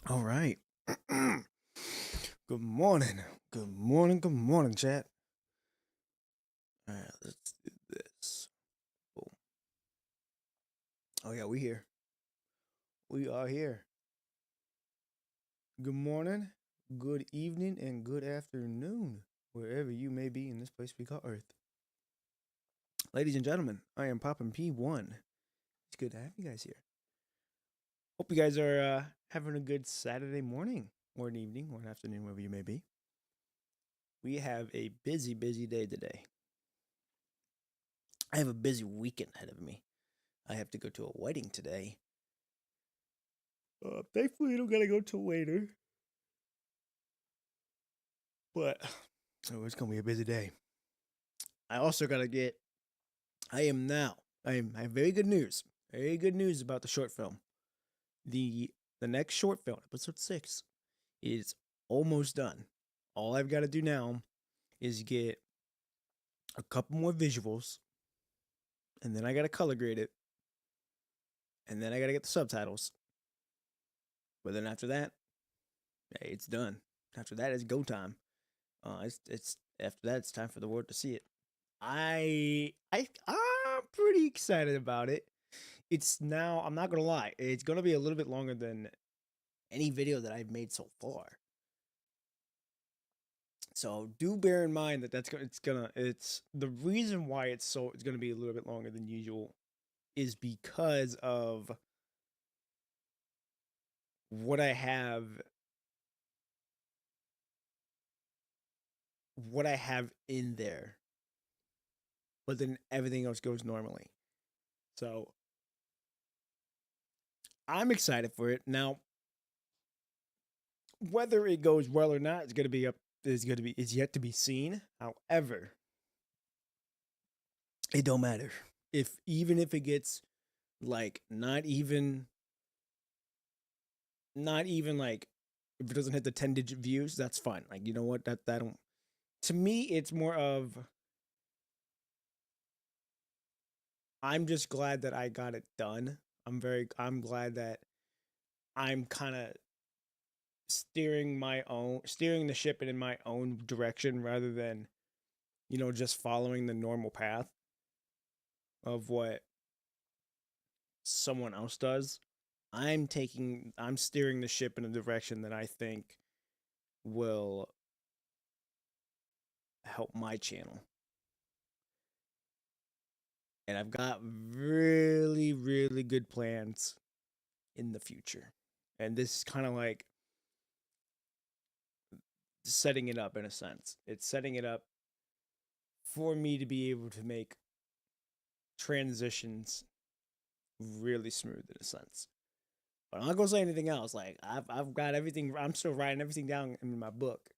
All right. Good morning. Good morning. Good morning, chat. All right, let's do this. Boom. Oh, yeah, we here. We are here. Good morning, good evening, and good afternoon, wherever you may be in this place we call Earth. Ladies and gentlemen, I am Poppin' P1. It's good to have you guys here. Hope you guys are having a good Saturday morning, or an evening, or an afternoon, wherever you may be. We have a busy, busy day today. I have a busy weekend ahead of me. I have to go to a wedding today. Thankfully, I don't gotta go till later. But it's gonna be a busy day. I also gotta get. I have very good news. Very good news about the short film. The next short film, episode 6, is almost done. All I've got to do now is get a couple more visuals, and then I gotta color grade it, and then I gotta get the subtitles. But then after that, hey, it's done. After that, it's go time. It's after that, it's time for the world to see it. I'm pretty excited about it. It's now, I'm not gonna lie, it's gonna be a little bit longer than any video that I've made so far. So do bear in mind that it's the reason why it's gonna be a little bit longer than usual is because of what I have in there. But then everything else goes normally. So I'm excited for it. Now, whether it goes well or not is yet to be seen. However, it don't matter. Even if it gets like not even like if it doesn't hit the 10-digit views, that's fine. Like, you know what? That don't To me it's more of I'm just glad that I got it done. I'm glad that I'm kind of steering the ship in my own direction rather than just following the normal path of what someone else does. I'm steering the ship in a direction that I think will help my channel. And I've got really, really good plans in the future. And this is kind of like setting it up in a sense. It's setting it up for me to be able to make transitions really smooth in a sense. But I'm not gonna say anything else. Like I've got everything. I'm still writing everything down in my book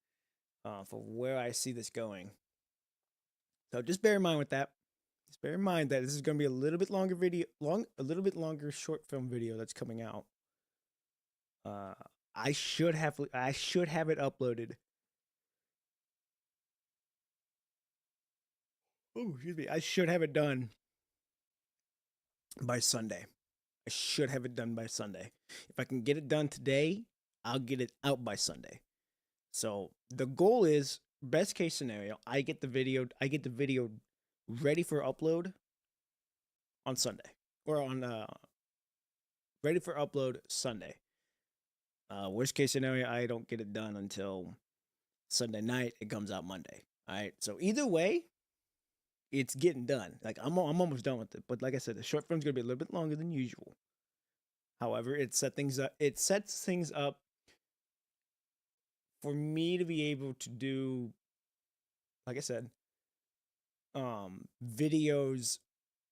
for where I see this going. So just bear in mind with that. Just bear in mind that this is gonna be a little bit longer a little bit longer short film video that's coming out. Uh, I should have it uploaded. Oh, excuse me. I should have it done by Sunday. I should have it done by Sunday. If I can get it done today, I'll get it out by Sunday. So the goal is best case scenario, I get the video ready for upload on Sunday or on ready for upload Sunday. Worst case scenario, I don't get it done until Sunday night. It comes out Monday. All right. So either way, it's getting done. Like I'm almost done with it. But like I said, the short film's gonna be a little bit longer than usual. However, it sets things up for me to be able to do, like I said, videos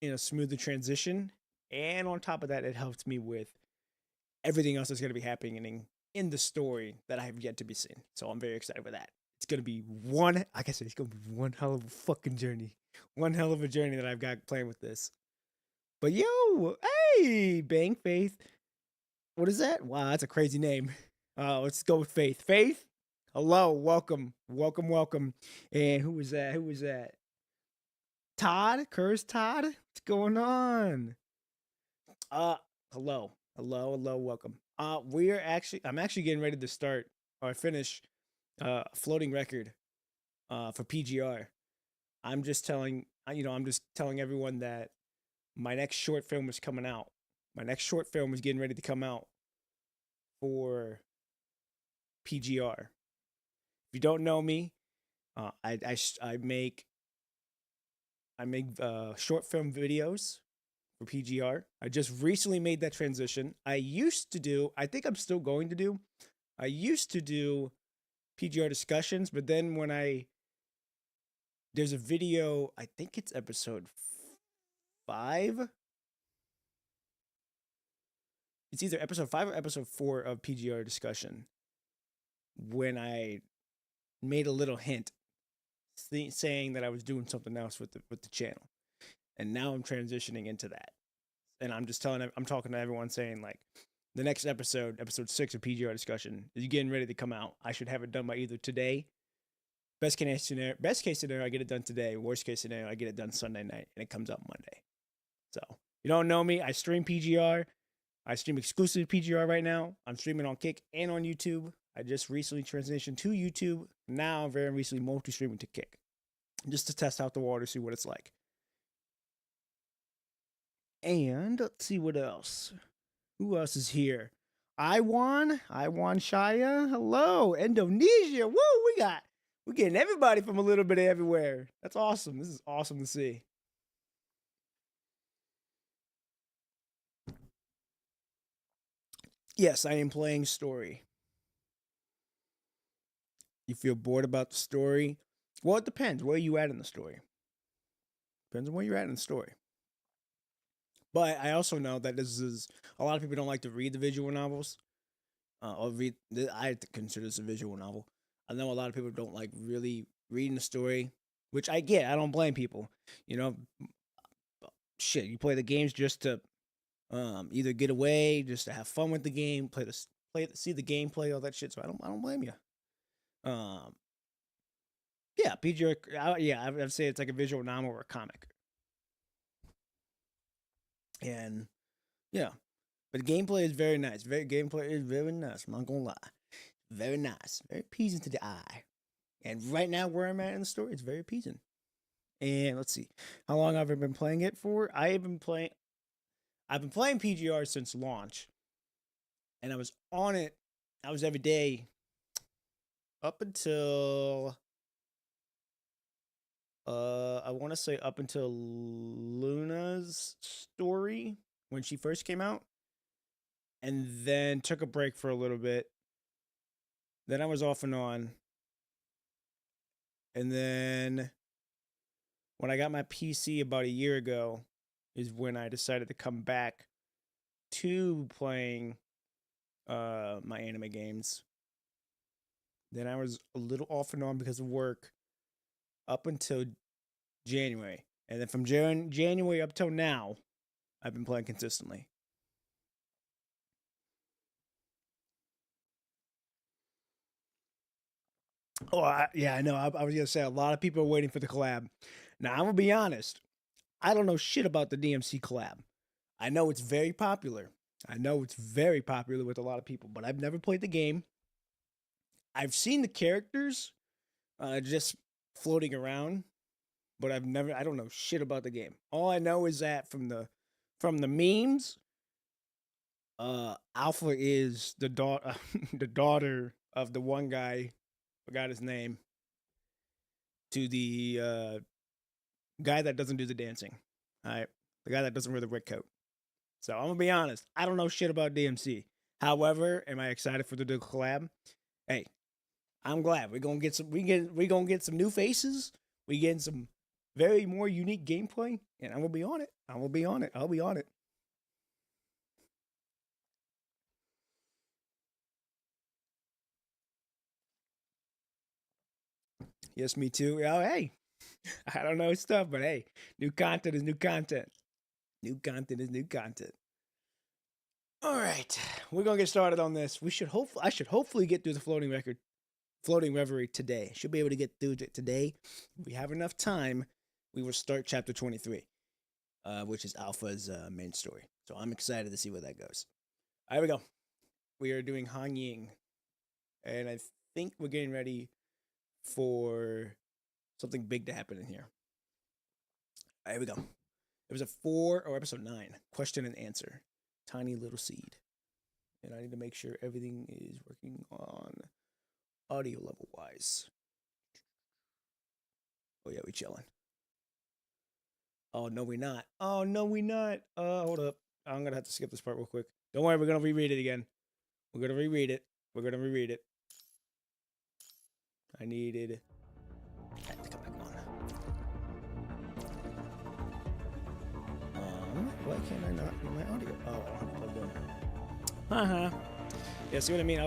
in a smoother transition. And on top of that, it helps me with everything else that's going to be happening in the story that I have yet to be seen. So I'm very excited for that. It's going to be like I said, it's going to be one hell of a fucking journey. One hell of a journey that I've got playing with this. But yo, hey, Bang Faith. What is that? Wow, that's a crazy name. Let's go with Faith. Faith, hello, welcome, welcome, welcome. And who was that? Who was that? Todd, Curse Todd. What's going on? Uh, hello, hello, hello, welcome. I'm actually getting ready to start or finish floating record for PGR. I'm just telling everyone that my next short film is coming out. My next short film is getting ready to come out for PGR. If you don't know me, I make short film videos for PGR. I just recently made that transition. I think I'm still going to do. I used to do PGR discussions, but then there's a video, I think it's episode 5. It's either episode 5 or episode 4 of PGR discussion when I made a little hint saying that I was doing something else with the channel. And now I'm transitioning into that. And I'm talking to everyone saying like the next episode 6 of PGR discussion is getting ready to come out. I should have it done by either today. Best case scenario, I get it done today. Worst case scenario, I get it done Sunday night and it comes out Monday. So, you don't know me, I stream PGR. I stream exclusive PGR right now. I'm streaming on Kick and on YouTube. I just recently transitioned to YouTube. Now, very recently, multi-streaming to Kick. Just to test out the water, see what it's like. And let's see what else. Who else is here? Iwan Shaya. Hello, Indonesia. Woo, we're getting everybody from a little bit of everywhere. That's awesome. This is awesome to see. Yes, I am playing story. You feel bored about the story? Well, it depends. Where you at in the story? Depends on where you're at in the story. But I also know that this is a lot of people don't like to read the visual novels. Or read. I consider this a visual novel. I know a lot of people don't like really reading the story, which I get. I don't blame people. You know, shit. You play the games just to either get away, just to have fun with the game, see the gameplay, all that shit. So I don't blame you. Yeah, PGR. Yeah, I'd say it's like a visual novel or a comic. And yeah, but the gameplay is very nice. Gameplay is very nice. I'm not gonna lie, very nice, very pleasing to the eye. And right now, where I'm at in the story, it's very pleasing. And let's see, how long have I been playing it for? I've been playing PGR since launch, and I was on it. I was every day up until I want to say up until Luna's story when she first came out, and then took a break for a little bit. Then I was off and on, and then when I got my PC about a year ago, is when I decided to come back to playing my anime games. Then I was a little off and on because of work up until January. And then from January up till now, I've been playing consistently. Yeah, I know. I was going to say a lot of people are waiting for the collab. Now, I'm going to be honest. I don't know shit about the DMC collab. I know it's very popular. I know it's very popular with a lot of people, but I've never played the game. I've seen the characters just floating around, but I don't know shit about the game. All I know is that from the memes, Alpha is the daughter the daughter of the one guy, forgot his name, to the guy that doesn't do the dancing. All right, the guy that doesn't wear the red coat. So I'm gonna be honest, I don't know shit about DMC. However, am I excited for the collab? Hey, I'm glad we're gonna get some new faces. We getting some very more unique gameplay, and I'm gonna be on it. I'll be on it. Yes, me too. Oh, hey, I don't know stuff, but hey, new content is new content. New content is new content. All right, we're gonna get started on this. I should hopefully get through the floating reverie today. Should be able to get through it today. If we have enough time, we will start chapter 23, which is Alpha's main story. So I'm excited to see where that goes. Here we go. We are doing Han Ying. And I think we're getting ready for something big to happen in here. All right, here we go. It was a 4 or episode 9, question and answer. Tiny little seed. And I need to make sure everything is working on audio level wise. Oh yeah, we chilling. Oh no, we not. Oh no, we not. Hold up. I'm gonna have to skip this part real quick. Don't worry, we're gonna reread it again. We're gonna reread it. We're gonna reread it. I needed that to come back on. Why can't I not hear my audio? Oh, I don't have it plugged in. Haha. Yeah, see what I mean?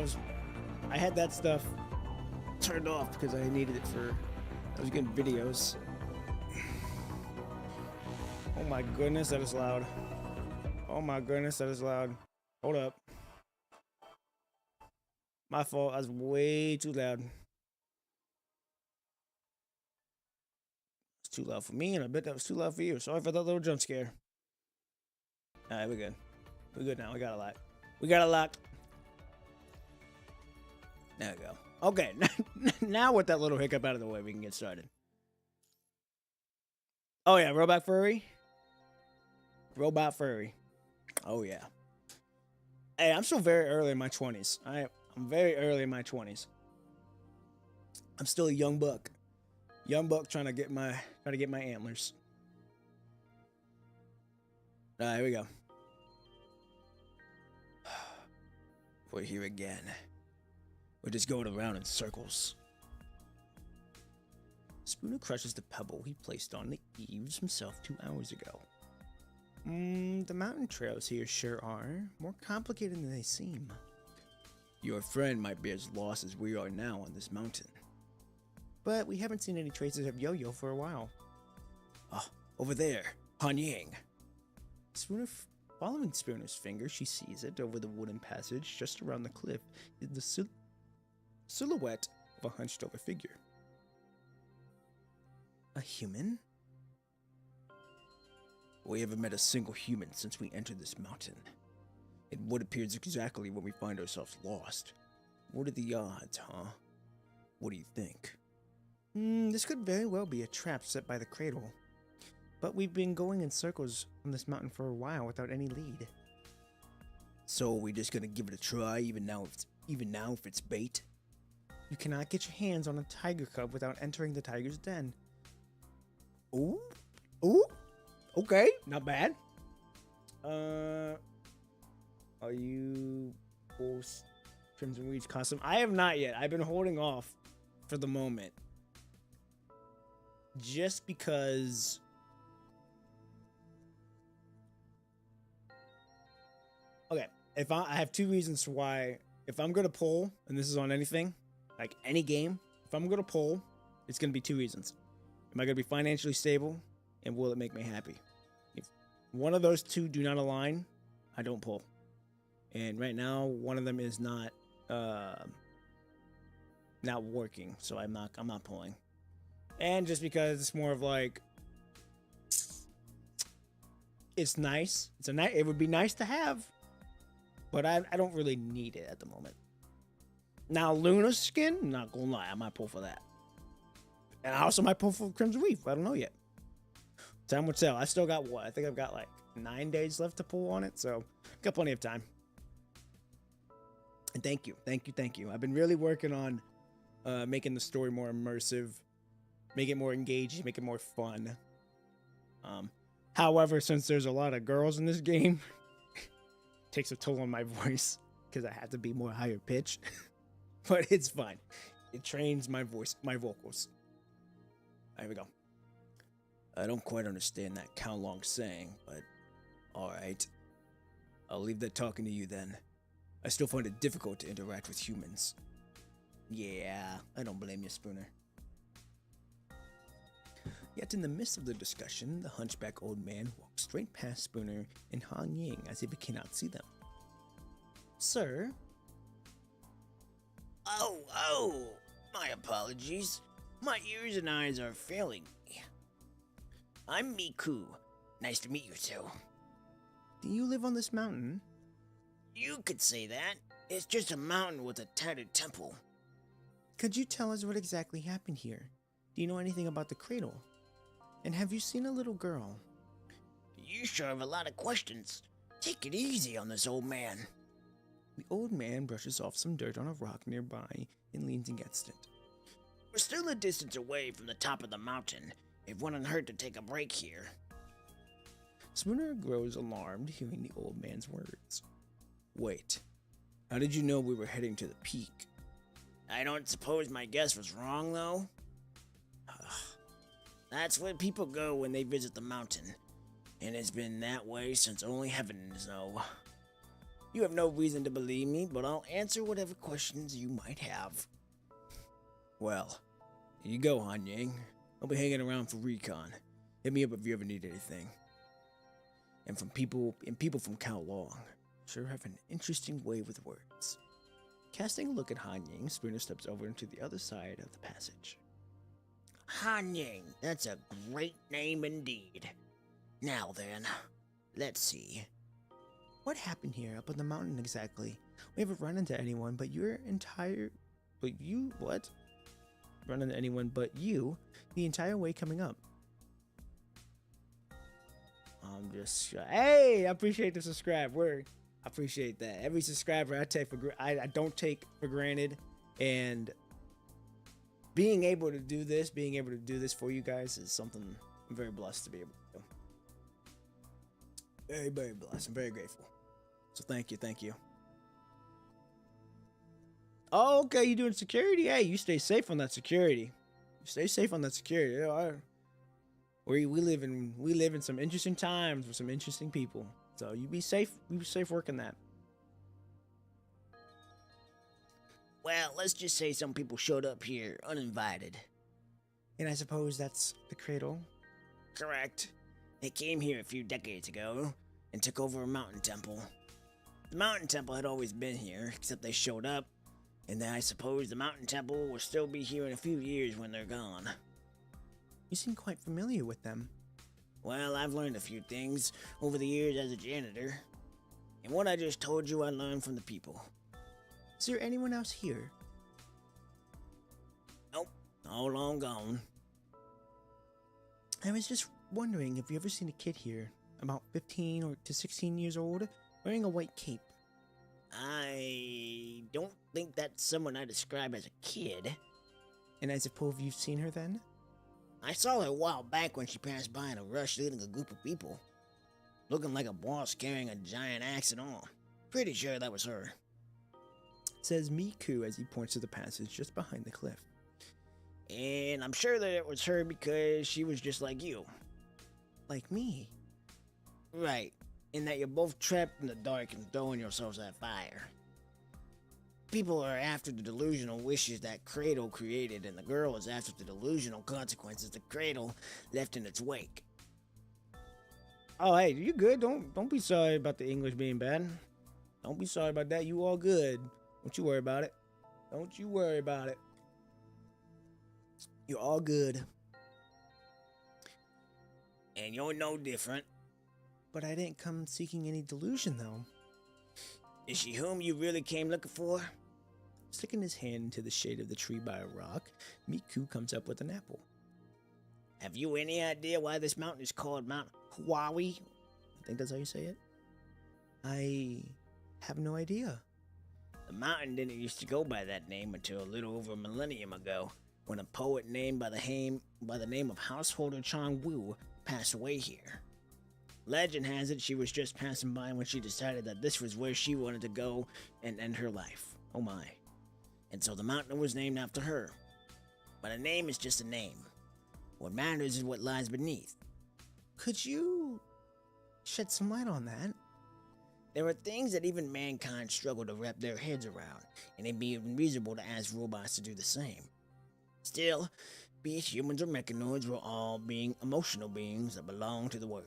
I had that stuff turned off because I needed it for. I was getting videos. Oh my goodness, that is loud. Oh my goodness, that is loud. Hold up. My fault. I was way too loud. It's too loud for me, and I bet that was too loud for you. Sorry for that little jump scare. Alright, we're good. We're good now. We got a lot. We got a lot. There we go. Okay, now with that little hiccup out of the way, we can get started. Oh yeah, Robot Furry. Robot Furry. Oh yeah. Hey, I'm still very early in my 20s. I'm very early in my 20s. I'm still a young buck. Young buck trying to get my antlers. Alright, here we go. We're here again. We're just going around in circles. Spooner crushes the pebble he placed on the eaves himself 2 hours ago. The mountain trails here sure are more complicated than they seem. Your friend might be as lost as we are now on this mountain. But we haven't seen any traces of Yo-Yo for a while. Ah, over there, Han Ying. Following Spooner's finger, she sees it over the wooden passage just around the cliff is the silhouette of a hunched-over figure. A human? We haven't met a single human since we entered this mountain. And what appears exactly when we find ourselves lost. What are the odds, huh? What do you think? This could very well be a trap set by the cradle. But we've been going in circles on this mountain for a while without any lead. So are we just gonna give it a try even now if it's bait? You cannot get your hands on a tiger cub without entering the tiger's den. Ooh. Okay, not bad. Are you post Crimson Reach costume? I have not yet. I've been holding off for the moment. Just because okay, if I have 2 reasons why if I'm gonna pull, and this is on anything, like any game, if I'm gonna pull, it's gonna be 2 reasons. Am I gonna be financially stable? And will it make me happy? If one of those 2 do not align, I don't pull. And right now, one of them is not working, so I'm not pulling. And just because it's more of like, it's nice. It would be nice to have, but I don't really need it at the moment. Now, Luna's skin, not gonna lie, I might pull for that. And I also might pull for Crimson Reef. I don't know yet. Time will tell. I still got what? I think I've got like 9 days left to pull on it, so got plenty of time. And thank you. I've been really working on making the story more immersive, make it more engaging, make it more fun. However, since there's a lot of girls in this game, it takes a toll on my voice because I have to be more higher pitch. But it's fine. It trains my voice, my vocals. Here we go. I don't quite understand that Cow Long saying, but alright. I'll leave that talking to you then. I still find it difficult to interact with humans. Yeah, I don't blame you, Spooner. Yet in the midst of the discussion, the hunchback old man walked straight past Spooner and Han Ying as if he cannot see them. Sir? Oh, my apologies. My ears and eyes are failing me. I'm Miku. Nice to meet you too. Do you live on this mountain? You could say that. It's just a mountain with a tattered temple. Could you tell us what exactly happened here? Do you know anything about the cradle? And have you seen a little girl? You sure have a lot of questions. Take it easy on this old man. The old man brushes off some dirt on a rock nearby and leans against it. We're still a distance away from the top of the mountain. It wouldn't hurt to take a break here. Spooner grows alarmed hearing the old man's words. Wait, how did you know we were heading to the peak? I don't suppose my guess was wrong, though? That's where people go when they visit the mountain, and it's been that way since only heavens know. You have no reason to believe me, but I'll answer whatever questions you might have. Well, here you go, Han Yang. I'll be hanging around for recon. Hit me up if you ever need anything. And people from Kowloon sure have an interesting way with words. Casting a look at Han Yang, Spooner steps over into the other side of the passage. Han Yang, that's a great name indeed. Now then, let's see. What happened here up on the mountain exactly? We haven't run into anyone, but Run into anyone but you the entire way coming up. I'm just hey, I appreciate the subscribe word. I appreciate that. Every subscriber I don't take for granted, and being able to do this for you guys is something I'm very blessed to be able to do. Very, very blessed. I'm very grateful. So thank you. Oh, okay, you doing security? Hey, you stay safe on that security. We live in some interesting times with some interesting people. So you be safe. You be safe working that. Well, let's just say some people showed up here uninvited. And I suppose that's the cradle? Correct. They came here a few decades ago and took over a mountain temple. The mountain temple had always been here, except they showed up, and then I suppose the mountain temple will still be here in a few years when they're gone. You seem quite familiar with them. Well, I've learned a few things over the years as a janitor. And what I just told you, I learned from the people. Is there anyone else here? Nope, all long gone. I was just wondering if you ever seen a kid here, about 15 or to 16 years old, wearing a white cape. I don't think that's someone I describe as a kid. And I suppose you've seen her then? I saw her a while back when she passed by in a rush leading a group of people. Looking like a boss carrying a giant axe and all. Pretty sure that was her. Says Miku as he points to the passage just behind the cliff. And I'm sure that it was her because she was just like you. Like me? Right. In that you're both trapped in the dark and throwing yourselves at fire. People are after the delusional wishes that Cradle created, and the girl is after the delusional consequences the Cradle left in its wake. Oh, hey, you good? Don't be sorry about the English being bad. Don't be sorry about that. You all good. Don't you worry about it. Don't you worry about it. You're all good. And you're no different. But I didn't come seeking any delusion, though. Is she whom you really came looking for? Sticking his hand into the shade of the tree by a rock, Miku comes up with an apple. Have you any idea why this mountain is called Mount Hawaii? I think that's how you say it. I have no idea. The mountain didn't used to go by that name until a little over a millennium ago, when a poet named by the name of Householder Chong Wu passed away here. Legend has it she was just passing by when she decided that this was where she wanted to go and end her life. Oh my. And so the mountain was named after her. But a name is just a name. What matters is what lies beneath. Could you shed some light on that? There are things that even mankind struggle to wrap their heads around, and it'd be unreasonable to ask robots to do the same. Still, be it humans or mechanoids, we're all being emotional beings that belong to the world.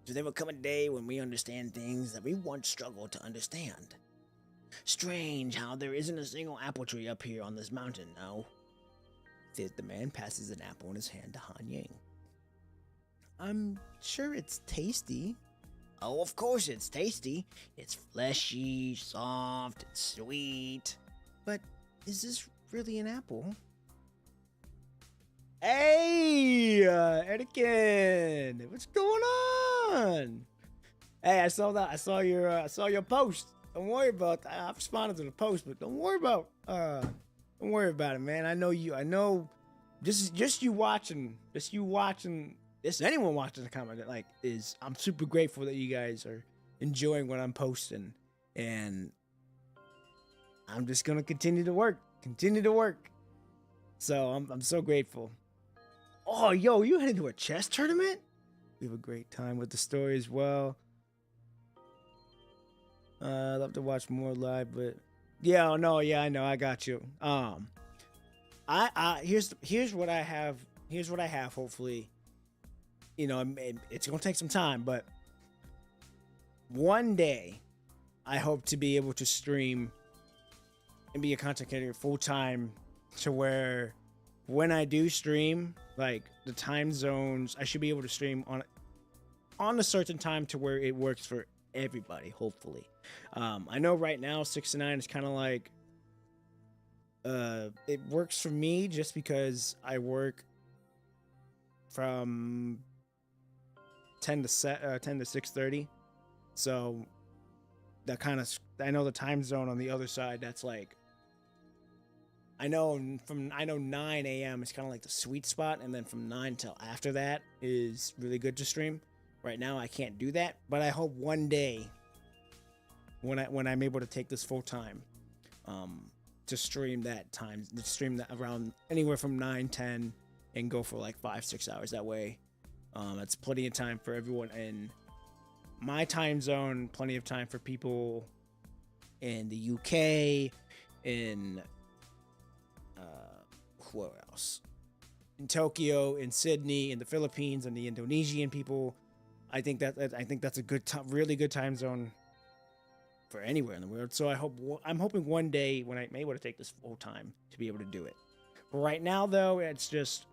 So there will come a day when we understand things that we once struggled to understand. Strange how there isn't a single apple tree up here on this mountain, no? The man passes an apple in his hand to Han Yang. I'm sure it's tasty. Oh, of course it's tasty. It's fleshy, soft, it's sweet. But is this really an apple? Hey, Anakin, what's going on? Hey, I saw that. I saw your post. Don't worry about that. I responded to the post, but don't worry about it, man. I know you. I know. Just you watching. Just anyone watching the comment. Like, I'm super grateful that you guys are enjoying what I'm posting, and I'm just gonna continue to work. So I'm so grateful. Oh, yo, you headed to a chess tournament? We have a great time with the story as well. I'd love to watch more live, but yeah, oh, no, yeah, I know, I got you. Here's what I have. Hopefully, it's gonna take some time, but one day, I hope to be able to stream and be a content creator full time, to where when I do stream, like the time zones, I should be able to stream on a certain time to where it works for everybody. Hopefully, I know right now 6 to 9 is kind of like it works for me just because I work from 10 to 6:30, so that kind of, I know the time zone on the other side. That's like, I know 9 a.m. is kind of like the sweet spot, and then from 9 till after that is really good to stream. Right now I can't do that, but I hope one day when I'm able to take this full time, to stream that around anywhere from 9-10 and go for like 5-6 hours. That way, that's plenty of time for everyone in my time zone, plenty of time for people in the UK, in where else? In Tokyo, in Sydney, in the Philippines, and the Indonesian people. I think that's a really good time zone for anywhere in the world. So I'm hoping one day when I'm able to take this full time to be able to do it. But right now, though, it's just,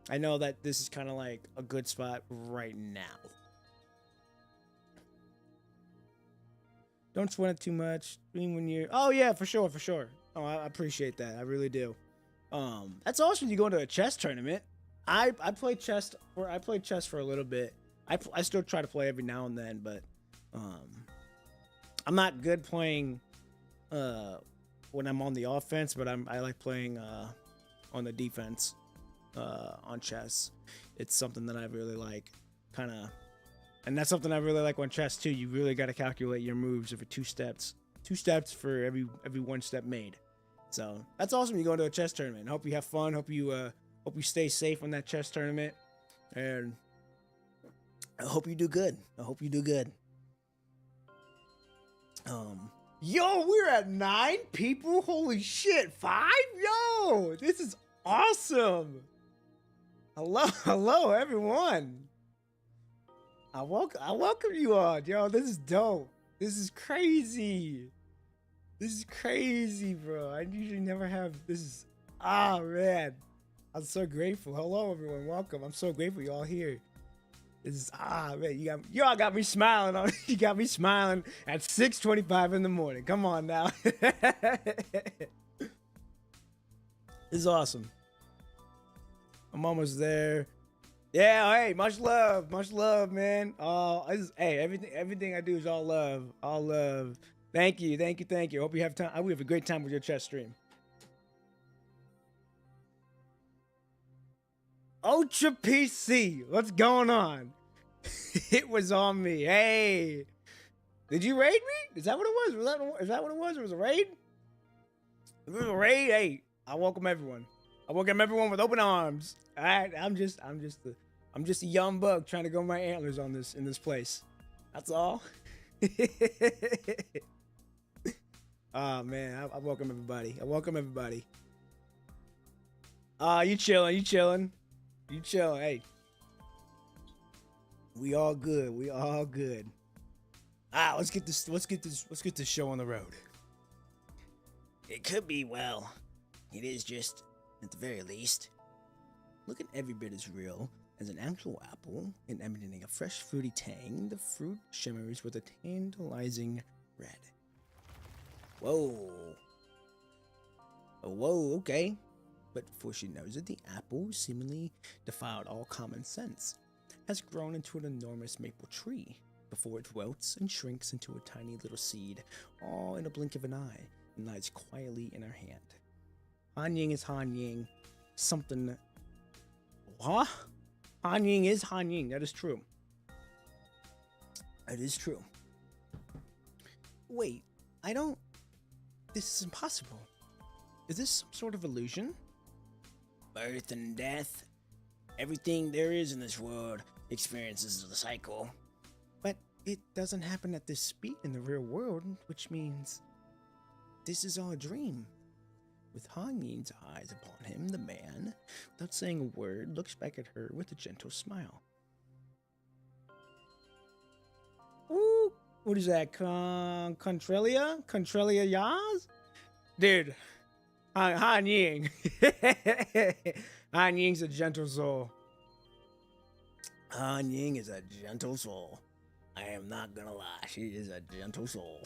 I know that this is kind of like a good spot right now. Don't sweat it too much. When you're, oh yeah, for sure. Oh, I appreciate that. I really do. That's awesome. You go to a chess tournament. I played chess for a little bit. I still try to play every now and then, but I'm not good playing when I'm on the offense, but I like playing on the defense on chess. It's something that I really like, and that's something I really like on chess too. You really got to calculate your moves over 2 steps for every 1 step made. So that's awesome. You go to a chess tournament. Hope you have fun. Hope you stay safe on that chess tournament, and I hope you do good. Yo, we're at 9 people. Holy shit, 5? Yo, this is awesome. Hello, everyone. I welcome you all. Yo, this is dope. This is crazy. Bro. I usually never have this. Man, I'm so grateful. Hello, everyone. Welcome. I'm so grateful you're all here. This is, man, y'all got me smiling you got me smiling at 6:25 in the morning. Come on now. This is awesome. I'm almost there. Yeah, hey, much love, man. Everything I do is all love. Thank you. Hope you have time. We have a great time with your chess stream. Ultra PC, what's going on? It was on me. Hey, did you raid me? Is that what it was? Is that what it was? It was a raid? If it was a raid, hey, I welcome everyone. With open arms. All right, I'm just a young buck trying to grow my antlers in this place. That's all. Oh man, I welcome everybody. You chilling. Hey, we all good. Let's get this show on the road. It could be, well, it is just, at the very least, looking every bit as real As an actual apple, and emanating a fresh fruity tang, the fruit shimmers with a tantalizing red. Whoa. Whoa, okay. But before she knows it, the apple, seemingly defied all common sense, has grown into an enormous maple tree, before it wilts and shrinks into a tiny little seed, all in a blink of an eye, and lies quietly in her hand. Han Ying is Han Ying. Something... What? Han Ying is Han Ying, that is true. That is true. Wait, I don't... This is impossible. Is this some sort of illusion? Birth and death. Everything there is in this world experiences the cycle. But it doesn't happen at this speed in the real world, which means this is all a dream. With Han Ying's eyes upon him, the man, without saying a word, looks back at her with a gentle smile. Ooh, what is that? Contralia? Contralia Yaz? Dude, Han Ying. Han Ying's a gentle soul. Han Ying is a gentle soul. I am not gonna lie, she is a gentle soul.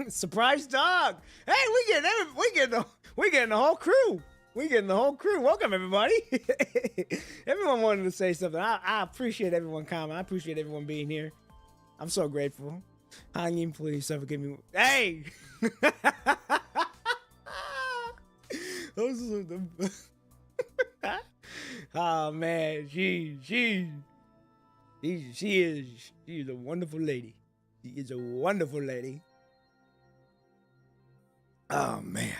Surprise dog! Hey, we getting the whole crew. We getting the whole crew. Welcome everybody. Everyone wanted to say something. I appreciate everyone coming. I appreciate everyone being here. I'm so grateful. Han Ying, please suffocate me. Hey! Oh man, she is a wonderful lady. She is a wonderful lady. Oh man.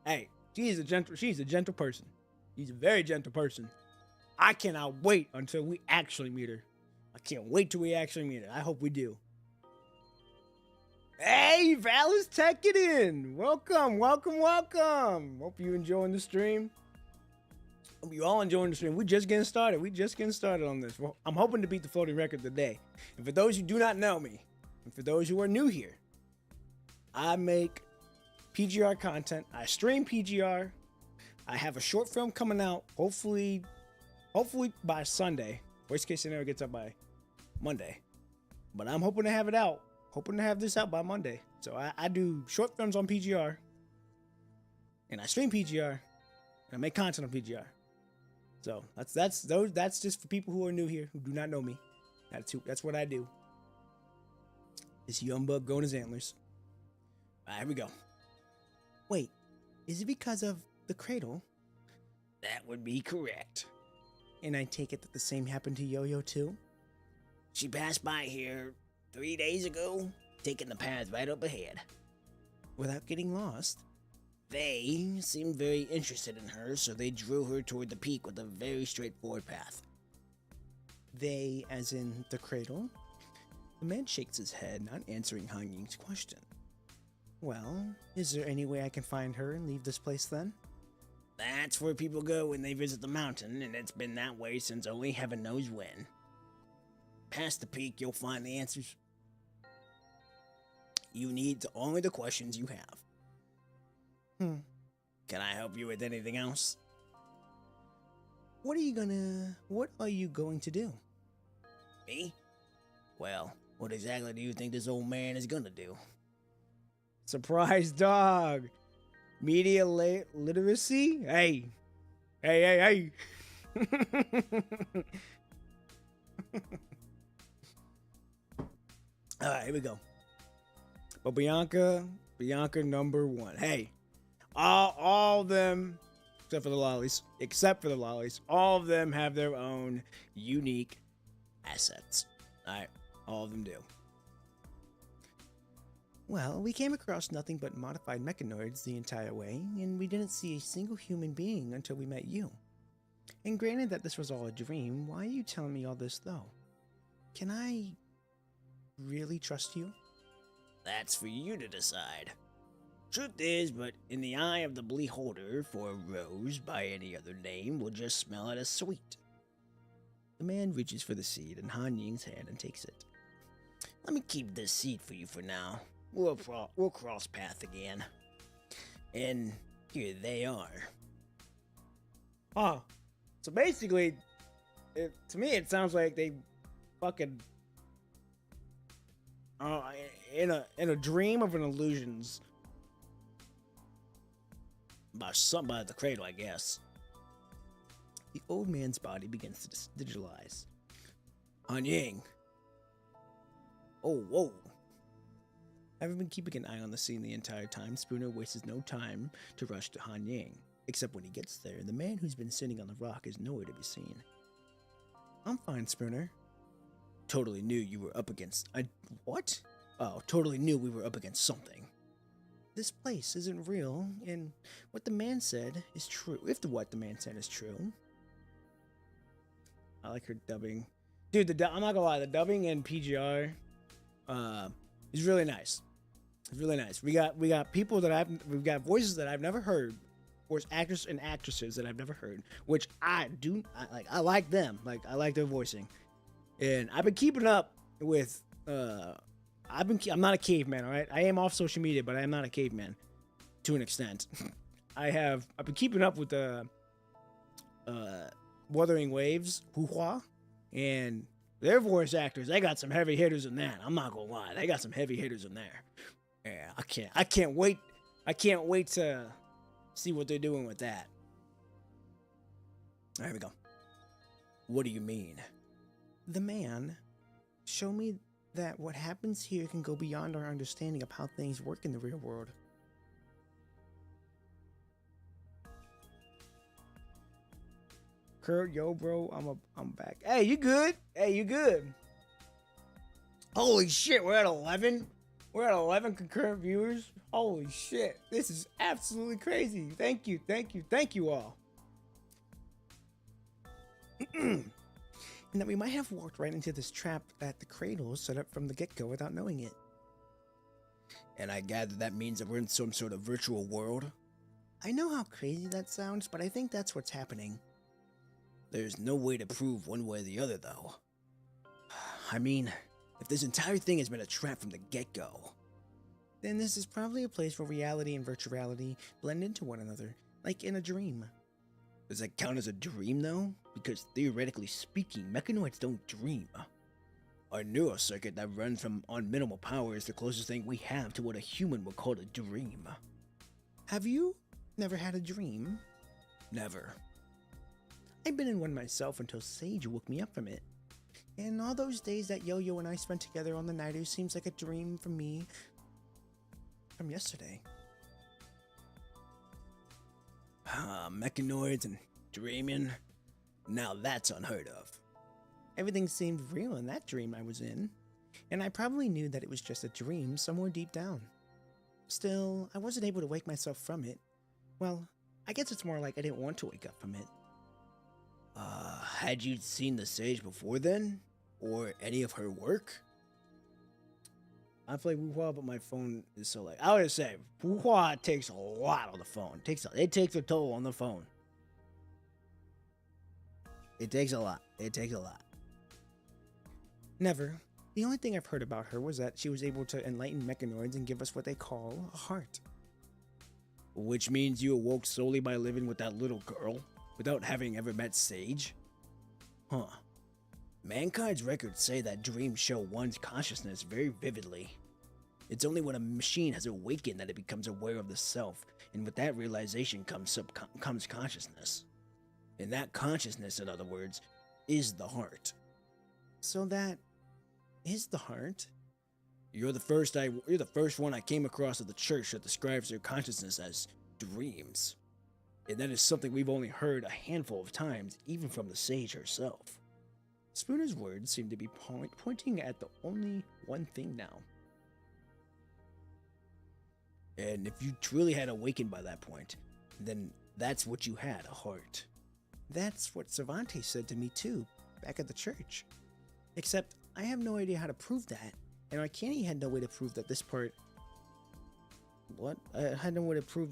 Hey, she's a gentle person. She's a very gentle person. I cannot wait until we actually meet her. I can't wait till we actually meet her. I hope we do. Hey, Val is teching in. Welcome. Hope you enjoying the stream. Hope you all enjoying the stream. We're just getting started. On this. Well, I'm hoping to beat the floating record today. And for those who do not know me, and for those who are new here, I make PGR content. I stream PGR. I have a short film coming out. Hopefully by Sunday. Worst case scenario gets up by Monday. But I'm hoping to have it out. Hoping to have this out by Monday. So I do short films on PGR. And I stream PGR. And I make content on PGR. So that's just for people who are new here, who do not know me. That's what I do. This young bug growing his antlers. All right, here we go. Wait, is it because of the cradle? That would be correct. And I take it that the same happened to Yo-Yo too? She passed by here 3 days ago, taking the path right up ahead. Without getting lost? They seemed very interested in her, so they drew her toward the peak with a very straightforward path. They, as in the cradle? The man shakes his head, not answering Han Ying's question. Well, is there any way I can find her and leave this place then? That's where people go when they visit the mountain, and it's been that way since only heaven knows when. Past the peak, you'll find the answers. You need only the questions you have. Can I help you with anything else? What are you going to do? Me? Well, what exactly do you think this old man is gonna do? Surprise dog! Media literacy? Hey! Alright, here we go. But Bianca number one. Hey, all of them, except for the lollies, all of them have their own unique assets. Alright, all of them do. Well, we came across nothing but modified mechanoids the entire way, and we didn't see a single human being until we met you. And granted that this was all a dream, why are you telling me all this though? Can I really trust you? That's for you to decide. Truth is, but in the eye of the beholder, for a rose by any other name will just smell it as sweet. The man reaches for the seed in Han Ying's hand and takes it. Let me keep this seed for you for now. We'll cross path again. And here they are. Huh. So basically, to me, it sounds like they fucking uh, in a dream of an illusions by the cradle, I guess. The old man's body begins to digitalize. Han Ying. Oh, whoa. Having been keeping an eye on the scene the entire time, Spooner wastes no time to rush to Han Ying. Except when he gets there, the man who's been sitting on the rock is nowhere to be seen. I'm fine, Spooner. Totally knew you were up against. What? Oh, totally knew we were up against something. This place isn't real, and what the man said is true. If what the man said is true. I like her dubbing. Dude, I'm not gonna lie, the dubbing in PGR is really nice. It's really nice. We got people that we've got voices that I've never heard, voice actors and actresses that I've never heard, which I like. I like them. Like, I like their voicing, and I've been keeping up with. I'm not a caveman, all right. I am off social media, but I am not a caveman, to an extent. I've been keeping up with the Wuthering Waves, Hua, and their voice actors. They got some heavy hitters in that. I'm not gonna lie, they got some heavy hitters in there. Yeah, I can't wait. I can't wait to see what they're doing with that. There we go. What do you mean? The man showed me that what happens here can go beyond our understanding of how things work in the real world. Kurt, yo, bro, I'm back. Hey, you good? Hey, you good? Holy shit, we're at 11. We're at 11 concurrent viewers. Holy shit, this is absolutely crazy. Thank you all. And that we might have walked right into this trap that the cradle set up from the get-go without knowing it. And I gather that means that we're in some sort of virtual world. I know how crazy that sounds, but I think that's what's happening. There's no way to prove one way or the other, though. I mean, if this entire thing has been a trap from the get-go, then this is probably a place where reality and virtuality blend into one another, like in a dream. Does that count as a dream, though? Because theoretically speaking, mechanoids don't dream. Our neural circuit that runs on minimal power is the closest thing we have to what a human would call a dream. Have you never had a dream? Never. I've been in one myself until Sage woke me up from it. And all those days that Yo-Yo and I spent together on the Nighter seems like a dream for me from yesterday. Mechanoids and dreaming. Now that's unheard of. Everything seemed real in that dream I was in, and I probably knew that it was just a dream somewhere deep down. Still, I wasn't able to wake myself from it. Well, I guess it's more like I didn't want to wake up from it. Had you seen the Sage before then? Or any of her work? I play Wuhua, but my phone is so like. I would say Wuhua takes a lot on the phone. It takes a toll on the phone. It takes a lot. It takes a lot. Never. The only thing I've heard about her was that she was able to enlighten mechanoids and give us what they call a heart. Which means you awoke solely by living with that little girl, without having ever met Sage? Huh. Mankind's records say that dreams show one's consciousness very vividly. It's only when a machine has awakened that it becomes aware of the self, and with that realization comes consciousness. And that consciousness, in other words, is the heart. So that is the heart? You're the first one I came across at the church that describes their consciousness as dreams. And that is something we've only heard a handful of times, even from the Sage herself. Spooner's words seem to be pointing at the only one thing now. And if you truly had awakened by that point, then that's what you had, a heart. That's what Cervantes said to me too, back at the church. Except, I have no idea how to prove that, and Arcani had no way to prove that this part... What? I had no way to prove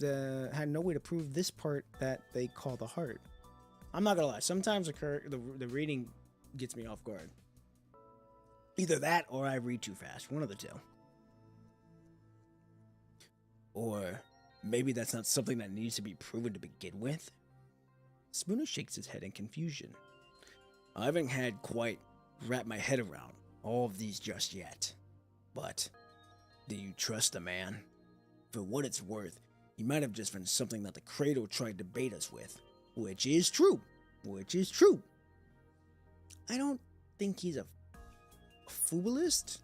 this part that they call the heart. I'm not gonna lie, sometimes the reading gets me off guard. Either that or I read too fast, one of the two. Or maybe that's not something that needs to be proven to begin with. Spooner shakes his head in confusion. I haven't had quite wrapped my head around all of these just yet. But, do you trust the man? For what it's worth, he might have just been something that the Cradle tried to bait us with. Which is true. I don't think he's a foobalist,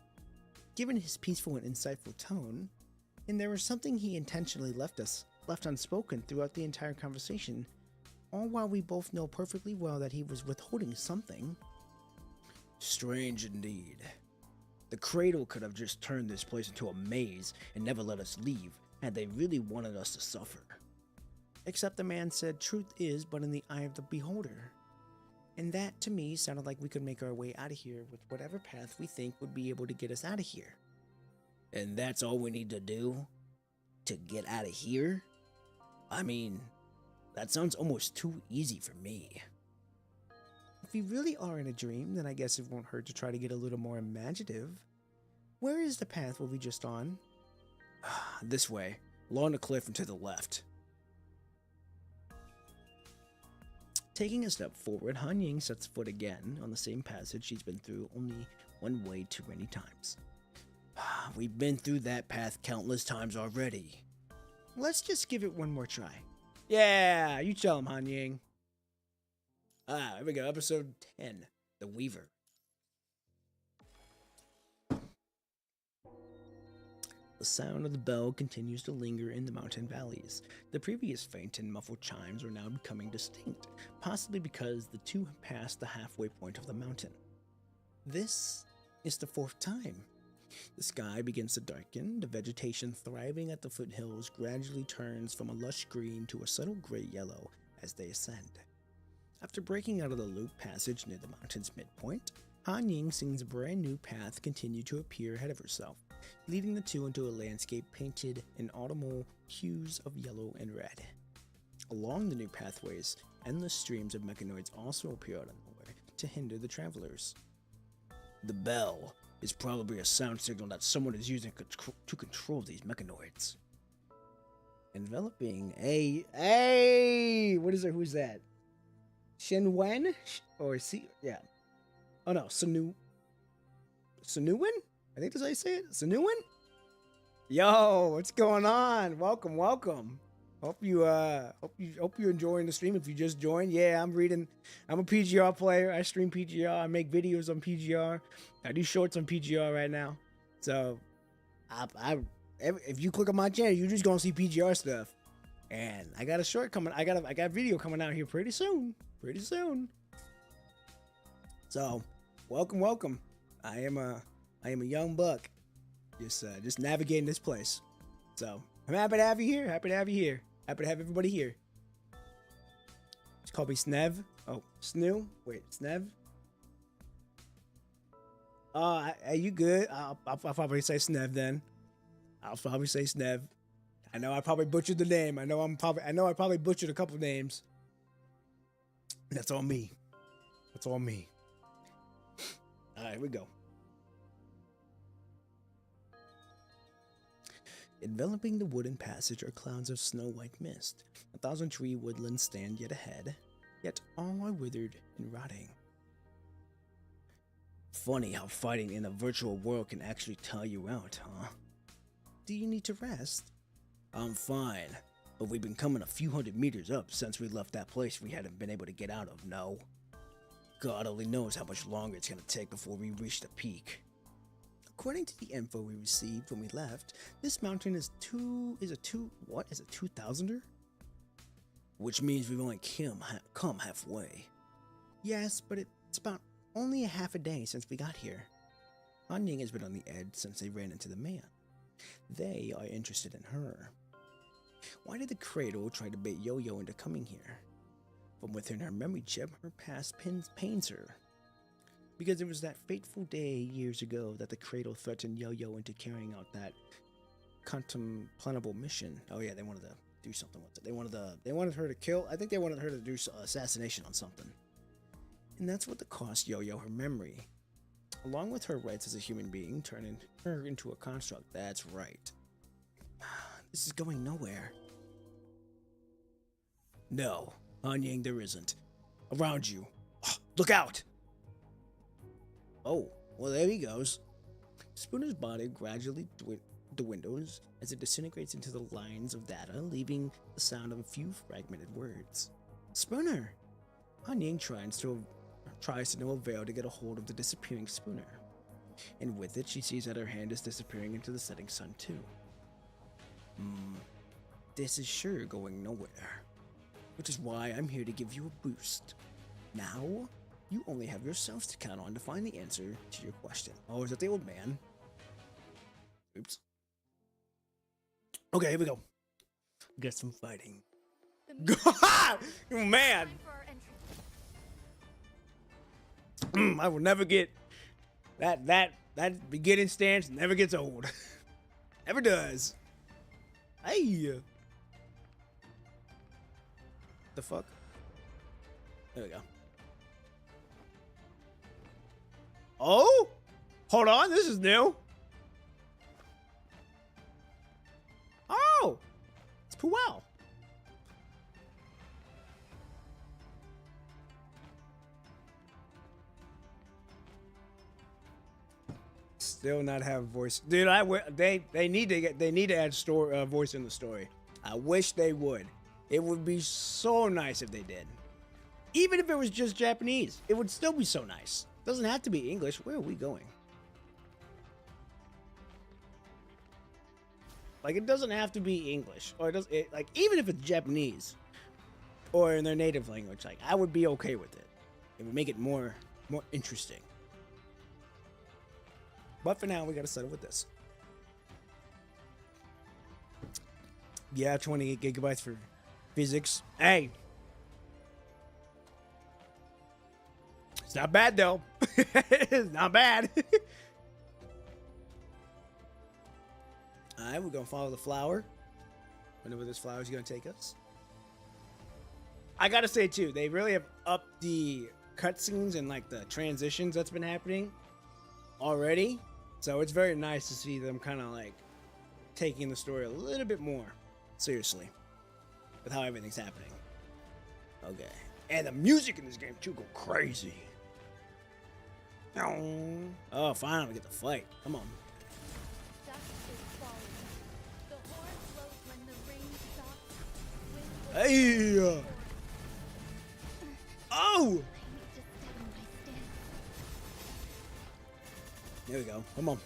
given his peaceful and insightful tone, and there was something he intentionally left unspoken throughout the entire conversation, all while we both know perfectly well that he was withholding something. Strange indeed. The Cradle could have just turned this place into a maze and never let us leave, had they really wanted us to suffer. Except the man said truth is but in the eye of the beholder. And that, to me, sounded like we could make our way out of here with whatever path we think would be able to get us out of here. And that's all we need to do? To get out of here? I mean, that sounds almost too easy for me. If we really are in a dream, then I guess it won't hurt to try to get a little more imaginative. Where is the path we just on? This way, along the cliff and to the left. Taking a step forward, Han Ying sets foot again on the same passage she's been through only one way too many times. We've been through that path countless times already. Let's just give it one more try. Yeah, you tell him, Han Ying. Here we go, episode 10, The Weaver. The sound of the bell continues to linger in the mountain valleys. The previous faint and muffled chimes are now becoming distinct, possibly because the two have passed the halfway point of the mountain. This is the fourth time. The sky begins to darken, the vegetation thriving at the foothills gradually turns from a lush green to a subtle gray yellow as they ascend. After breaking out of the loop passage near the mountain's midpoint, Han Ying sees a brand new path continue to appear ahead of herself, leading the two into a landscape painted in autumnal hues of yellow and red. Along the new pathways, endless streams of mechanoids also appear out of nowhere to hinder the travelers. The bell is probably a sound signal that someone is using to control these mechanoids. Enveloping what is it? Who's that? Shen Wen? Or yeah. Oh no, Sanuwen? I think that's how you say it. Sanuwen? Yo, what's going on? Welcome. Hope you enjoying the stream. If you just joined, yeah, I'm a PGR player. I stream PGR. I make videos on PGR. I do shorts on PGR right now. So, if you click on my channel, you're just gonna see PGR stuff. And I got a short coming. I got a video coming out here pretty soon. So, welcome. I am a young buck, just navigating this place. So I'm happy to have you here. Happy to have everybody here. Just call me Snev. Oh, Snoo. Wait, Snev. Are you good? I'll probably say Snev then. I'll probably say Snev. I know I probably butchered the name. I know I probably butchered a couple names. That's on me. All right, here we go. Enveloping the wooden passage are clouds of snow-white mist. 1,000-tree woodlands stand yet ahead, yet all are withered and rotting. Funny how fighting in a virtual world can actually tire you out, huh? Do you need to rest? I'm fine, but we've been coming a few hundred meters up since we left that place we hadn't been able to get out of, no? God only knows how much longer it's gonna take before we reach the peak. According to the info we received when we left, this mountain is a 2,000er? Which means we've only come halfway. Yes, but it's about only a half a day since we got here. Han Ying has been on the edge since they ran into the man. They are interested in her. Why did the Cradle try to bait Yo-Yo into coming here? From within her memory chip, her past pains her. Because it was that fateful day years ago that the Cradle threatened Yo-Yo into carrying out that contemplable mission. Oh yeah, they wanted to do something with it. They wanted her to kill. I think they wanted her to do assassination on something. And that's what cost Yo-Yo her memory. Along with her rights as a human being, turning her into a construct. That's right. This is going nowhere. No, Han Yang, there isn't. Around you. Look out! Oh, well, there he goes. Spooner's body gradually dwindles as it disintegrates into the lines of data, leaving the sound of a few fragmented words. Spooner! Han Yang tries to no avail to get a hold of the disappearing Spooner. And with it, she sees that her hand is disappearing into the setting sun, too. This is sure going nowhere. Which is why I'm here to give you a boost. Now, you only have yourselves to count on to find the answer to your question. Oh, is that the old man? Oops. Okay, here we go. Get some fighting. Man! I will never get that beginning stance never gets old. Never does. Hey. The fuck? There we go. Oh? Hold on, this is new. Oh! It's Puel. Still not have voice, dude. They need to add voice in the story. I wish they would. It would be so nice if they did. Even if it was just Japanese, it would still be so nice. Doesn't have to be English. Where are we going? Like, it doesn't have to be English, or like, even if it's Japanese or in their native language, like, I would be okay with it. It would make it more interesting. But for now, we gotta settle with this. Yeah, 28 gigabytes for physics. Hey! It's not bad, though. It's not bad. Alright, we're gonna follow the flower. Wonder where this flower is gonna take us. I gotta say, too, they really have upped the cutscenes and, like, the transitions that's been happening already. So it's very nice to see them kind of, like, taking the story a little bit more seriously with how everything's happening. Okay. And the music in this game, too, go crazy. Oh, finally we get the fight. Come on. Hey! Oh! There we go. Come on.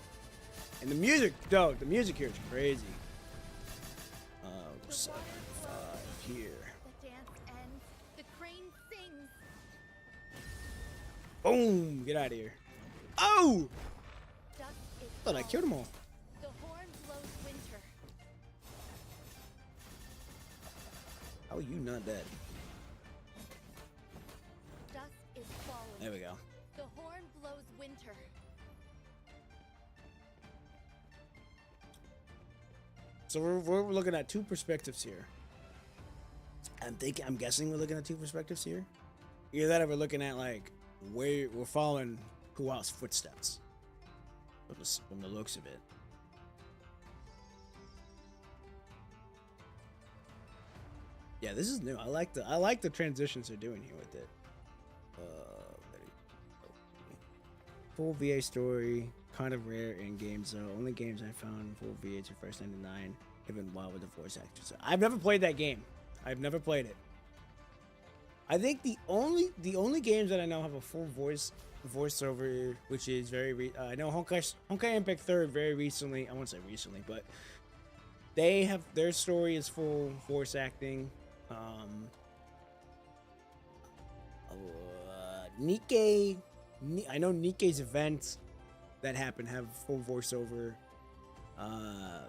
And the music, dog, the music here is crazy. 7, 5 here. The dance ends. The crane sings. Boom! Get out of here. Oh! Thought I killed them all. The horn blows winter. How are you not dead? Dusk is falling. There we go. The horn blows winter. So we're looking at two perspectives here. I'm guessing we're looking at two perspectives here. Either that or we're looking at, like, where we're following Puel's footsteps. From the looks of it. Yeah, this is new. I like the transitions they're doing here with it. Full VA story, kind of rare in games though. Only games I found full VA to First 99 have been wild with the voice actors. I've never played that game. I've never played it. I think the only games that I know have a full voiceover, which is I know Honkai Impact 3rd very recently. I won't say recently, but they have their story is full voice acting. I know Nikkei's events that happen have full voiceover. I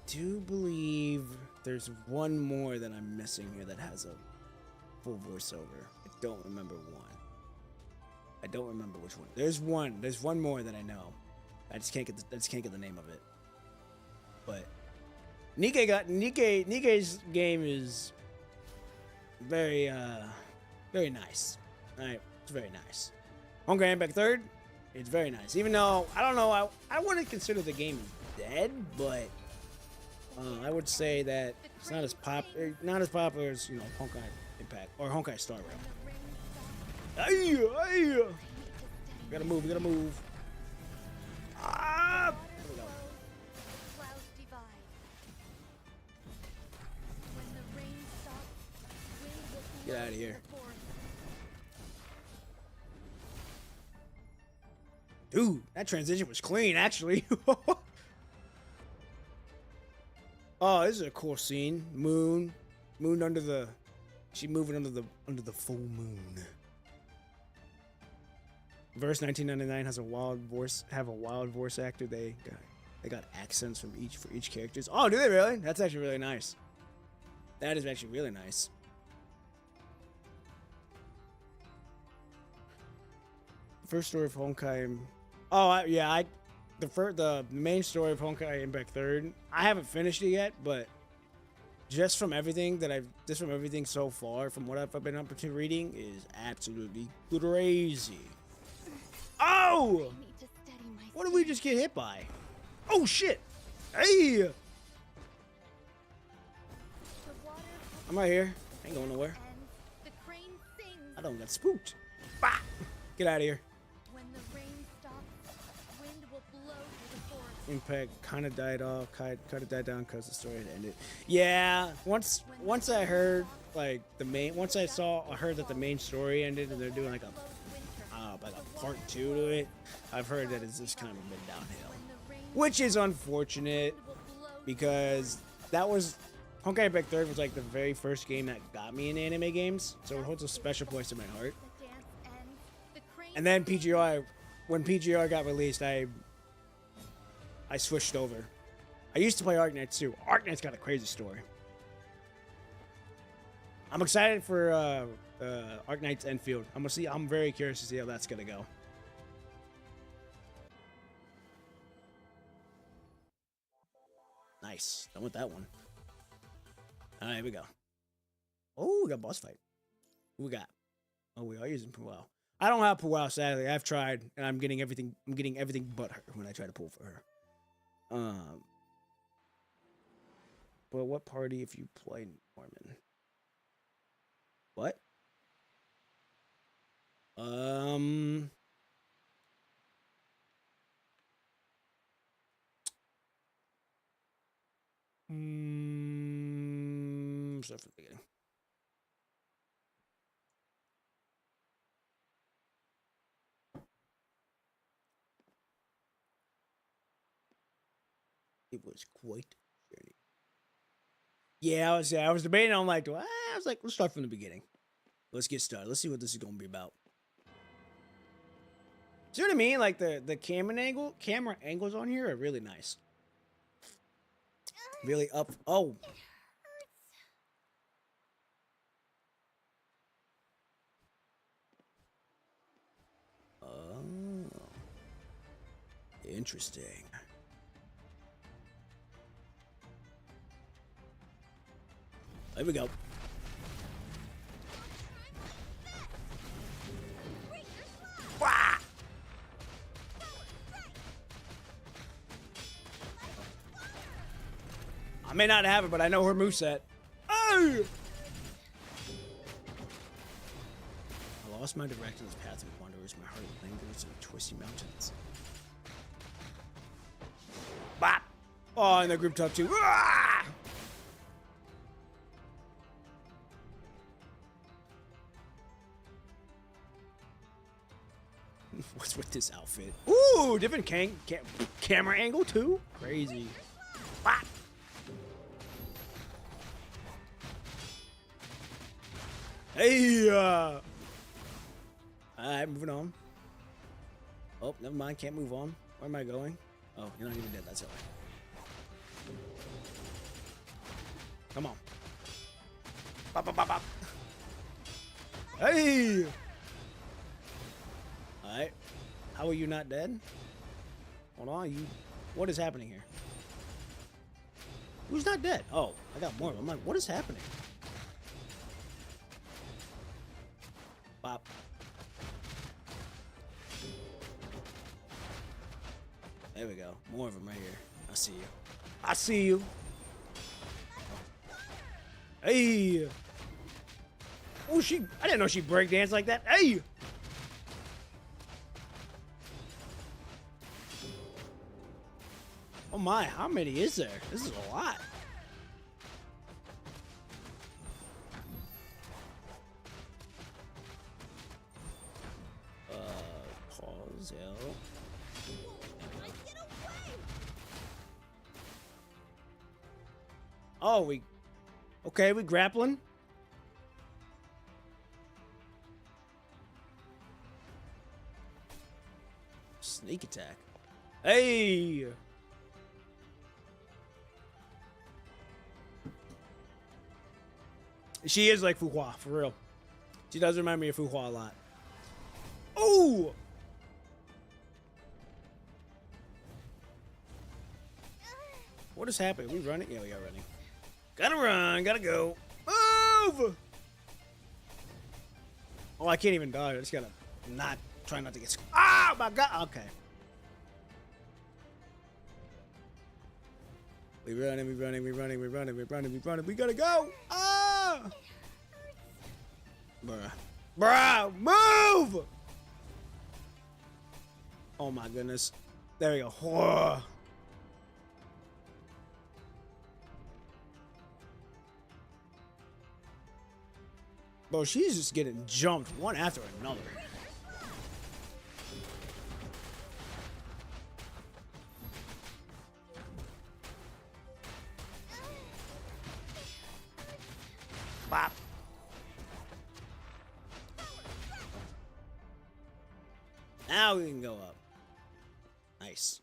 do believe there's one more that I'm missing here that has a full voiceover. I don't remember one. I don't remember which one. There's one more that I know. I just can't get the name of it. But Nikkei's game is very very nice. Alright, it's very nice. Honkai Impact 3rd, it's very nice. Even though I don't know, I wouldn't consider the game dead, but I would say that it's not as popular as, you know, Honkai Impact or Honkai Star Rail. The ring stops. Ay, ay. I need to steady Gotta my move, we gotta move. Ah! There we go. Clouds divide. When the rain stops, wind will Get blow outta through here. the forest. Dude, that transition was clean, actually. Oh, this is a cool scene. Moon under the. She moving under the full moon. Verse 1999 has a wild voice actor. They got accents from each characters. Oh, do they really? That's actually really nice. That is actually really nice. First story of Honkai. Oh, the main story of Honkai Impact Third. I haven't finished it yet, but just from everything so far, from what I've been up to reading, is absolutely crazy. Oh! I need to steady my What did we just get hit by? Oh shit! Hey! The water I'm right here. I ain't going nowhere. ends. The crane sings. I don't got spooked. Bah! Get out of here. When the rain stops, wind will blow through the forest. Impact kind of died off, kind of died down because the story had ended. Yeah, once I heard like I heard that the main story ended and they're doing like a part 2 to it. I've heard that it's just kind of been downhill, which is unfortunate because that was Honkai Impact 3 was like the very first game that got me in anime games, so it holds a special place in my heart. And then when PGR got released, I switched over. I used to play Arknights too. Arknights got a crazy story. I'm excited for Arknights Enfield. I'm very curious to see how that's gonna go. Nice. Done with that one. Alright, here we go. Oh, we got boss fight. Who we got? Oh, we are using Puao. I don't have Puao, sadly. I've tried, and I'm getting everything but her when I try to pull for her. But what party if you play Norman? What? Start from the beginning. It was quite a journey. Yeah, I was debating. I'm like, I was like, let's start from the beginning. Let's get started. Let's see what this is gonna be about. See what I mean? Like the camera angles on here are really nice. Really up. Oh. Oh. Interesting. There we go. Wah! I may not have it, but I know her moveset. Oh! I lost my direction as path of wanderers. My heart lingers in twisty mountains. Bop! Oh, and the group top too. Ah! What's with this outfit? Ooh, different camera angle too. Crazy. Bop! Hey! Alright, moving on. Oh, never mind. Can't move on. Where am I going? Oh, you're not even dead. That's alright. Come on. Bop, bop, bop, bop. Hey! Alright. How are you not dead? Hold on, what is happening here? Who's not dead? Oh, I got more. I'm like, what is happening? Bop. There we go. More of them right here. I see you. I see you. Hey! Oh, I didn't know she breakdanced like that. Hey! Oh my, how many is there? This is a lot. Pause, L. Oh, okay, we grappling. Sneak attack. Hey! She is like Fu Hua, for real. She does remind me of Fu Hua a lot. Oh! What is happening? We running? Yeah, we are running. Gotta run, gotta go. Move! Oh, I can't even dodge. I just gotta try not to get. Oh my god! Okay. We running, we running, we running, we running, we running, we running. We gotta go! Ah! Bruh. Bruh! Move! Oh my goodness. There we go. Whoa. Bro, she's just getting jumped one after another. Bop. Now we can go up. Nice.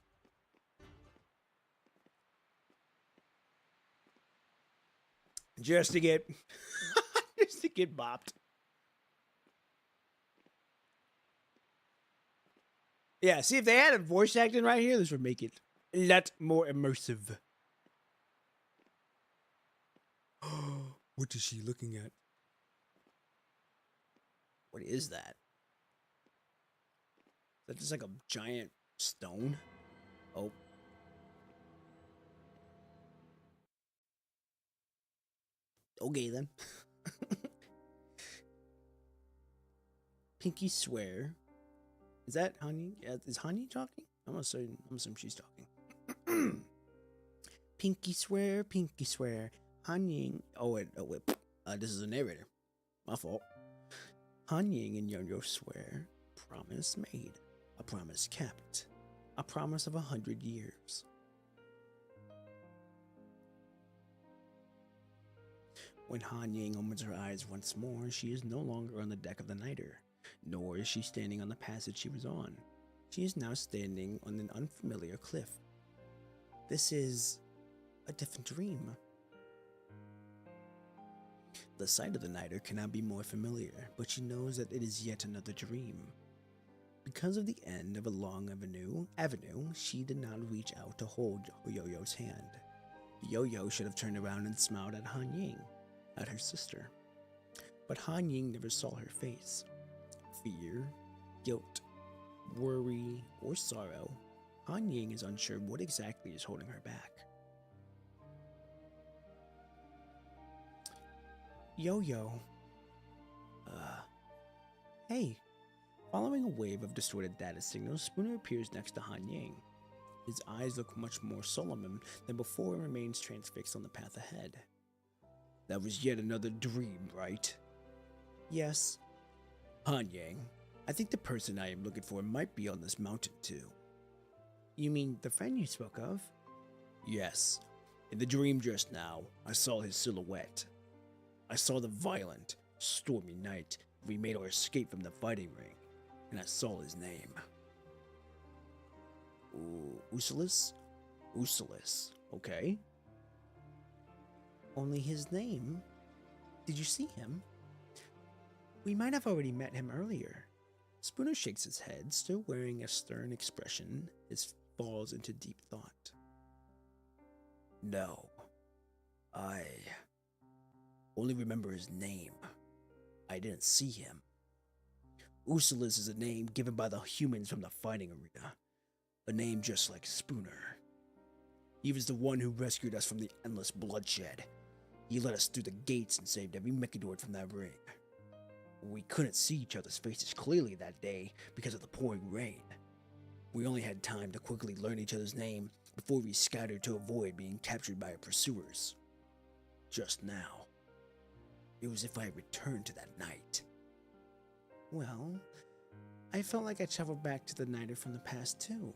Just to get just to get bopped. Yeah, see if they added voice acting right here, this would make it a lot more immersive. What is she looking at? What is that? Is that just like a giant stone? Oh. Okay then. Pinky swear. Is that Hanyi? Yeah, is Hanyi talking? I'm assuming she's talking. Pinky swear, Hanying. Oh wait. This is a narrator. My fault. Hanying and Yo-Yo swear. Promise made. A promise kept. A promise of 100 years. When Han Ying opens her eyes once more, she is no longer on the deck of the Niter, nor is she standing on the passage she was on. She is now standing on an unfamiliar cliff. This is a different dream. The sight of the Niter cannot be more familiar, but she knows that it is yet another dream. Because of the end of a long avenue, she did not reach out to hold Yo-Yo's hand. Yo-Yo should have turned around and smiled at Han Ying, at her sister. But Han Ying never saw her face. Fear, guilt, worry, or sorrow, Han Ying is unsure what exactly is holding her back. Yo-Yo. Hey. Following a wave of distorted data signals, Spooner appears next to Han Ying. His eyes look much more solemn than before and remains transfixed on the path ahead. That was yet another dream, right? Yes. Han Yang, I think the person I am looking for might be on this mountain too. You mean the friend you spoke of? Yes. In the dream just now, I saw his silhouette. I saw the violent, stormy night we made our escape from the fighting ring, and I saw his name. Useless? Useless, okay. Only his name? Did you see him? We might have already met him earlier. Spooner shakes his head, still wearing a stern expression, as falls into deep thought. No. I only remember his name. I didn't see him. Useless is a name given by the humans from the fighting arena. A name just like Spooner. He was the one who rescued us from the endless bloodshed. He let us through the gates and saved every Mechanoid from that ring. We couldn't see each other's faces clearly that day because of the pouring rain. We only had time to quickly learn each other's name before we scattered to avoid being captured by our pursuers. Just now, it was as if I had returned to that night. Well, I felt like I traveled back to the Nighter from the past too.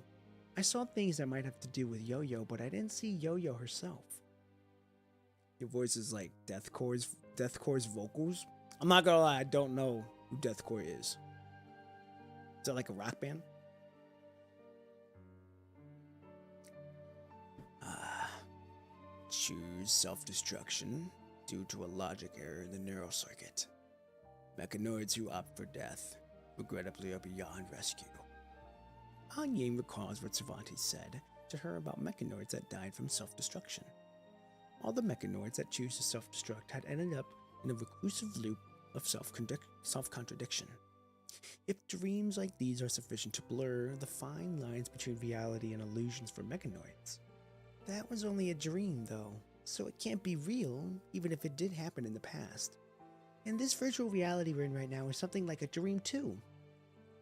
I saw things that might have to do with Yo-Yo, but I didn't see Yo-Yo herself. Your voice is like Deathcore's vocals. I'm not gonna lie, I don't know who Deathcore is. Is that like a rock band? Choose self-destruction due to a logic error in the neural circuit. Mechanoids who opt for death regrettably are beyond rescue. Han Ying recalls what Cervantes said to her about mechanoids that died from self-destruction. All the mechanoids that choose to self-destruct had ended up in a reclusive loop of self-contradiction. If dreams like these are sufficient to blur the fine lines between reality and illusions for mechanoids, that was only a dream though, so it can't be real even if it did happen in the past. And this virtual reality we're in right now is something like a dream too.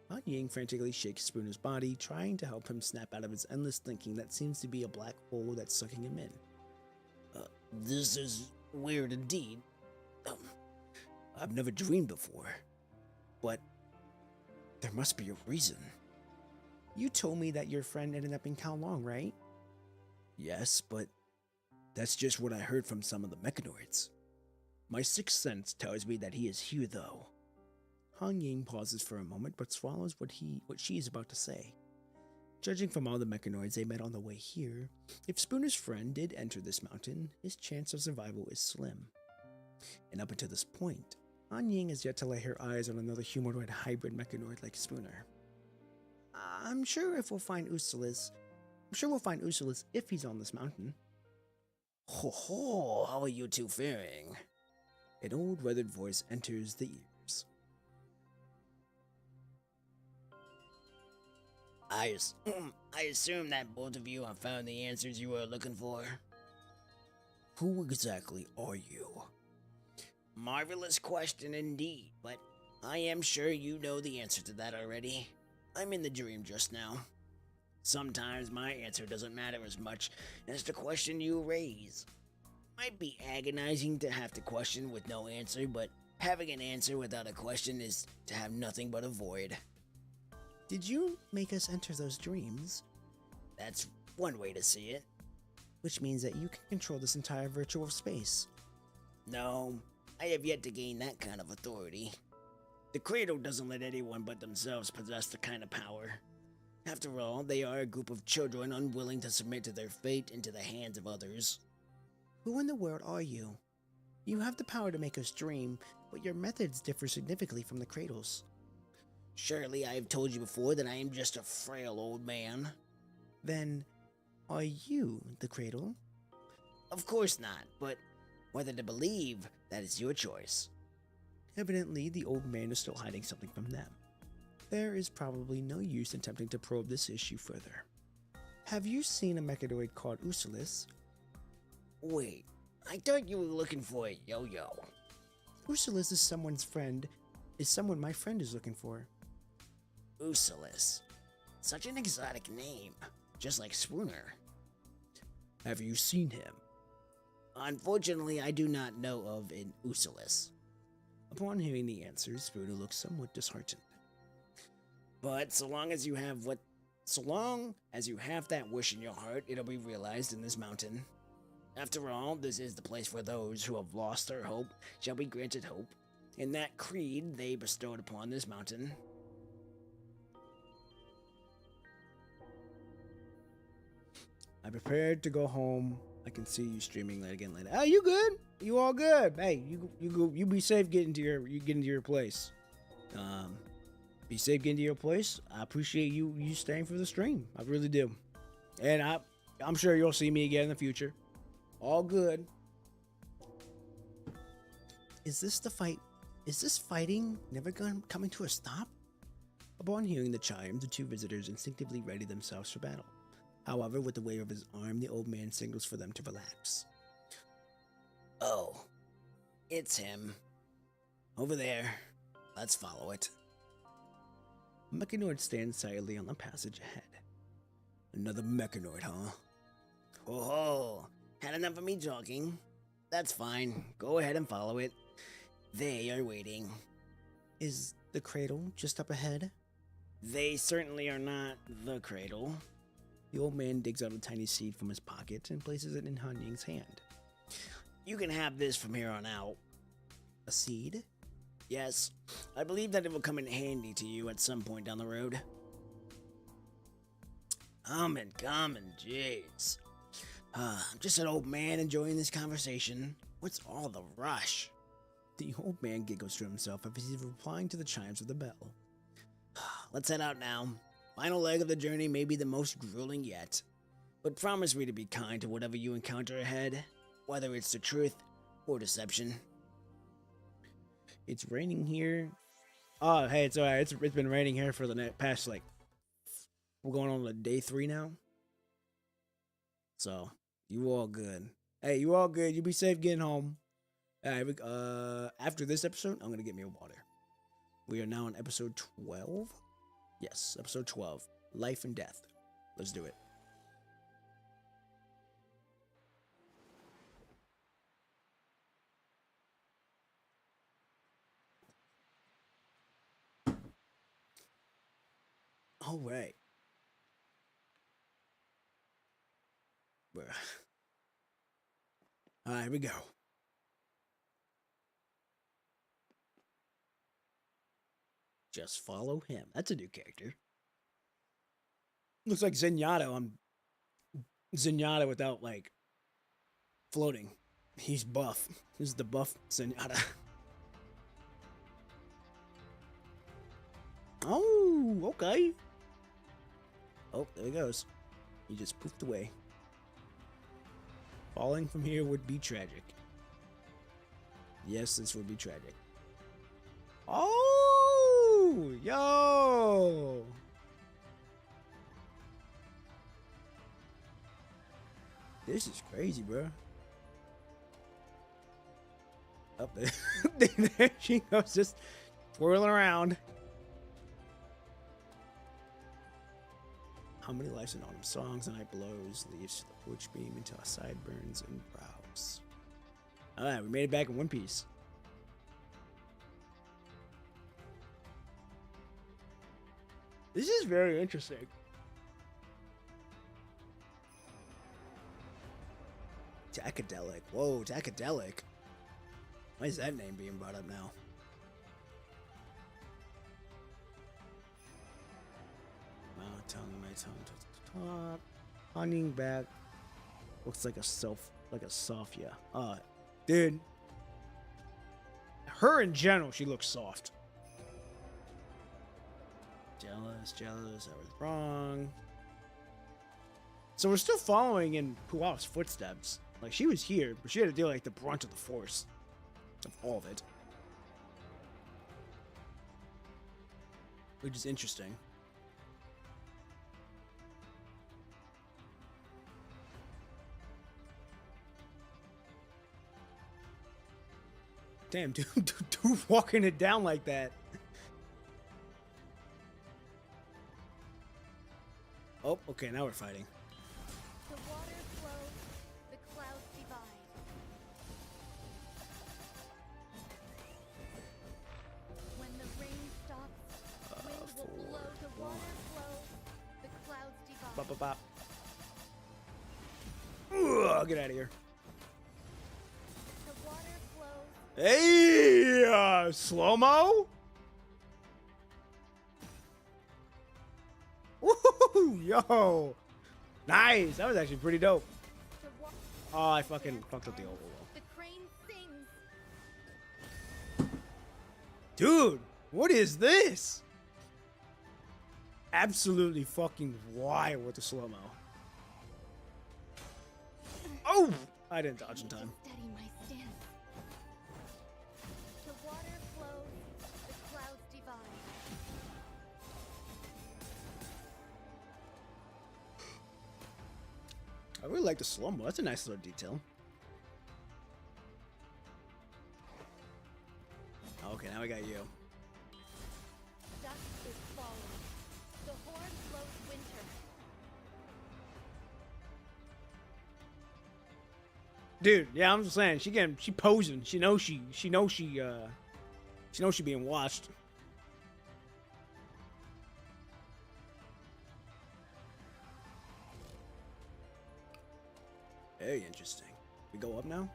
Han Ying frantically shakes Spooner's body, trying to help him snap out of his endless thinking that seems to be a black hole that's sucking him in. This is weird indeed. I've never dreamed before, but there must be a reason. You told me that your friend ended up in Kowloon, right? Yes, but that's just what I heard from some of the mechanoids. My sixth sense tells me that he is here, though. Han Ying pauses for a moment, but swallows what she is about to say. Judging from all the mechanoids they met on the way here, if Spooner's friend did enter this mountain, his chance of survival is slim. And up until this point, Han Ying has yet to lay her eyes on another humanoid hybrid mechanoid like Spooner. I'm sure we'll find Usulus if he's on this mountain. Ho ho, how are you two faring? An old weathered voice enters the ears. I assume that both of you have found the answers you were looking for. Who exactly are you? Marvelous question indeed, but I am sure you know the answer to that already. I'm in the dream just now. Sometimes my answer doesn't matter as much as the question you raise. Might be agonizing to have to question with no answer, but having an answer without a question is to have nothing but a void. Did you make us enter those dreams? That's one way to see it. Which means that you can control this entire virtual space. No, I have yet to gain that kind of authority. The Cradle doesn't let anyone but themselves possess the kind of power. After all, they are a group of children unwilling to submit to their fate into the hands of others. Who in the world are you? You have the power to make us dream, but your methods differ significantly from the Cradle's. Surely I have told you before that I am just a frail old man. Then, are you the Cradle? Of course not, but whether to believe, that is your choice. Evidently, the old man is still hiding something from them. There is probably no use in attempting to probe this issue further. Have you seen a mechanoid called Usulus? Wait, I thought you were looking for a yo-yo. Usulus is someone my friend is looking for. Usulus. Such an exotic name, just like Spooner. Have you seen him? Unfortunately, I do not know of an Usulus. Upon hearing the answer, Spooner looks somewhat disheartened. But so long as you have that wish in your heart, it'll be realized in this mountain. After all, this is the place where those who have lost their hope shall be granted hope, in that creed they bestowed upon this mountain. I prepared to go home. I can see you streaming again later. Oh, you good? You all good? Hey, you be safe getting to your place. Be safe getting to your place. I appreciate you staying for the stream. I really do. And I'm sure you'll see me again in the future. All good. Is this fighting never coming to a stop? Upon hearing the chime, the two visitors instinctively ready themselves for battle. However, with the wave of his arm, the old man signals for them to relax. Oh, it's him. Over there. Let's follow it. Mechanoid stands silently on the passage ahead. Another mechanoid, huh? Oh, had enough of me talking? That's fine. Go ahead and follow it. They are waiting. Is the cradle just up ahead? They certainly are not the cradle. The old man digs out a tiny seed from his pocket and places it in Han Ying's hand. You can have this from here on out. A seed? Yes, I believe that it will come in handy to you at some point down the road. Come and jeez. I'm just an old man enjoying this conversation. What's all the rush? The old man giggles to himself as he's replying to the chimes of the bell. Let's head out now. Final leg of the journey may be the most grueling yet. But promise me to be kind to whatever you encounter ahead, whether it's the truth or deception. It's raining here. Oh, hey, it's alright. It's been raining here for the past, like, we're going on to day 3 now. So, you all good. Hey, you all good. You be safe getting home. Alright, after this episode, I'm gonna get me a water. We are now on episode 12. Yes, episode 12. Life and Death. Let's do it. All right. All right, here we go. Just follow him. That's a new character. Looks like Zenyatta on Zenyatta without, like, floating. He's buff. This is the buff Zenyatta. Oh, okay. Oh, there he goes. He just poofed away. Falling from here would be tragic. Yes, this would be tragic. Oh, yo. This is crazy, bro. Up there. There she goes, just twirling around. How many lives in autumn songs and night blows, leaves to the porch beam until our sideburns and brows. Alright, we made it back in one piece. This is very interesting. Tacadelic. Whoa, Tacadelic. Why is that name being brought up now? My tongue to the top. Hunting back. Looks like a Sophia. Dude. Her in general, she looks soft. Jealous, I was wrong. So we're still following in Pual's footsteps. Like, she was here, but she had to deal like the brunt of the force. Of all of it. Which is interesting. Damn, dude walking it down like that. Oh, okay, now we're fighting. The water flows, the clouds divide. When the rain stops, wind will blow, the water flows, the clouds divide. Bop, bop, bop. Ugh, get out of here. The water flows. Hey, slow-mo? Woo, yo. Nice. That was actually pretty dope. Oh, I fucking fucked up the overall. The crane sings. Dude, what is this? Absolutely fucking wild with the slow-mo. Oh! I didn't dodge in time. Steady my stance. The water flows, the clouds divide. I really like the slow-mo. That's a nice little detail. Okay, now I got you. Dusk is falling. The horn blows winter. Dude, yeah, I'm just saying, she posing. She knows she being watched. Very interesting. We go up now?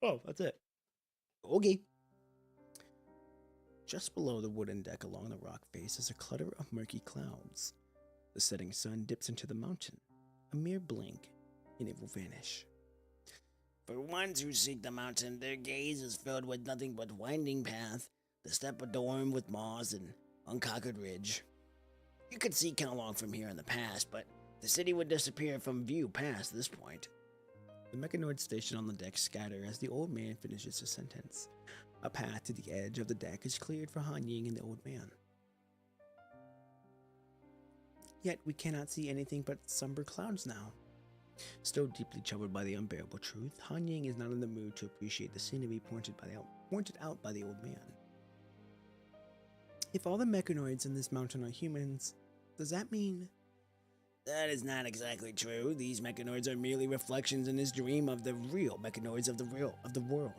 Oh, that's it. Okay. Just below the wooden deck along the rock face is a clutter of murky clouds. The setting sun dips into the mountain. A mere blink, and it will vanish. For ones who seek the mountain, their gaze is filled with nothing but winding path, the steppe adorned with moss and unconquered ridge. You could see Kalong from here in the past, but the city would disappear from view past this point. The mechanoids stationed on the deck scatter as the old man finishes his sentence. A path to the edge of the deck is cleared for Han Ying and the old man. Yet we cannot see anything but somber clouds now. Still deeply troubled by the unbearable truth, Han Ying is not in the mood to appreciate the scenery pointed out by the old man. If all the mechanoids in this mountain are humans, does that mean... That is not exactly true. These mechanoids are merely reflections in his dream of the real mechanoids of the world.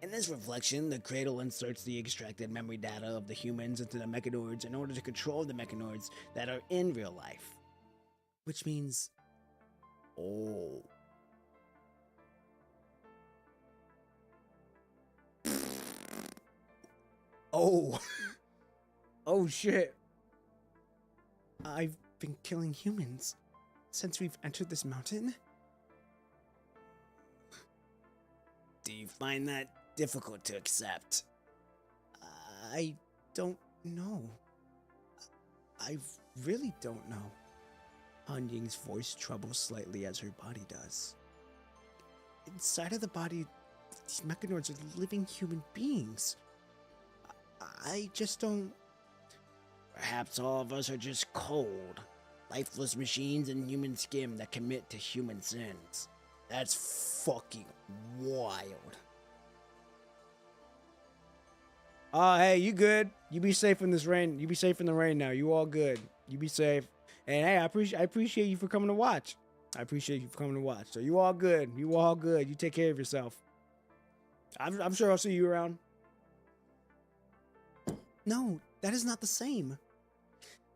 In this reflection, the cradle inserts the extracted memory data of the humans into the mechanoids in order to control the mechanoids that are in real life. Which means... Oh... Oh... Oh shit. I've been killing humans since we've entered this mountain? Do you find that difficult to accept? I don't know. I really don't know. Han Ying's voice troubles slightly as her body does. Inside of the body, these mechanoids are living human beings. I just don't... Perhaps all of us are just cold, lifeless machines in human skin that commit to human sins. That's fucking wild. Hey, you good? You be safe in this rain. You be safe in the rain now. You all good. You be safe. And hey, I appreciate you for coming to watch. I appreciate you for coming to watch. So you all good. You all good. You take care of yourself. I'm sure I'll see you around. No, that is not the same.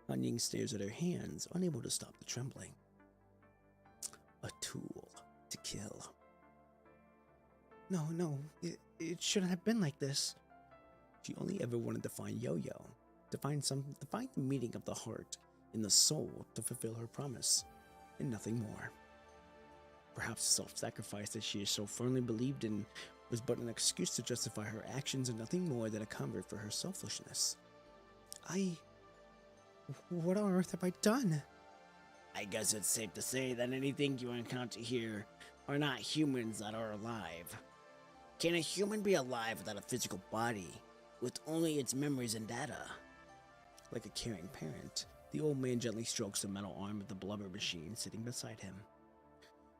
Han Ying stares at her hands, unable to stop the trembling. A tool to kill. No, it shouldn't have been like this. She only ever wanted to find Yo-Yo, to find the meaning of the heart in the soul to fulfill her promise, and nothing more. Perhaps the self-sacrifice that she so firmly believed in was but an excuse to justify her actions and nothing more than a convert for her selfishness. What on earth have I done? I guess it's safe to say that anything you encounter here are not humans that are alive. Can a human be alive without a physical body, with only its memories and data? Like a caring parent, the old man gently strokes the metal arm of the blubber machine sitting beside him.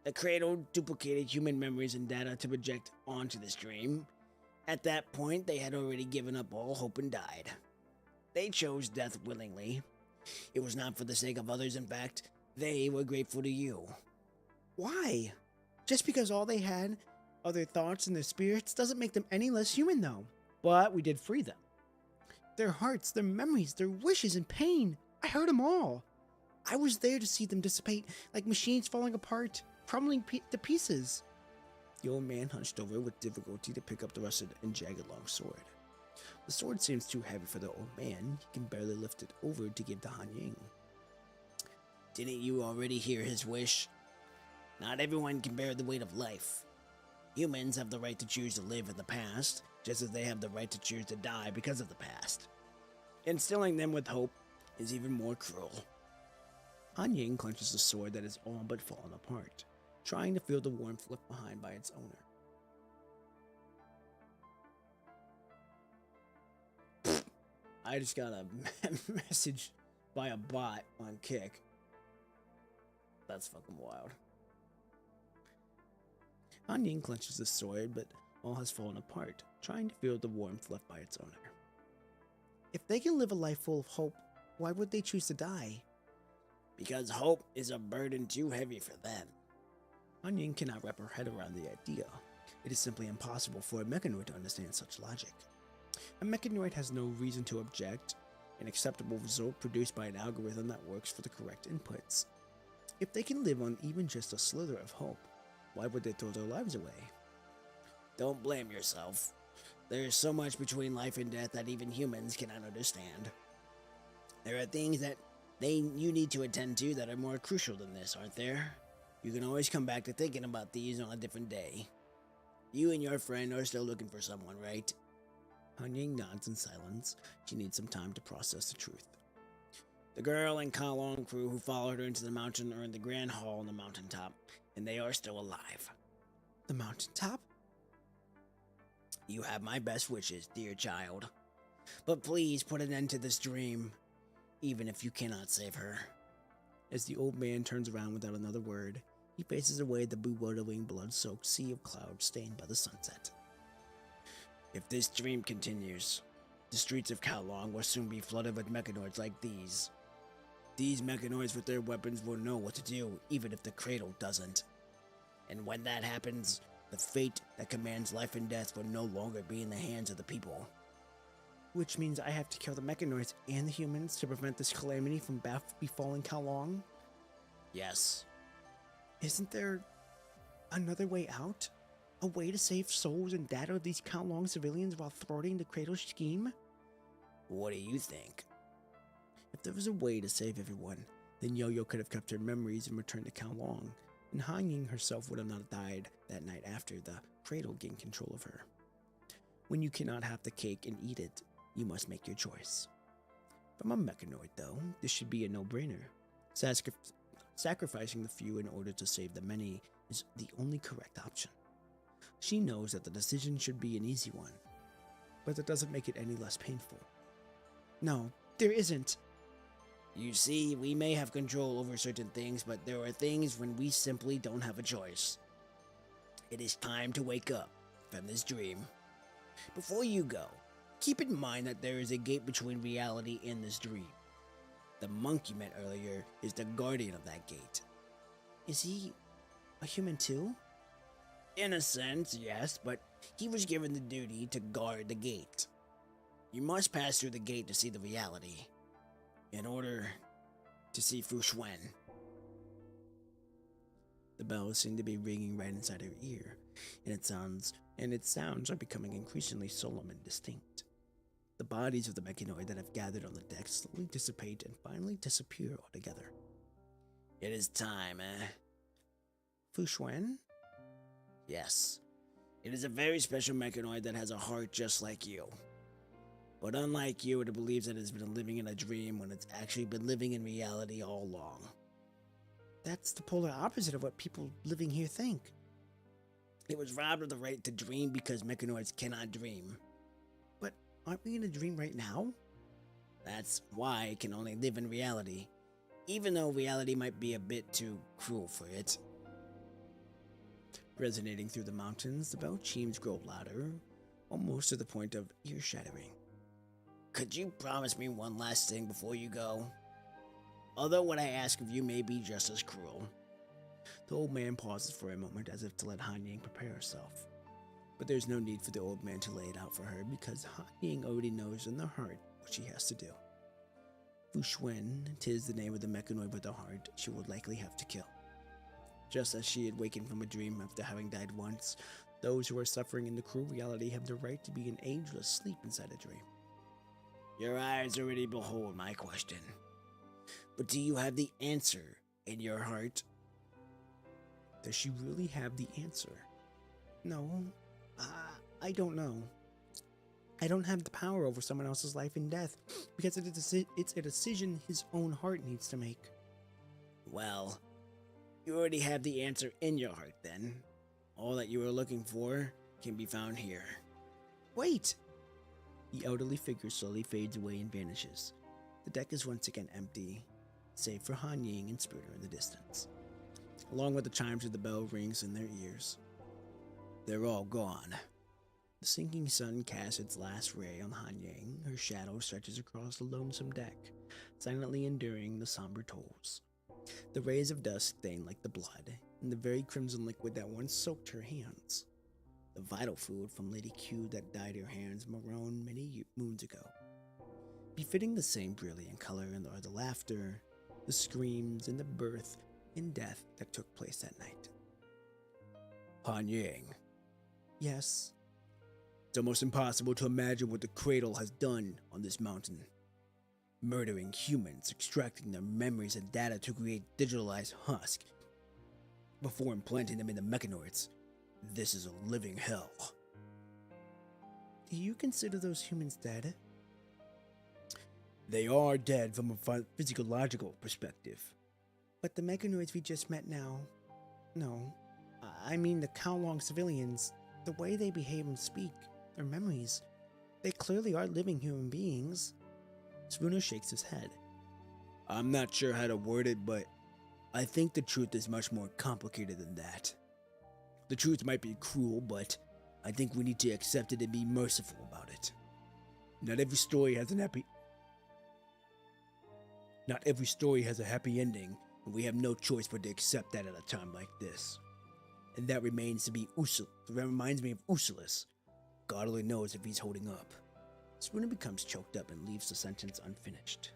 The cradle duplicated human memories and data to project onto this dream. At that point, they had already given up all hope and died. They chose death willingly. It was not for the sake of others, in fact, they were grateful to you. Why? Just because all they had are their thoughts and their spirits doesn't make them any less human, though. But we did free them. Their hearts, their memories, their wishes and pain. I heard them all. I was there to see them dissipate like machines falling apart, crumbling to pieces. The old man hunched over with difficulty to pick up the rusted and jagged long sword. The sword seems too heavy for the old man. He can barely lift it over to give to Han Ying. Didn't you already hear his wish? Not everyone can bear the weight of life. Humans have the right to choose to live in the past, just as they have the right to choose to die because of the past. Instilling them with hope is even more cruel. Han Ying clenches the sword that is all but fallen apart, trying to feel the warmth left behind by its owner. I just got a message by a bot on Kick. That's fucking wild. Han Ying clenches the sword, but all has fallen apart, trying to feel the warmth left by its owner. If they can live a life full of hope, why would they choose to die? Because hope is a burden too heavy for them. Han Ying cannot wrap her head around the idea. It is simply impossible for a mechanoid to understand such logic. A mechanoid has no reason to object, an acceptable result produced by an algorithm that works for the correct inputs. If they can live on even just a slither of hope, why would they throw their lives away? Don't blame yourself. There is so much between life and death that even humans cannot understand. There are things that you need to attend to that are more crucial than this, aren't there? You can always come back to thinking about these on a different day. You and your friend are still looking for someone, right? Han Ying nods in silence. She needs some time to process the truth. The girl and Kalong crew who followed her into the mountain are in the grand hall on the mountaintop, and they are still alive. The mountaintop? You have my best wishes, dear child. But please put an end to this dream, even if you cannot save her. As the old man turns around without another word, he faces away at the bewildering, blood-soaked sea of clouds stained by the sunset. If this dream continues, the streets of Kowloon will soon be flooded with mechanoids like these. These mechanoids with their weapons will know what to do, even if the cradle doesn't. And when that happens, the fate that commands life and death will no longer be in the hands of the people. Which means I have to kill the mechanoids and the humans to prevent this calamity from befalling Kowloon? Yes. Isn't there another way out? A way to save souls and data of these Kowloon civilians while thwarting the Cradle's scheme? What do you think? If there was a way to save everyone, then Yo-Yo could have kept her memories and returned to Kowloon, and Han Ying herself would have not died that night after the Cradle gained control of her. When you cannot have the cake and eat it, you must make your choice. From a mechanoid, though, this should be a no-brainer. Sacrificing the few in order to save the many is the only correct option. She knows that the decision should be an easy one, but that doesn't make it any less painful. No, there isn't. You see, we may have control over certain things, but there are things when we simply don't have a choice. It is time to wake up from this dream. Before you go, keep in mind that there is a gate between reality and this dream. The monk you met earlier is the guardian of that gate. Is he a human too? In a sense, yes, but he was given the duty to guard the gate. You must pass through the gate to see the reality, in order to see Fu Xuan. The bells seem to be ringing right inside her ear, and its sounds are becoming increasingly solemn and distinct. The bodies of the mechanoid that have gathered on the deck slowly dissipate and finally disappear altogether. It is time, eh? Fu Xuan? Yes. It is a very special mechanoid that has a heart just like you. But unlike you, it believes that it has been living in a dream when it's actually been living in reality all along. That's the polar opposite of what people living here think. It was robbed of the right to dream because mechanoids cannot dream. But aren't we in a dream right now? That's why it can only live in reality, even though reality might be a bit too cruel for it. Resonating through the mountains, the bell chimes grow louder, almost to the point of ear-shattering. Could you promise me one last thing before you go? Although what I ask of you may be just as cruel. The old man pauses for a moment as if to let Han Ying prepare herself. But there's no need for the old man to lay it out for her because Han Ying already knows in her heart what she has to do. Fu Xuan, 'tis the name of the mechanoid with the heart she will likely have to kill. Just as she had wakened from a dream after having died once, those who are suffering in the cruel reality have the right to be in ageless sleep inside a dream. Your eyes already behold my question. But do you have the answer in your heart? Does she really have the answer? No, I don't know. I don't have the power over someone else's life and death because it's a decision his own heart needs to make. Well, you already have the answer in your heart then. All that you were looking for can be found here. Wait! The elderly figure slowly fades away and vanishes. The deck is once again empty, save for Han Ying and Spooner in the distance. along with the chimes of the bell rings in their ears. They're all gone. The sinking sun casts its last ray on Hanyang. Her shadow stretches across the lonesome deck, silently enduring the somber tolls. The rays of dusk stain like the blood, and the very crimson liquid that once soaked her hands. The vital fluid from Lady Q that dyed her hands maroon many moons ago. Befitting the same brilliant color are the laughter, the screams, and the birth and death that took place that night. Han Yang. Yes. It's almost impossible to imagine what the Cradle has done on this mountain. Murdering humans, extracting their memories and data to create digitalized husk before implanting them into mechanoids. This is a living hell. Do you consider those humans dead? They are dead from a physiological perspective. But the mechanoids we just met now... No. I mean the Kowloon civilians. The way they behave and speak, their memories. They clearly are living human beings. Spooner shakes his head. I'm not sure how to word it, but I think the truth is much more complicated than that. The truth might be cruel, but I think we need to accept it and be merciful about it. Not every story has a happy ending, and we have no choice but to accept that at a time like this. And that reminds me of Usulus. God only knows if he's holding up. Spooner becomes choked up and leaves the sentence unfinished.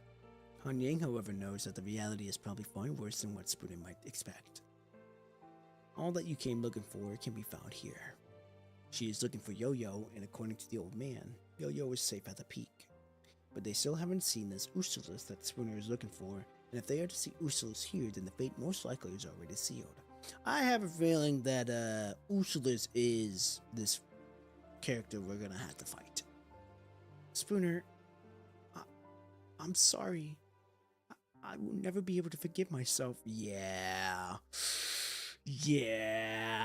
Han Yang, however, knows that the reality is probably far worse than what Spooner might expect. All that you came looking for can be found here. She is looking for Yo-Yo, and according to the old man, Yo-Yo is safe at the peak. But they still haven't seen this Usulus that Spooner is looking for, and if they are to see Usulus here, then the fate most likely is already sealed. I have a feeling that Usulus is this character we're gonna have to fight. Spooner, I'm sorry. I will never be able to forgive myself. Yeah,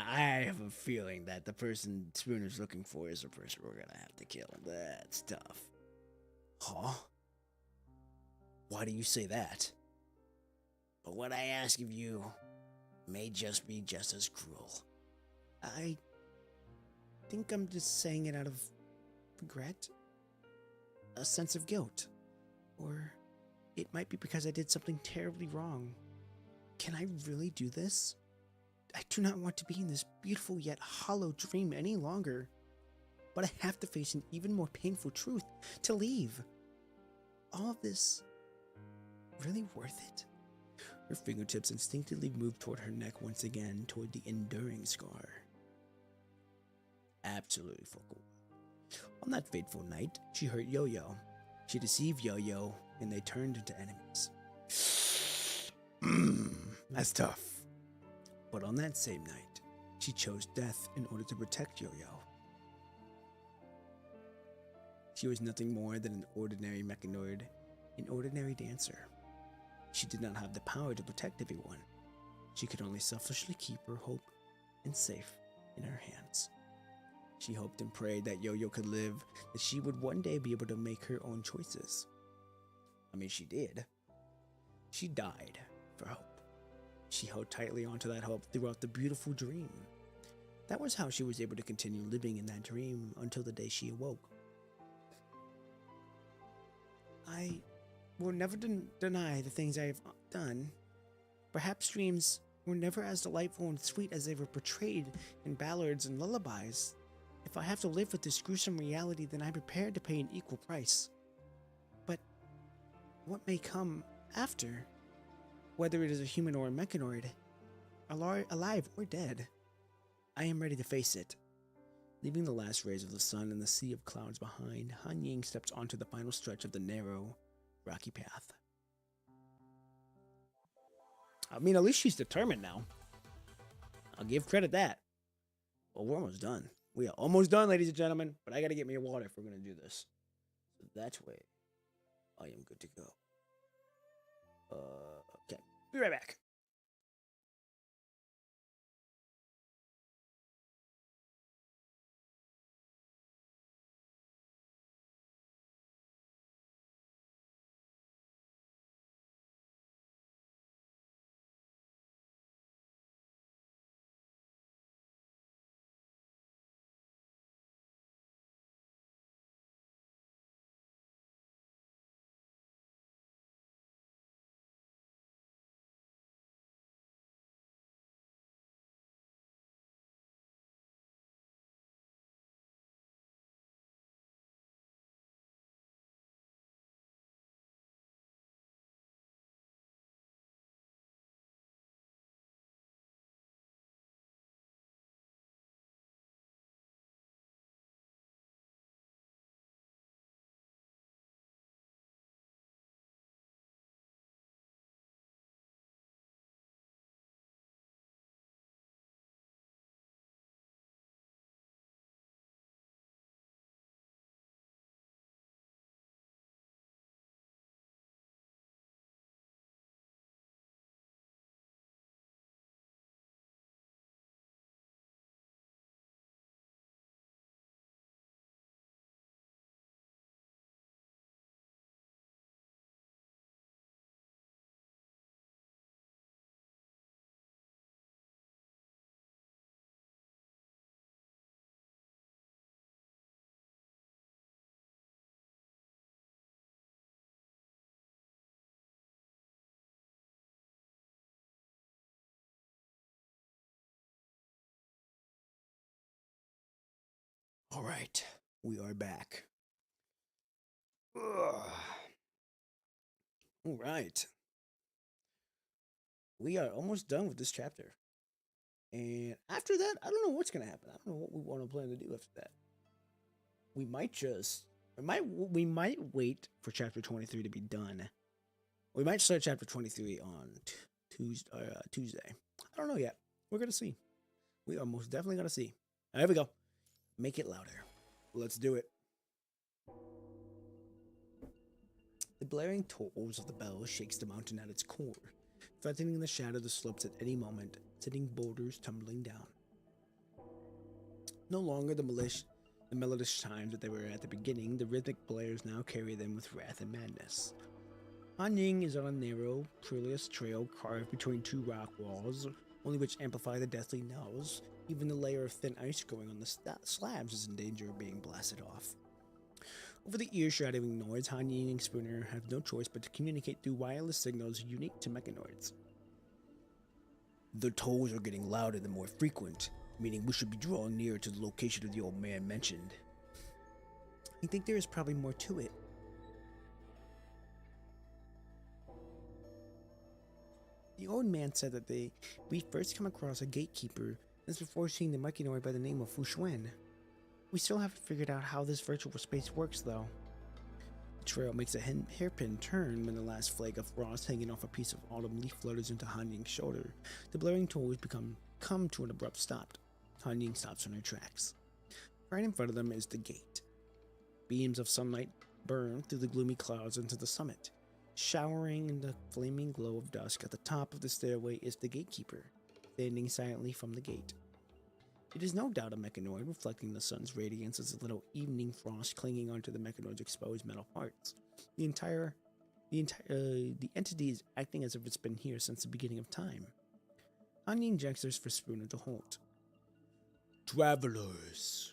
I have a feeling that the person Spooner's looking for is the person we're gonna have to kill. That's tough. Huh? Why do you say that? But what I ask of you may just be just as cruel. I think I'm just saying it out of regret, a sense of guilt, or it might be because I did something terribly wrong. Can I really do this? I do not want to be in this beautiful yet hollow dream any longer, but I have to face an even more painful truth to leave. All of this really worth it? Her fingertips instinctively move toward her neck once again, toward the enduring scar. Absolutely fuck. On that fateful night, she hurt Yo-Yo. She deceived Yo-Yo, and they turned into enemies. That's tough. But on that same night, she chose death in order to protect Yo-Yo. She was nothing more than an ordinary mechanoid, an ordinary dancer. She did not have the power to protect everyone. She could only selfishly keep her hope and safe in her hands. She hoped and prayed that Yo-Yo could live, that she would one day be able to make her own choices. I mean, she did. She died for hope. She held tightly onto that hope throughout the beautiful dream. That was how she was able to continue living in that dream until the day she awoke. I will never deny the things I have done. Perhaps dreams were never as delightful and sweet as they were portrayed in ballads and lullabies. If I have to live with this gruesome reality, then I'm prepared to pay an equal price. But what may come after, whether it is a human or a mechanoid, alive or dead, I am ready to face it. Leaving the last rays of the sun and the sea of clouds behind, Han Ying steps onto the final stretch of the narrow, rocky path. I mean, at least she's determined now. I'll give credit that. Well, we're almost done. We are almost done, ladies and gentlemen, but I gotta get me a water if we're gonna do this. So that way, I am good to go. Okay. Be right back. All right, we are back. Ugh. All right, we are almost done with this chapter. And after that, I don't know what's gonna happen. I don't know what we want to plan to do after that. We might just, we might wait for chapter 23 to be done. We might start chapter 23 on Tuesday. I don't know yet. We're gonna see. We are most definitely gonna see. There we go. Make it louder. Let's do it. The blaring tolls of the bell shakes the mountain at its core, threatening the shadow the slopes at any moment, sending boulders tumbling down. No longer the melodious chimes that they were at the beginning, the rhythmic blares now carry them with wrath and madness. Han Ying is on a narrow, perilous trail carved between two rock walls, only which amplify the deathly knells. Even the layer of thin ice growing on the slabs is in danger of being blasted off. Over the ear-shattering noise, Han Ying and Spooner have no choice but to communicate through wireless signals unique to mechanoids. The tolls are getting louder and more frequent, meaning we should be drawing nearer to the location of the old man mentioned. I think there is probably more to it. The old man said that we first come across a gatekeeper. This before seeing the mechanoid by the name of Fu Xuan. We still haven't figured out how this virtual space works, though. The trail makes a hairpin turn when the last flake of frost hanging off a piece of autumn leaf flutters into Han Ying's shoulder. The blaring tolls come to an abrupt stop. Han Ying stops on her tracks. Right in front of them is the gate. Beams of sunlight burn through the gloomy clouds into the summit. Showering in the flaming glow of dusk at the top of the stairway is the gatekeeper, standing silently from the gate. It is no doubt a mechanoid, reflecting the sun's radiance as a little evening frost clinging onto the mechanoid's exposed metal parts. The entity is acting as if it's been here since the beginning of time. Han Ying gestures for Spooner to halt. Travelers.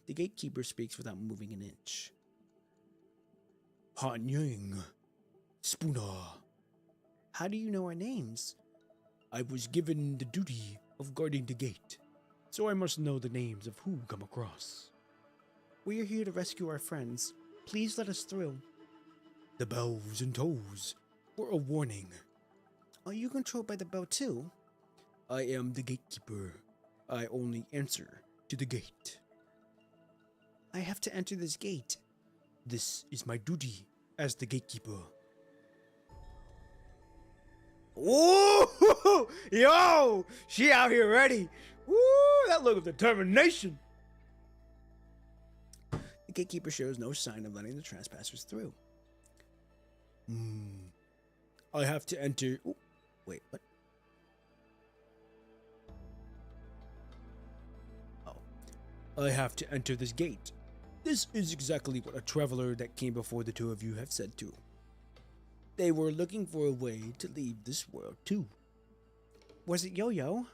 The gatekeeper speaks without moving an inch. Han Ying. Spooner. How do you know our names? I was given the duty of guarding the gate, so I must know the names of who come across. We are here to rescue our friends. Please let us through. The bells and tolls were a warning. Are you controlled by the bell too? I am the gatekeeper. I only answer to the gate. I have to enter this gate. This is my duty as the gatekeeper. Whoa! Yo! She out here ready. Woo! That look of determination. The gatekeeper shows no sign of letting the trespassers through. I have to enter. Ooh, wait, what? Oh. I have to enter this gate. This is exactly what a traveler that came before the two of you have said to. They were looking for a way to leave this world too. Was it Yo-Yo?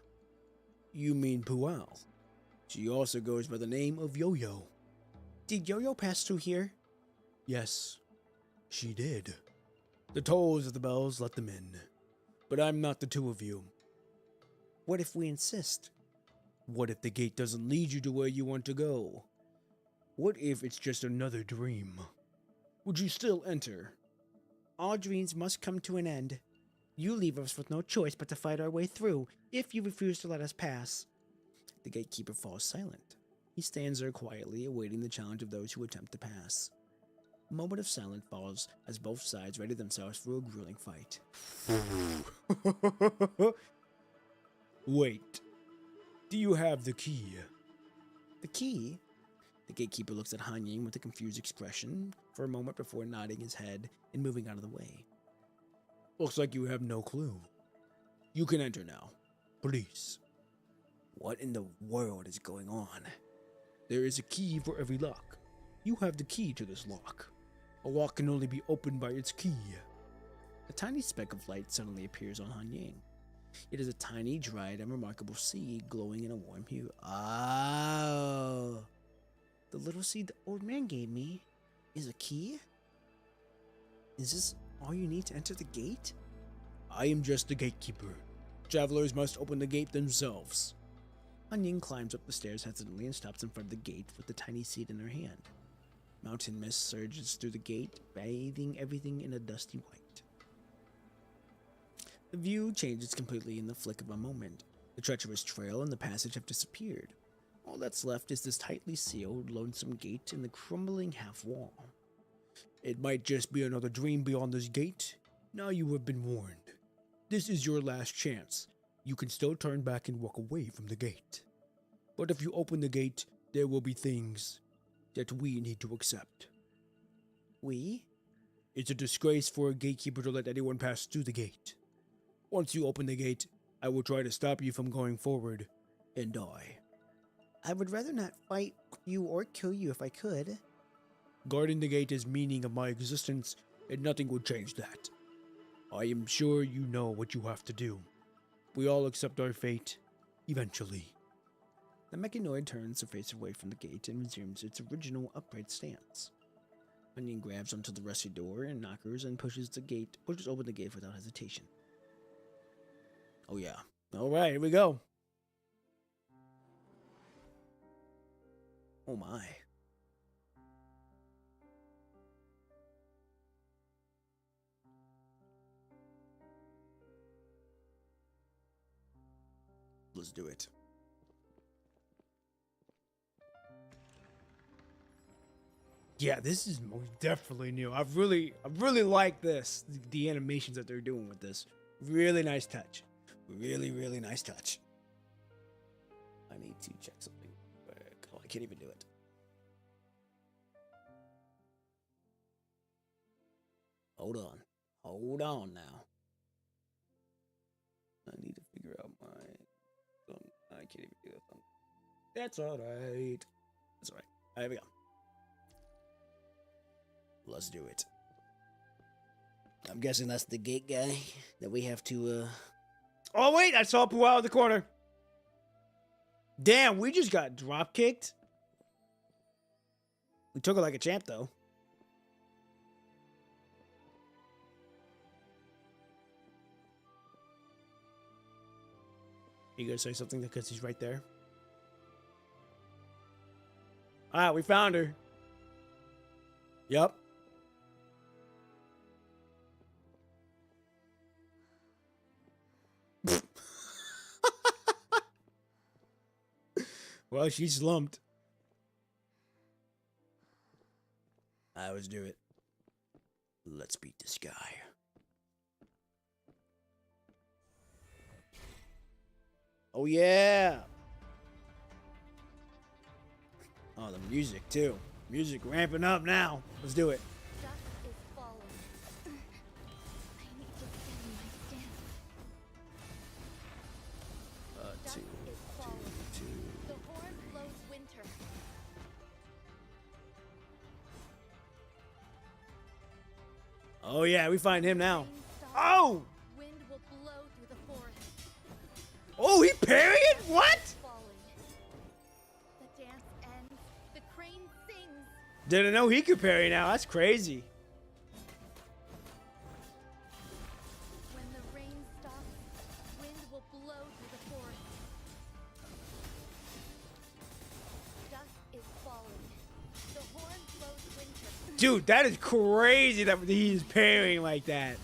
You mean Pual. She also goes by the name of Yo-Yo. Did Yo-Yo pass through here? Yes, she did. The tolls of the bells let them in. But I'm not the two of you. What if we insist? What if the gate doesn't lead you to where you want to go? What if it's just another dream? Would you still enter? All dreams must come to an end. You leave us with no choice but to fight our way through, if you refuse to let us pass. The gatekeeper falls silent. He stands there quietly, awaiting the challenge of those who attempt to pass. A moment of silence follows as both sides ready themselves for a grueling fight. Wait. Do you have the key? The key? The gatekeeper looks at Han Ying with a confused expression for a moment before nodding his head and moving out of the way. Looks like you have no clue. You can enter now. Please. What in the world is going on? There is a key for every lock. You have the key to this lock. A lock can only be opened by its key. A tiny speck of light suddenly appears on Han Ying. It is a tiny, dried, and remarkable seed glowing in a warm hue. Oh. The little seed the old man gave me is a key? Is this all you need to enter the gate? I am just the gatekeeper. Travelers must open the gate themselves. Onion climbs up the stairs hesitantly and stops in front of the gate with the tiny seed in her hand. Mountain mist surges through the gate, bathing everything in a dusty white. The view changes completely in the flick of a moment. The treacherous trail and the passage have disappeared. All that's left is this tightly sealed, lonesome gate in the crumbling half-wall. It might just be another dream beyond this gate. Now you have been warned. This is your last chance. You can still turn back and walk away from the gate. But if you open the gate, there will be things that we need to accept. We? It's a disgrace for a gatekeeper to let anyone pass through the gate. Once you open the gate, I will try to stop you from going forward and die. I would rather not fight you or kill you if I could. Guarding the gate is meaning of my existence, and nothing will change that. I am sure you know what you have to do. We all accept our fate, eventually. The mechanoid turns to face away from the gate and resumes its original upright stance. Onion grabs onto the rusty door and knockers and pushes open the gate without hesitation. Oh yeah. Alright, here we go. Oh my. Let's do it. Yeah, this is most definitely new. I really like this. The animations that they're doing with this. Really nice touch. Really nice touch. I need to check something quick. Oh, I can't even do it. Hold on now. I need to figure out my... I can't even do that. That's alright. That's alright. There we go. Let's do it. I'm guessing that's the gate guy that we have to, Oh, wait! I saw Pooh out of the corner. Damn, we just got drop kicked. We took it like a champ, though. You gonna say something because he's right there? Ah, we found her. Yup. Well, she's slumped. I always do it. Let's beat this guy. Oh, yeah. Oh, the music, too. Music ramping up now. Let's do it. Dusk is falling. I need to steady my stance. Dusk is falling. The horn blows winter. Oh, yeah, we find him now. Rain stops. Oh! Wind will blow through the forest. Oh, he parried? What? Falling. The dance ends. The crane sings. Didn't know he could parry now. That's crazy. When the rain stops, wind will blow through the forest. Dusk is falling. The horn blows winter. Dude, that is crazy that he's parrying like that.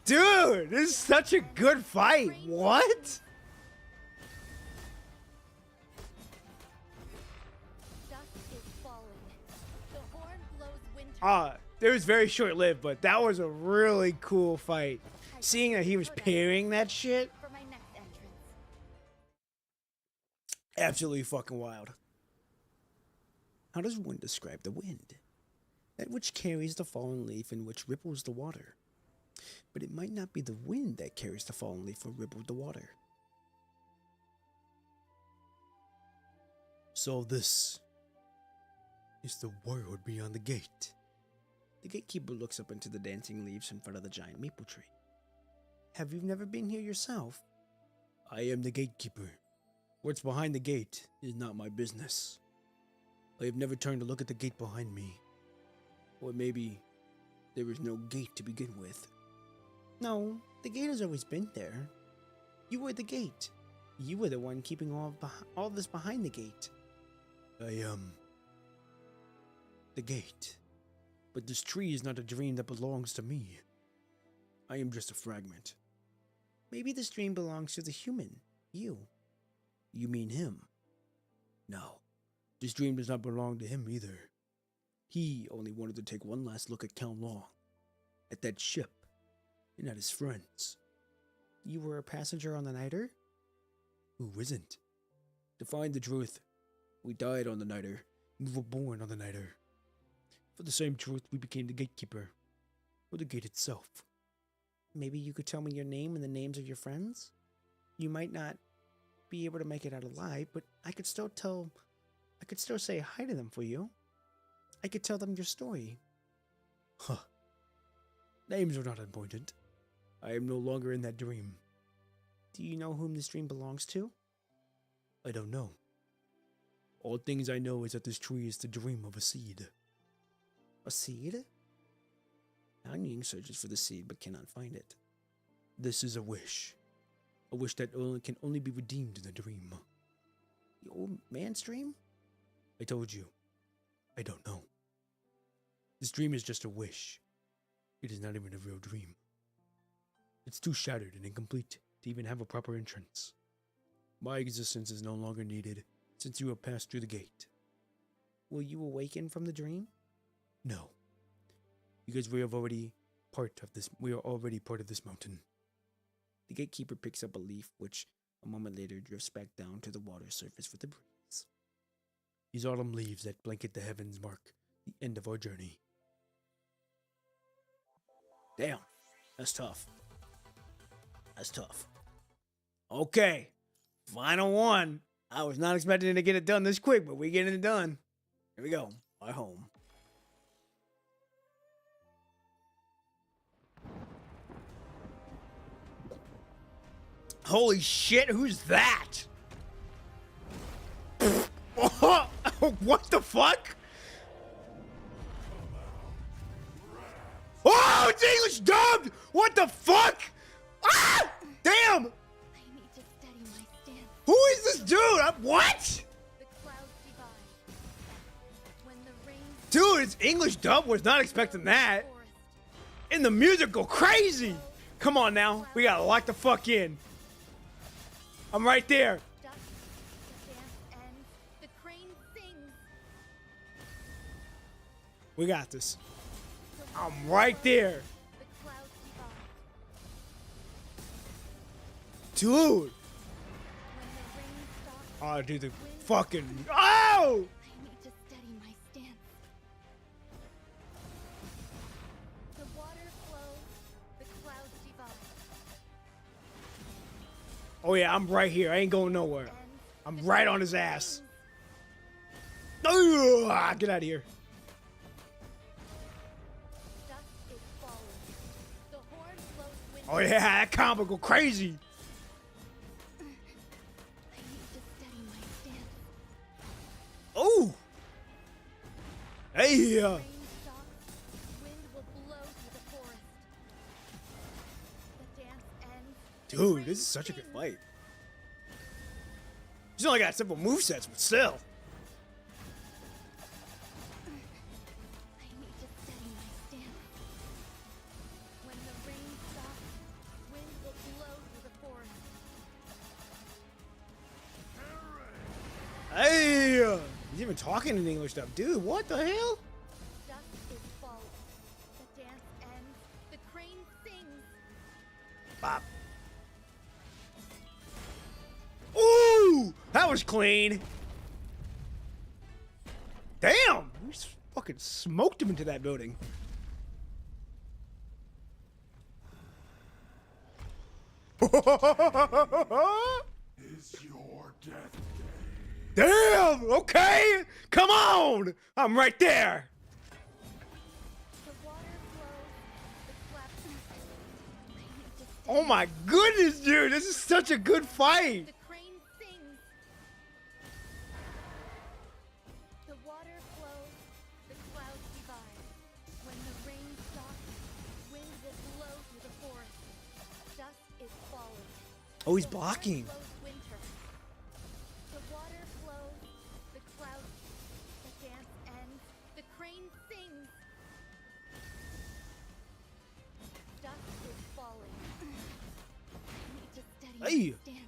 Dude, this is such a good fight. What? Dusk is falling. The horn blows winter. It was very short-lived, but that was a really cool fight. Seeing that he was parrying that shit, For my next entrance. absolutely fucking wild. How does one describe the wind? That which carries the fallen leaf and which ripples the water. But it might not be the wind that carries the fallen leaf or rippled the water. So this is the world beyond the gate. The gatekeeper looks up into the dancing leaves in front of the giant maple tree. Have you never been here yourself? I am the gatekeeper. What's behind the gate is not my business. I have never turned to look at the gate behind me. Or maybe there is no gate to begin with. No, the gate has always been there. You were the gate. You were the one keeping all this behind the gate. I am the gate. But this tree is not a dream that belongs to me. I am just a fragment. Maybe this dream belongs to the human, you. You mean him? No, this dream does not belong to him either. He only wanted to take one last look at Count Long, at that ship, and at his friends. You were a passenger on the Niter? Who isn't? To find the truth, we died on the Niter, and we were born on the Niter. For the same truth, we became the gatekeeper, or the gate itself. Maybe you could tell me your name and the names of your friends? You might not be able to make it out alive, but I could still say hi to them for you. I could tell them your story. Huh. Names are not important. I am no longer in that dream. Do you know whom this dream belongs to? I don't know. All things I know is that this tree is the dream of a seed. A seed? Yang searches for the seed but cannot find it. This is a wish. A wish that can only be redeemed in a dream. The old man's dream? I told you. I don't know. This dream is just a wish. It is not even a real dream. It's too shattered and incomplete to even have a proper entrance. My existence is no longer needed since you have passed through the gate. Will you awaken from the dream? No. Because we are already part of this mountain. The gatekeeper picks up a leaf which a moment later drifts back down to the water surface with the breeze. These autumn leaves that blanket the heavens mark the end of our journey. Damn, that's tough. That's tough. Okay, final one. I was not expecting to get it done this quick, but we're getting it done. Here we go. Our home. Holy shit, who's that? What the fuck? Oh, it's English dubbed! What the fuck? Ah! Damn! I need to steady my stance. Who is this dude? What? The clouds divide. When the rain Dude, it's English dub. Was not expecting that. forest, And the music go crazy. Come on now. We gotta lock the fuck in. I'm right there. dusk, the dance ends, the crane sings. We got this. The I'm wind right blows, there. The clouds divide. Dude. When the rain stops, Oh, dude, the wind fucking. Oh! I need to steady my stance. The water flows, the clouds divide. Oh, yeah, I'm right here. I ain't going nowhere. And I'm the right on crane his ass. sings. Ugh, get out of here. Dusk is falling. The horn blows wind. Oh, yeah, that combo go crazy. I need to steady my stance. Oh. Hey, Rain stops. Wind will blow through the forest. The dance ends. the dude, crane this is such a good sings. fight. He's only got simple movesets, but still. I need to steady my stance. When the rain stops, wind will blow through the forest. Hey, he's even talking in English stuff. Dude, what the hell? Dusk is falling. The dance ends. The crane sings. Bop. Ooh, that was clean. Damn, we just fucking smoked him into that building. Is your death Damn, okay, come on, I'm right there. The water flows. The claps. I need to steady Oh my goodness, dude, this is such a good fight. The crane sings. The water flows, the clouds divide. When the rain stops, wind will blow through the forest. Dusk is falling. Oh, he's The horn blocking. blows winter. Hey. my stance.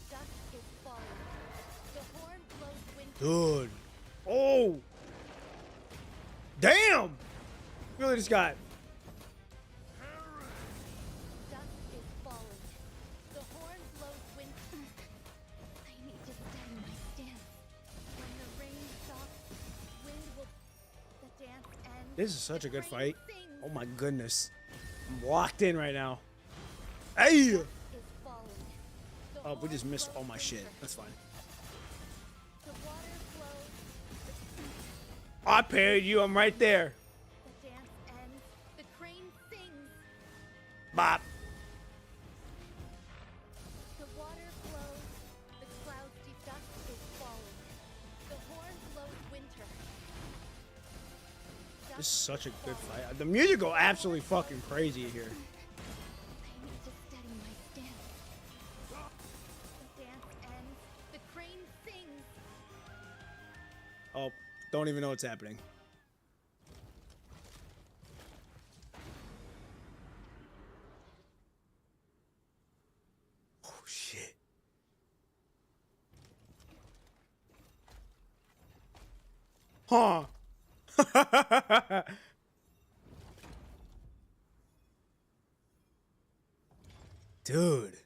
Dusk is falling. The horn blows winter. Dude. Oh. Damn. Really just got. Dusk is falling. The horn blows winter. I need to steady my stance. When the rain stops, wind will. The dance ends. This is such a good Rain fight. sings. Oh my goodness. I'm locked in right now. Hey. Is falling. The Oh, we horn just missed all blows my shit. winter. That's fine. The water flows. I parried you. I'm right there. The dance ends. The crane sings. Bop. The water flows. The clouds dusk is falling. The horn blows winter. This is such a good fight. The music go absolutely fucking crazy here. I need to steady my stance. The dance ends. The crane sings. Oh, don't even know what's happening. Oh shit. Huh. Dude.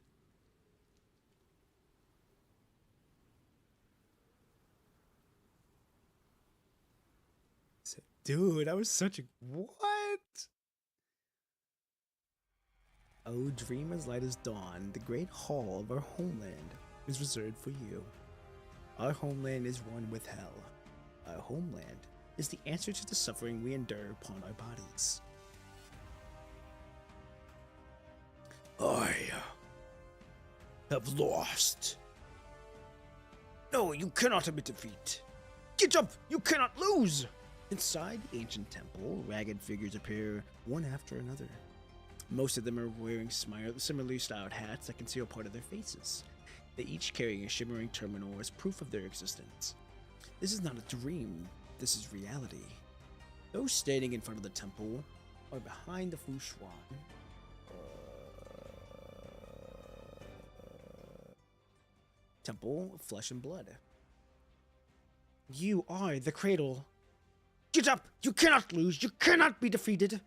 Dude, that was such a what? Oh, dream as light as dawn, the great hall of our homeland is reserved for you. Our homeland is one with hell. Our homeland is the answer to the suffering we endure upon our bodies. I have lost. No, you cannot admit defeat. Get up! You cannot lose! Inside the ancient temple, ragged figures appear one after another. Most of them are wearing similarly styled hats that conceal part of their faces. They each carry a shimmering terminal as proof of their existence. This is not a dream, this is reality. Those standing in front of the temple are behind the Fu Xuan. Temple of Flesh and Blood. You are the cradle. Get up! You cannot lose! You cannot be defeated!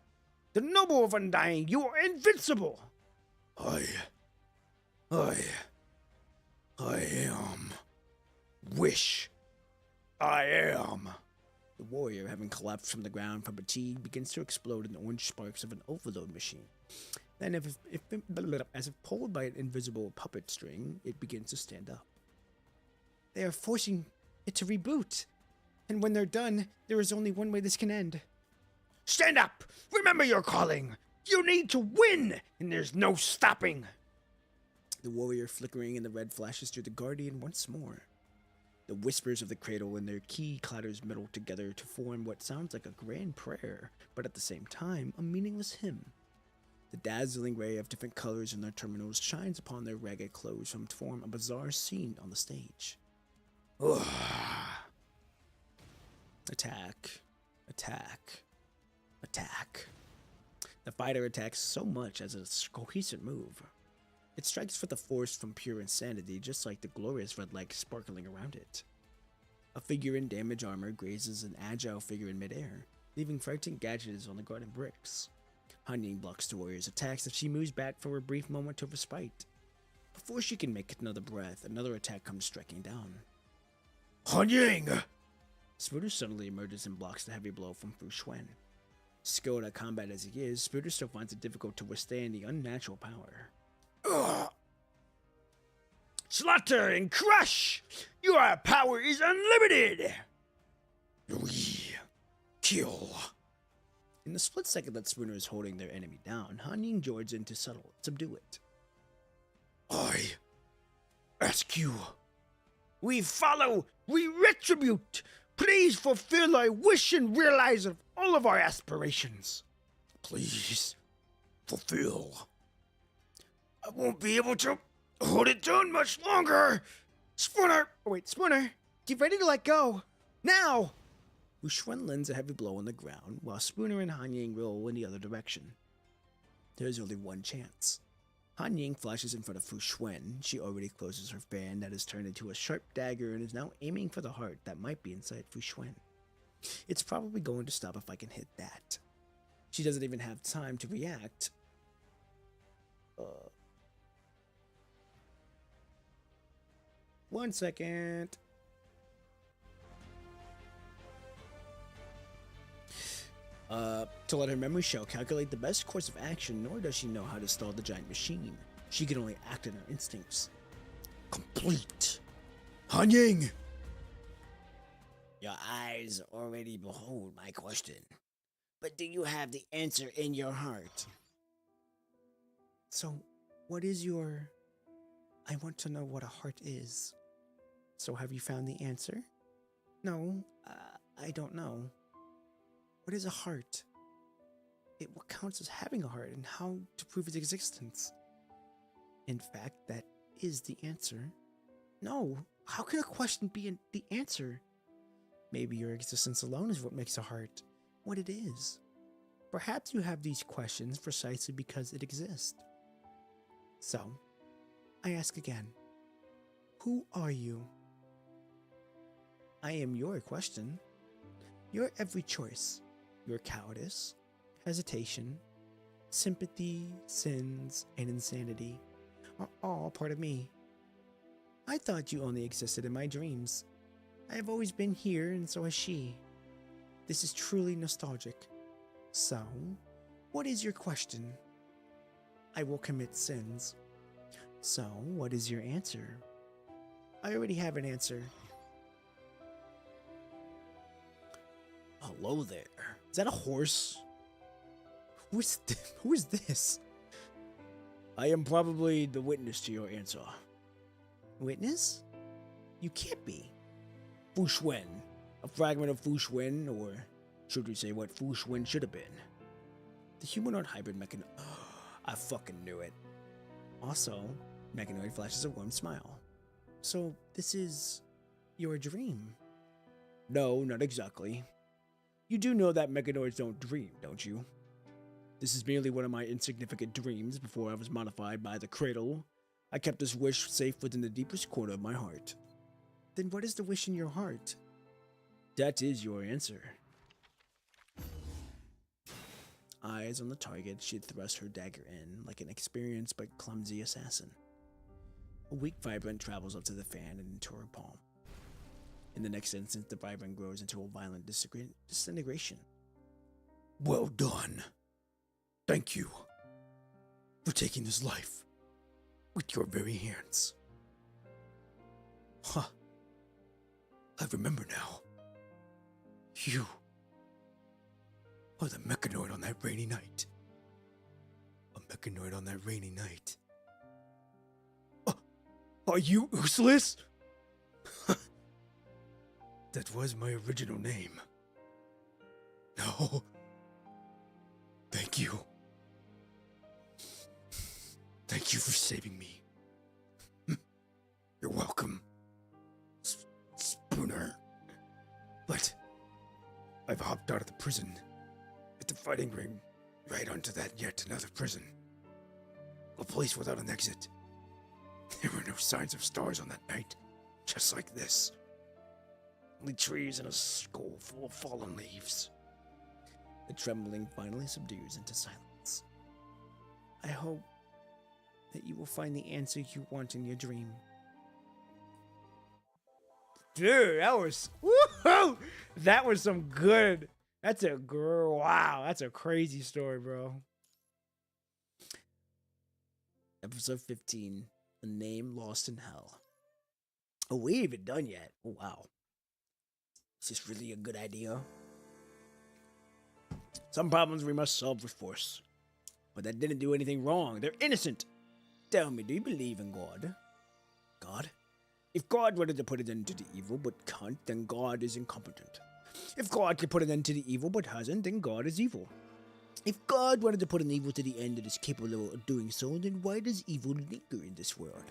The noble of Undying, you are invincible! I am. Wish. I am. The warrior, having collapsed from the ground from fatigue, begins to explode in orange sparks of an overload machine. Then, as if pulled by an invisible puppet string, it begins to stand up. They are forcing it to reboot. And when they're done, there is only one way this can end. Stand up! Remember your calling! You need to win! And there's no stopping! The warrior flickering in the red flashes through the guardian once more. The whispers of the cradle and their key clatters meddle together to form what sounds like a grand prayer, but at the same time, a meaningless hymn. The dazzling ray of different colors in their terminals shines upon their ragged clothes to form a bizarre scene on the stage. Ugh. Attack. Attack. Attack. The fighter attacks so much as a cohesive move. It strikes with a force from pure insanity, just like the glorious red light sparkling around it. A figure in damaged armor grazes an agile figure in midair, leaving frightened gadgets on the garden bricks. Hunting blocks the warrior's attacks as she moves back for a brief moment of respite. Before she can make another breath, another attack comes striking down. Hunying! Spooter suddenly emerges and blocks the heavy blow from Fu Xuan. Skilled at combat as he is, Spooter still finds it difficult to withstand the unnatural power. Ugh. Slaughter and crush! Your power is unlimited! We kill. In the split second that Spooner is holding their enemy down, Hanying joins in to subdue it. I ask you. We follow, we retribute. Please fulfill our wish and realize of all of our aspirations. Please fulfill. I won't be able to hold it down much longer. Spooner, Spooner, get ready to let go. Now! Fu Xuan lands a heavy blow on the ground, while Spooner and Hanying roll in the other direction. There is only one chance. Han Ying flashes in front of Fu Xuan. She already closes her fan that has turned into a sharp dagger and is now aiming for the heart that might be inside Fu Xuan. It's probably going to stop if I can hit that. She doesn't even have time to react. 1 second. To let her memory shell calculate the best course of action, nor does she know how to stall the giant machine. She can only act on her instincts. Complete. Han Ying! Your eyes already behold my question. But do you have the answer in your heart? So, what is your... I want to know what a heart is. So have you found the answer? No, I don't know. What is a heart? What counts as having a heart and how to prove its existence? In fact, that is the answer. No, how can a question be the answer? Maybe your existence alone is what makes a heart what it is. Perhaps you have these questions precisely because it exists. So, I ask again, who are you? I am your question. Your every choice, your cowardice, hesitation, sympathy, sins, and insanity are all part of me. I thought you only existed in my dreams. I have always been here, and so has she. This is truly nostalgic. So, what is your question? I will commit sins. So, what is your answer? I already have an answer. Hello there. Is that a horse? Who is this? I am probably the witness to your answer. Witness? You can't be. Fu Xuan. A fragment of Fu Xuan, or should we say what Fu Xuan should have been? The humanoid hybrid mechanoid. I fucking knew it. Also, Mechanoid flashes a warm smile. So, this is your dream? No, not exactly. You do know that mechanoids don't dream, don't you? This is merely one of my insignificant dreams before I was modified by the cradle. I kept this wish safe within the deepest corner of my heart. Then what is the wish in your heart? That is your answer. Eyes on the target, she thrusts her dagger in like an experienced but clumsy assassin. A weak vibrant travels up to the fan and into her palm. In the next instant, the vibrant grows into a violent disintegration. Well done. Thank you for taking this life with your very hands. Huh. I remember now. You are the mechanoid on that rainy night. A mechanoid on that rainy night. Are you useless? That was my original name. No. Thank you. Thank you for saving me. You're welcome, Spooner. But I've hopped out of the prison at the fighting ring right onto that yet another prison. A place without an exit. There were no signs of stars on that night, just like this. Only trees and a skull full of fallen leaves. The trembling finally subdues into silence. I hope that you will find the answer you want in your dream. Dude, that was woohoo! That was some good. That's a girl. Wow, that's a crazy story, bro. Episode 15, A Name Lost in Hell. Oh, we ain't even done yet. Oh, wow. Is this really a good idea? Some problems we must solve with force. But that didn't do anything wrong. They're innocent. Tell me, do you believe in God? God? If God wanted to put an end to the evil but can't, then God is incompetent. If God can put an end to the evil but hasn't, then God is evil. If God wanted to put an evil to the end and is capable of doing so, then why does evil linger in this world?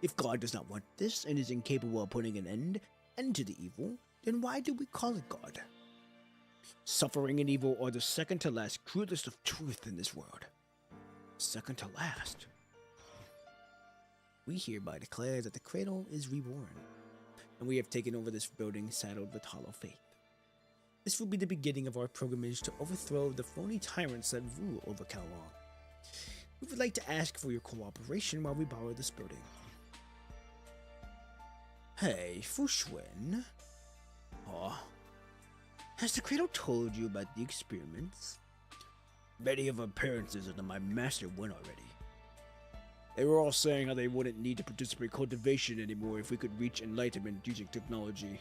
If God does not want this and is incapable of putting an end to the evil, then why do we call it God? Suffering and evil are the second to last cruelest of truth in this world. Second to last? we hereby declare that the cradle is reborn, and we have taken over this building saddled with hollow faith. This will be the beginning of our pilgrimage to overthrow the phony tyrants that rule over Kalong. We would like to ask for your cooperation while we borrow this building. Hey, Fushwen. Oh, has the cradle told you about the experiments? Many of appearances under my master went already. They were all saying how they wouldn't need to participate in cultivation anymore if we could reach enlightenment using technology.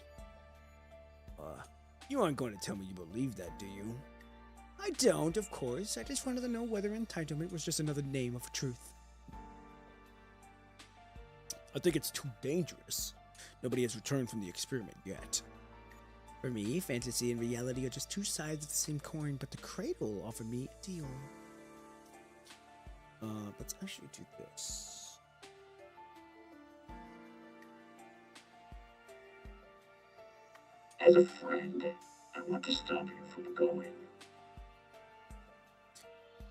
You aren't going to tell me you believe that, do you? I don't, of course. I just wanted to know whether entitlement was just another name of truth. I think it's too dangerous. Nobody has returned from the experiment yet. For me, fantasy and reality are just two sides of the same coin, but the cradle offered me a deal. Let's actually do this. As a friend, I want to stop you from going.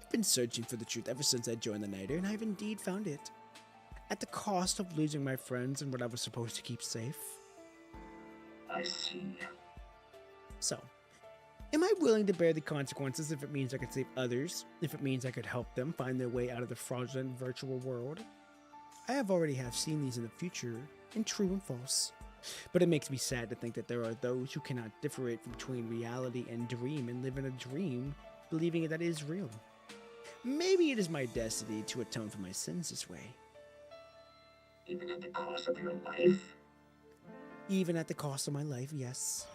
I've been searching for the truth ever since I joined the Niter, and I've indeed found it. At the cost of losing my friends and what I was supposed to keep safe. I see. So, am I willing to bear the consequences if it means I could save others, if it means I could help them find their way out of the fraudulent virtual world? I have seen these in the future, in true and false. But it makes me sad to think that there are those who cannot differentiate between reality and dream and live in a dream, believing that it is real. Maybe it is my destiny to atone for my sins this way. Even at the cost of your life? Even at the cost of my life, yes.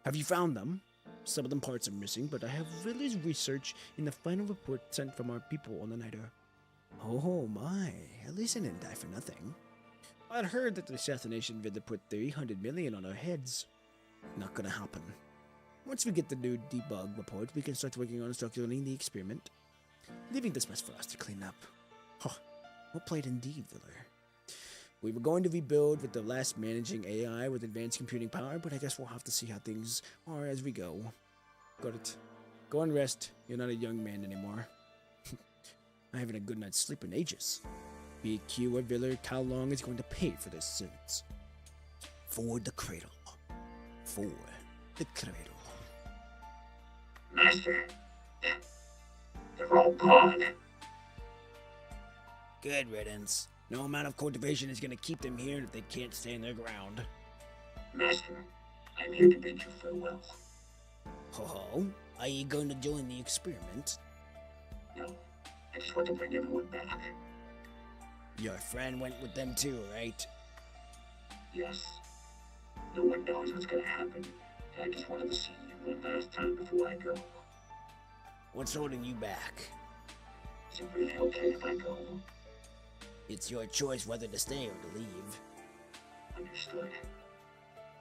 Have you found them? Some of them parts are missing, but I have released research in the final report sent from our people on the Niter. Oh my, at least I didn't die for nothing. I'd heard that the assassination vid put 300 million on our heads. Not gonna happen. Once we get the new debug report, we can start working on structuring the experiment. Leaving this mess for us to clean up. Huh, well played indeed, Viller. We were going to rebuild with the last managing AI with advanced computing power, but I guess we'll have to see how things are as we go. Got it. Go and rest. You're not a young man anymore. I haven't a good night's sleep in ages. Be it Q or Viller, Kalong is going to pay for their sins. For the cradle. For the cradle. Master, they're all gone. Good riddance. No amount of cultivation is going to keep them here if they can't stand their ground. Master, I'm here to bid you farewell. Ho-ho, are you going to join the experiment? No, I just want to bring everyone back. Your friend went with them too, right? Yes. No one knows what's gonna happen. I just wanted to see you one last time before I go. What's holding you back? Is it really okay if I go? It's your choice whether to stay or to leave. Understood.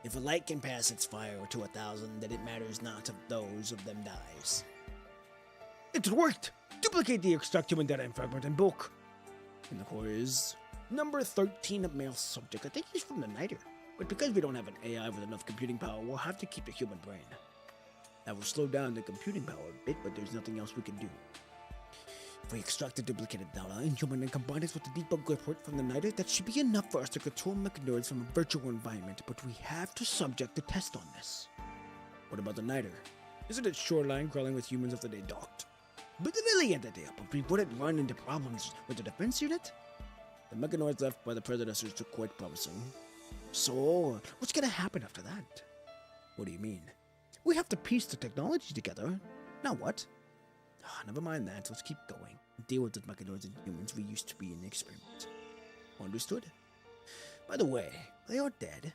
If a light can pass its fire to 1,000, then it matters not if those of them dies. It worked! Duplicate the extract human data fragment in bulk. And the core is number 13 of male subject. I think he's from the Niter. But because we don't have an AI with enough computing power, we'll have to keep the human brain. That will slow down the computing power a bit, but there's nothing else we can do. If we extract the duplicated data in human and combine it with the debug report from the Niter, that should be enough for us to control mechanoids from a virtual environment, but we have to subject the test on this. What about the Niter? Isn't it shoreline crawling with humans after they docked? But the really idea, but we wouldn't run into problems with the defense unit? The mechanoids left by the predecessors look quite promising. So, what's gonna happen after that? What do you mean? We have to piece the technology together. Now what? Never mind that, let's keep going. Deal with the mechanoids and humans we used to be in the experiment. Understood? By the way, they are dead.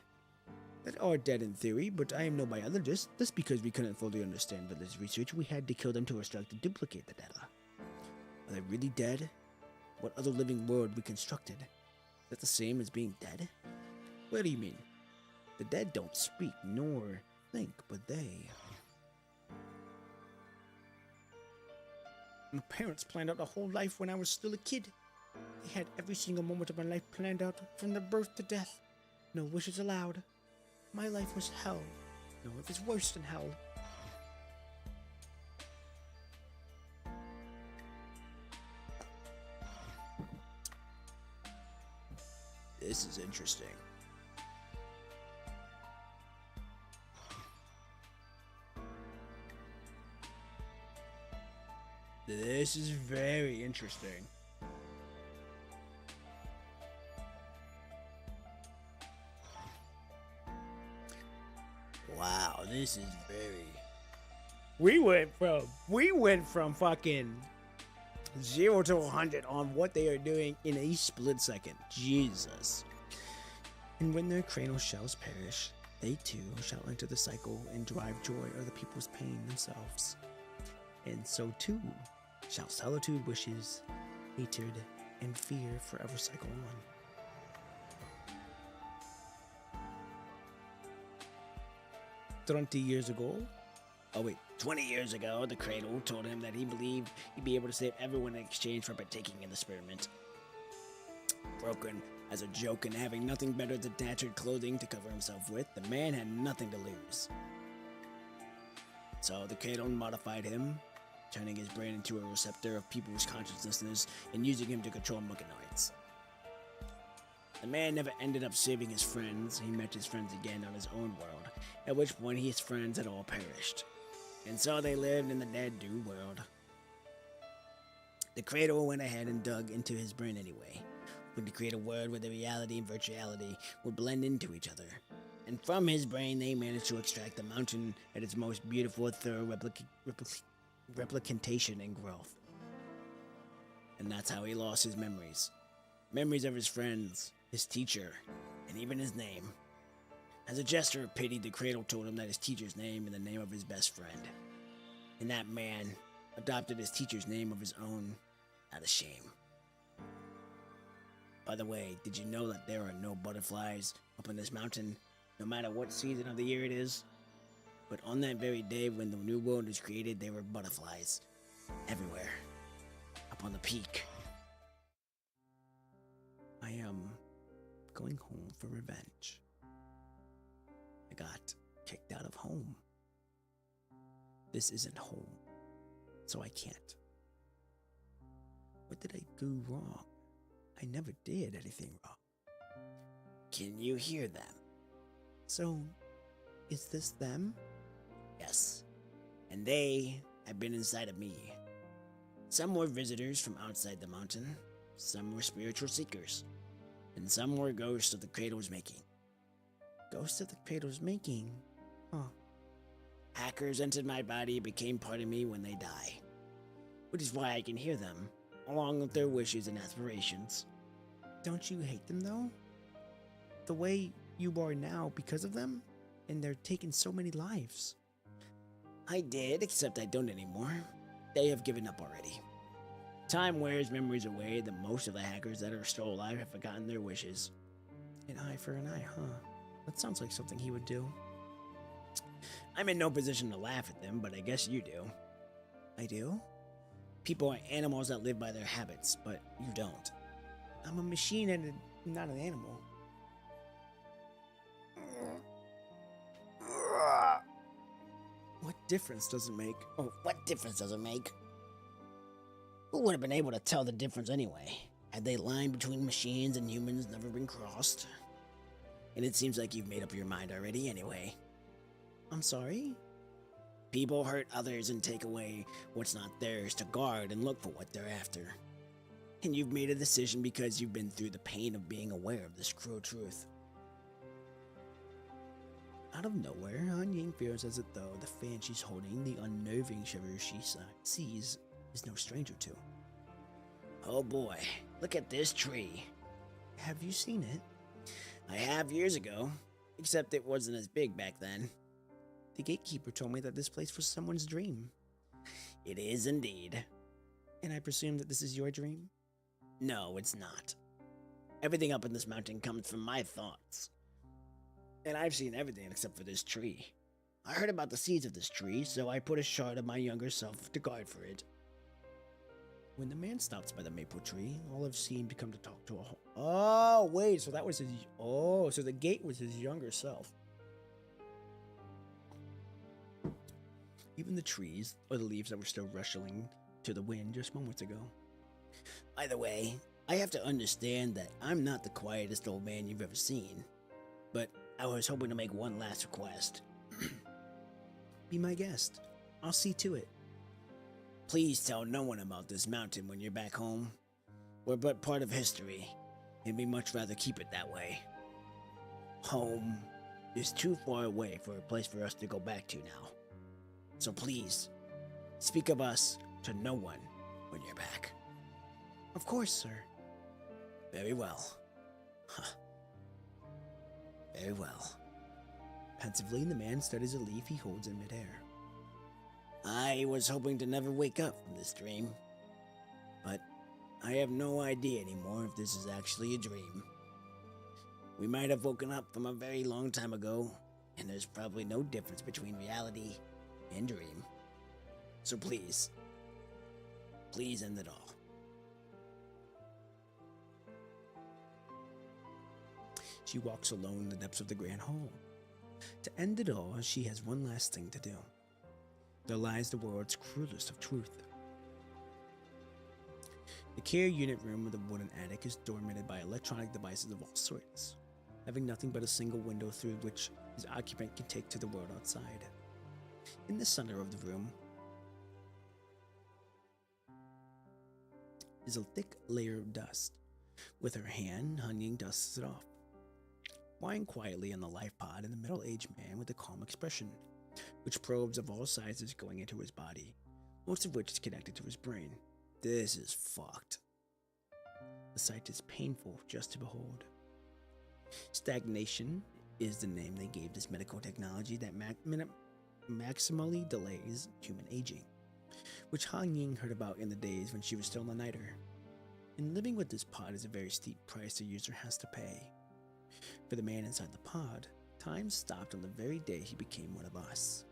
They are dead in theory, but I am no biologist. Just because we couldn't fully understand Viller's research, we had to kill them to extract and duplicate the data. Are they really dead? What other living world we constructed? Is that the same as being dead? What do you mean? The dead don't speak nor think, but they... My parents planned out a whole life when I was still a kid. They had every single moment of my life planned out from the birth to death. No wishes allowed. My life was hell. No, it was worse than hell. This is interesting. This is very interesting. Wow, this is very. We went from fucking 0 to 100 on what they are doing in a split second. Jesus. And when their cranial shells perish, they too shall enter the cycle and drive joy or the people's pain themselves. And so too shall solitude, wishes, hatred, and fear forever cycle on. 20 years ago, 20 years ago, the Cradle told him that he believed he'd be able to save everyone in exchange for partaking in the experiment. Broken as a joke and having nothing better than tattered clothing to cover himself with, the man had nothing to lose. So the Cradle modified him, turning his brain into a receptor of people's consciousness and using him to control mechanoids. The man never ended up saving his friends. He met his friends again on his own world, at which point his friends had all perished. And so they lived in the dead new world. The Cradle went ahead and dug into his brain anyway, hoping to create a world where the reality and virtuality would blend into each other. And from his brain, they managed to extract the mountain at its most beautiful, thorough replicantation and growth. And that's how he lost his memories. Memories of his friends, his teacher, and even his name. As a gesture of pity, the Cradle told him that his teacher's name and the name of his best friend. And that man adopted his teacher's name of his own out of shame. By the way, did you know that there are no butterflies up on this mountain, no matter what season of the year it is? But on that very day when the new world was created, there were butterflies everywhere, up on the peak. I am going home for revenge. I got kicked out of home. This isn't home, so I can't. What did I do wrong? I never did anything wrong. Can you hear them? So, is this them? Yes, and they have been inside of me. Some were visitors from outside the mountain, some were spiritual seekers, and some were ghosts of the Cradle's making. Ghosts of the Cradle's making? Huh. Hackers entered my body and became part of me when they die, which is why I can hear them, along with their wishes and aspirations. Don't you hate them, though? The way you are now because of them? And they're taking so many lives. I did, except I don't anymore. They have given up already. Time wears memories away, that most of the hackers that are still alive have forgotten their wishes. An eye for an eye, huh? That sounds like something he would do. I'm in no position to laugh at them, but I guess you do. I do? People are animals that live by their habits, but you don't. I'm a machine and not an animal. What difference does it make? Oh, what difference does it make? Who would have been able to tell the difference anyway? Had the line between machines and humans never been crossed? And it seems like you've made up your mind already anyway. I'm sorry? People hurt others and take away what's not theirs to guard and look for what they're after. And you've made a decision because you've been through the pain of being aware of this cruel truth. Out of nowhere, Han Ying feels as though the fan she's holding, the unnerving shiver she sees, is no stranger to. Oh boy, look at this tree. Have you seen it? I have years ago, except it wasn't as big back then. The gatekeeper told me that this place was someone's dream. It is indeed. And I presume that this is your dream? No, it's not. Everything up in this mountain comes from my thoughts. And I've seen everything except for this tree. I heard about the seeds of this tree, so I put a shard of my younger self to guard for it. When the man stops by the maple tree, Olive seemed to come to talk to a Oh, wait, so that was his... Oh, so the gate was his younger self. Even the trees, or the leaves that were still rustling to the wind just moments ago. By the way, I have to understand that I'm not the quietest old man you've ever seen, but I was hoping to make one last request. Be my guest. I'll see to it. Please tell no one about this mountain when you're back home. We're but part of history, and we'd much rather keep it that way. Home is too far away for a place for us to go back to now. So please, speak of us to no one when you're back. Of course, sir. Very well. Huh. Very well. Pensively, the man studies a leaf he holds in midair. I was hoping to never wake up from this dream, but I have no idea anymore if this is actually a dream. We might have woken up from a very long time ago, and there's probably no difference between reality and dream. So please end it all. She walks alone in the depths of the Grand Hall. To end it all, she has one last thing to do. There lies the world's cruelest of truth. The care unit room of the wooden attic is dominated by electronic devices of all sorts, having nothing but a single window through which his occupant can take to the world outside. In the center of the room is a thick layer of dust. With her hand, Hanying dusts it off. Lying quietly on the life pod in the middle-aged man with a calm expression, which probes of all sizes going into his body, most of which is connected to his brain. This is fucked. The sight is painful just to behold. Stagnation is the name they gave this medical technology that maximally delays human aging, which Han Ying heard about in the days when she was still a niter. And living with this pod is a very steep price the user has to pay. For the man inside the pod, time stopped on the very day he became one of us.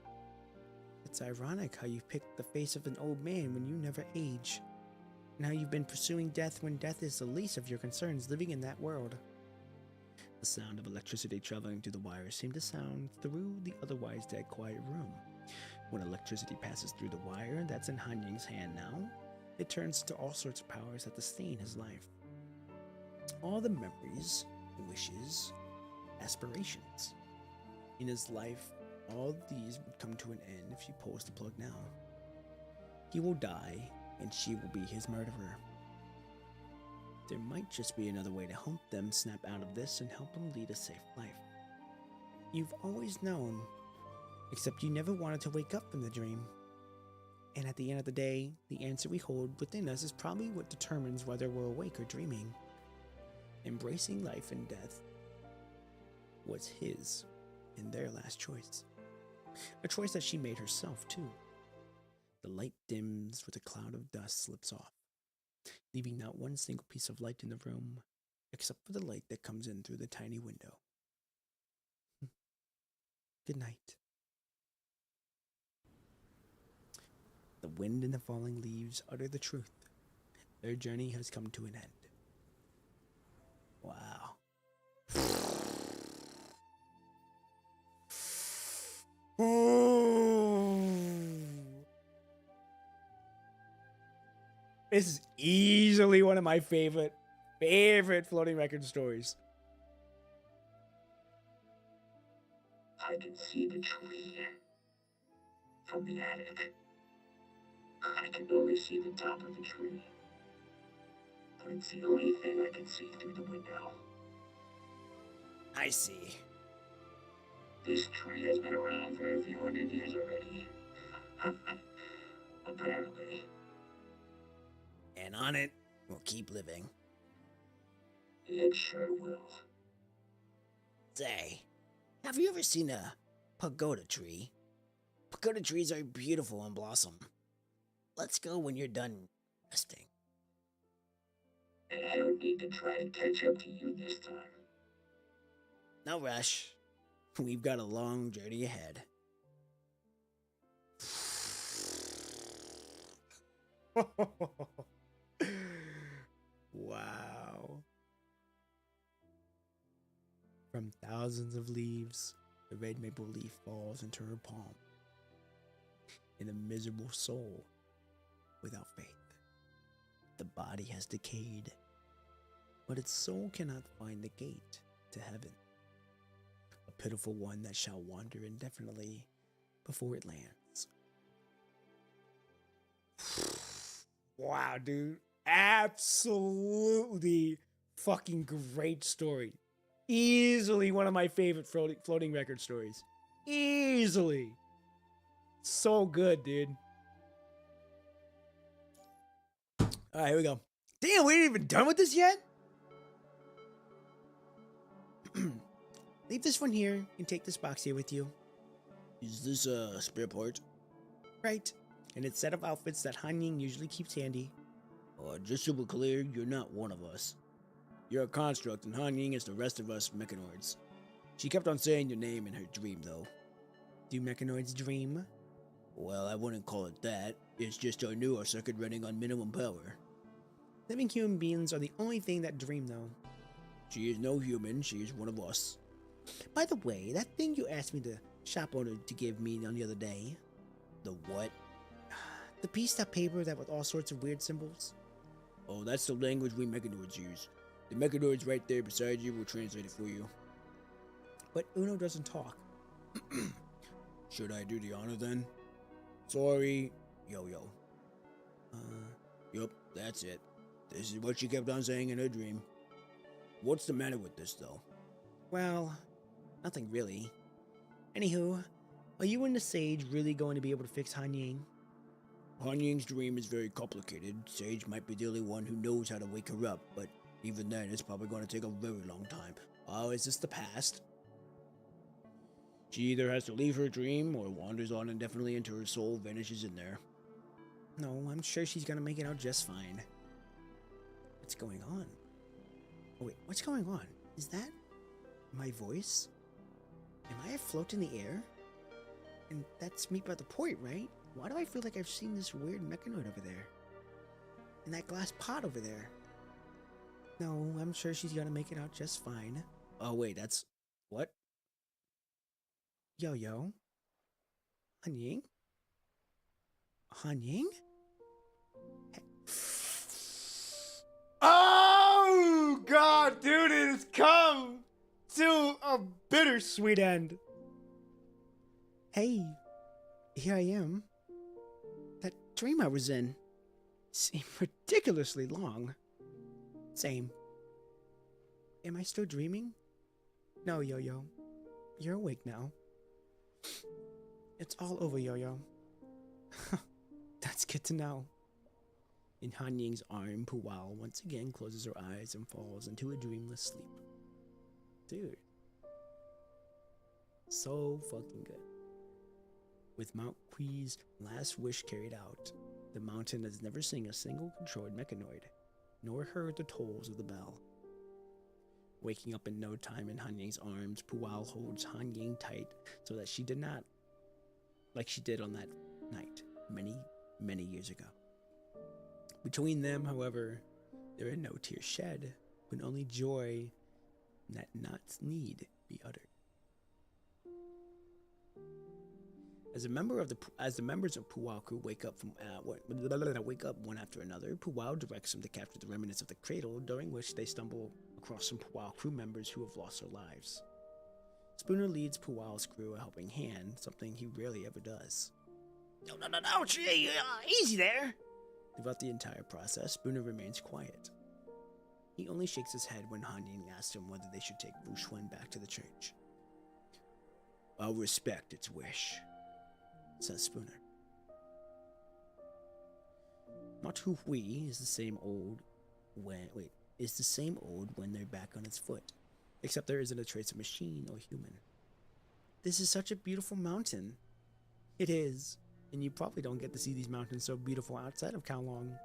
It's ironic how you picked the face of an old man when you never age, and how you've been pursuing death when death is the least of your concerns living in that world. The sound of electricity traveling through the wires seemed to sound through the otherwise dead quiet room. When electricity passes through the wire that's in Han Ying's hand now, it turns to all sorts of powers that sustain his life. All the memories, wishes, aspirations. In his life, all these would come to an end if she pulls the plug now. He will die, and she will be his murderer. There might just be another way to help them snap out of this and help them lead a safe life. You've always known, except you never wanted to wake up from the dream. And at the end of the day, the answer we hold within us is probably what determines whether we're awake or dreaming. Embracing life and death was his and their last choice. A choice that she made herself, too. The light dims with a cloud of dust slips off, leaving not one single piece of light in the room, except for the light that comes in through the tiny window. Good night. The wind and the falling leaves utter the truth. Their journey has come to an end. Wow. This is easily one of my favorite floating record stories. I can see the tree from the attic. I can only see the top of the tree. But it's the only thing I can see through the window. I see. This tree has been around for a few hundred years already. Apparently. And on it, we'll keep living. It sure will. Say, have you ever seen a pagoda tree? Pagoda trees are beautiful and blossom. Let's go when you're done resting. And I don't need to try and catch up to you this time. No rush. We've got a long journey ahead. Wow. From thousands of leaves, the red maple leaf falls into her palm. In a miserable soul without faith. The body has decayed, but its soul cannot find the gate to heaven. A pitiful one that shall wander indefinitely before it lands. Wow, dude. Absolutely fucking great story. Easily one of my favorite floating record stories. Easily. So good, dude. All right, here we go. Damn, we ain't even done with this yet? Leave this one here and take this box here with you. Is this a spare part? Right. And its set of outfits that Han Ying usually keeps handy. Just so we're clear, you're not one of us. You're a construct, and Han Ying is the rest of us mechanoids. She kept on saying your name in her dream, though. Do mechanoids dream? Well, I wouldn't call it that. It's just our newer circuit running on minimum power. Living human beings are the only thing that dream, though. She is no human, she is one of us. By the way, that thing you asked me, the shop owner, to give me on the other day. The what? The piece of paper that with all sorts of weird symbols. Oh, that's the language we mechanoids use. The mechanoid's right there beside you will translate it for you. But Uno doesn't talk. Should I do the honor then? Sorry, Yo-Yo. Yup, that's it. This is what she kept on saying in her dream. What's the matter with this, though? Well, nothing really. Anywho, are you and the Sage really going to be able to fix Han Ying? Han Ying's dream is very complicated. Sage might be the only one who knows how to wake her up, but even then, it's probably going to take a very long time. Oh, is this the past? She either has to leave her dream or wanders on indefinitely until her soul vanishes in there. No, I'm sure she's gonna make it out just fine. What's going on? Oh wait, what's going on? Is that my voice? Am I afloat in the air? And that's me by the point, right? Why do I feel like I've seen this weird mechanoid over there? And that glass pot over there? No, I'm sure she's gonna make it out just fine. Oh wait, that's... what? Yo-Yo? Han Ying? Han Ying? Oh, God, dude, it has come to a bittersweet end. Hey, here I am. That dream I was in seemed ridiculously long. Same. Am I still dreaming? No, Yo-Yo. You're awake now. It's all over, Yo-Yo. That's good to know. In Han Ying's arm, Puwao once again closes her eyes and falls into a dreamless sleep. Dude. So fucking good. With Mount Qi's last wish carried out, the mountain has never seen a single controlled mechanoid, nor heard the tolls of the bell. Waking up in no time in Han Ying's arms, Puwao holds Han Ying tight so that she did not, like she did on that night, many years ago. Between them, however, there are no tears shed, but only joy that not need be uttered. As the members of Puwao crew wake up one after another, Puwao directs them to capture the remnants of the cradle, during which they stumble across some Puwao crew members who have lost their lives. Spooner leads Puwao's crew a helping hand, something he rarely ever does. No, easy there! Throughout the entire process, Spooner remains quiet. He only shakes his head when Han Ying asks him whether they should take Wu Xuan back to the church. I'll respect its wish, says Spooner. Matu Hui is the same old when they're back on its foot, except there isn't a trace of machine or human. This is such a beautiful mountain. It is, and you probably don't get to see these mountains so beautiful outside of Kowloon.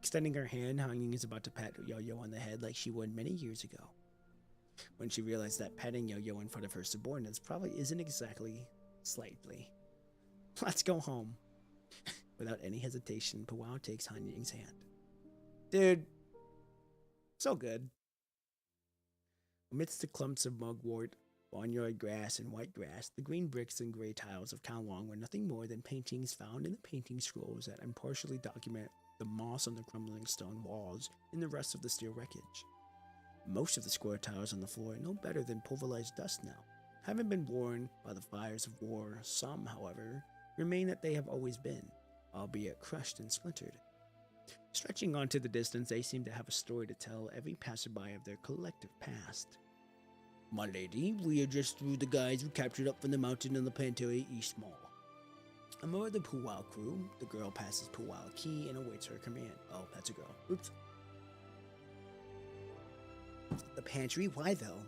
Extending her hand, Han Ying is about to pat Yo-Yo on the head like she would many years ago, when she realized that patting Yo-Yo in front of her subordinates probably isn't exactly slightly. Let's go home. Without any hesitation, Puwao takes Han Ying's hand. Dude, so good. Amidst the clumps of mugwort, barnyard grass, and white grass, the green bricks and gray tiles of Kowloon were nothing more than paintings found in the painting scrolls that impartially document the moss on the crumbling stone walls and the rest of the steel wreckage. Most of the square tiles on the floor are no better than pulverized dust now. Having been worn by the fires of war, some, however, remain that they have always been, albeit crushed and splintered. Stretching onto the distance, they seem to have a story to tell every passerby of their collective past. My lady, we are just through the guys we captured up from the mountain in the Planetary East Mall. Among the Puwao crew, the girl passes Puwao a key and awaits her command. Oh, that's a girl. Oops. The pantry? Why though?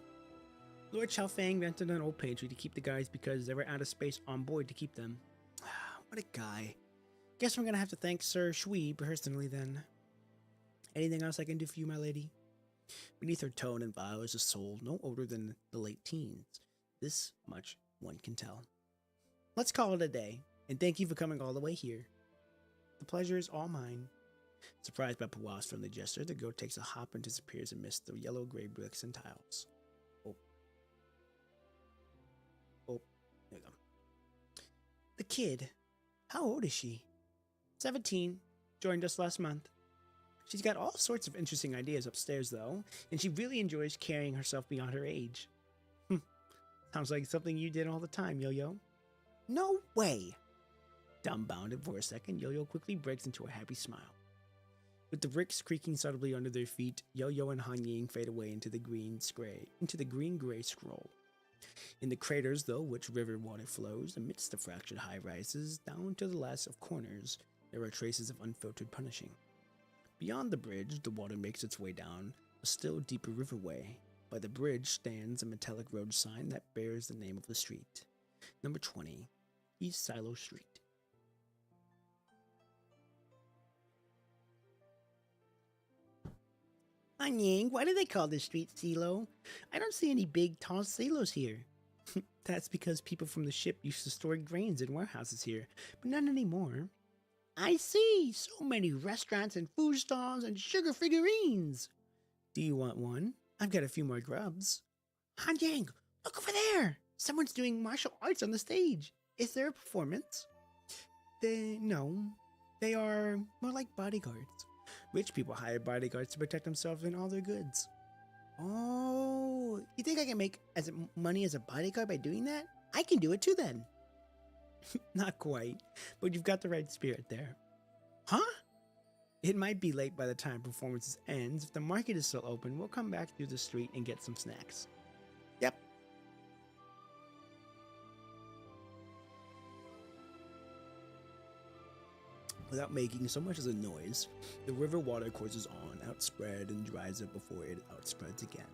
Lord Xiaofang rented an old pantry to keep the guys because they were out of space on board to keep them. What a guy. Guess I'm gonna have to thank Sir Shui personally then. Anything else I can do for you, my lady? Beneath her tone and vow is a soul no older than the late teens. This much one can tell. Let's call it a day, and thank you for coming all the way here. The pleasure is all mine. Surprised by Puwao's friendly gesture, the girl takes a hop and disappears amidst the yellow-gray bricks and tiles. Oh, there we go. The kid. How old is she? 17. Joined us last month. She's got all sorts of interesting ideas upstairs, though, and she really enjoys carrying herself beyond her age. Sounds like something you did all the time, Yo-Yo. No way! Dumbfounded for a second, Yo-Yo quickly breaks into a happy smile. With the bricks creaking subtly under their feet, Yo-Yo and Han Ying fade away into the green-gray scroll. In the craters, though, which river water flows amidst the fractured high-rises, down to the last of corners, there are traces of unfiltered punishing. Beyond the bridge, the water makes its way down a still deeper riverway. By the bridge stands a metallic road sign that bears the name of the street. Number 20, East Silo Street. Anying, why do they call this street Silo? I don't see any big, tall silos here. That's because people from the ship used to store grains in warehouses here, but not anymore. I see! So many restaurants and food stalls and sugar figurines! Do you want one? I've got a few more grubs. Han Yang, look over there! Someone's doing martial arts on the stage. Is there a performance? No. They are more like bodyguards. Rich people hire bodyguards to protect themselves and all their goods. Oh, you think I can make money as a bodyguard by doing that? I can do it too then. Not quite, but you've got the right spirit there. Huh? It might be late by the time performances ends. If the market is still open, we'll come back through the street and get some snacks. Yep. Without making so much as a noise, the river water courses on, outspread and dries up before it outspreads again.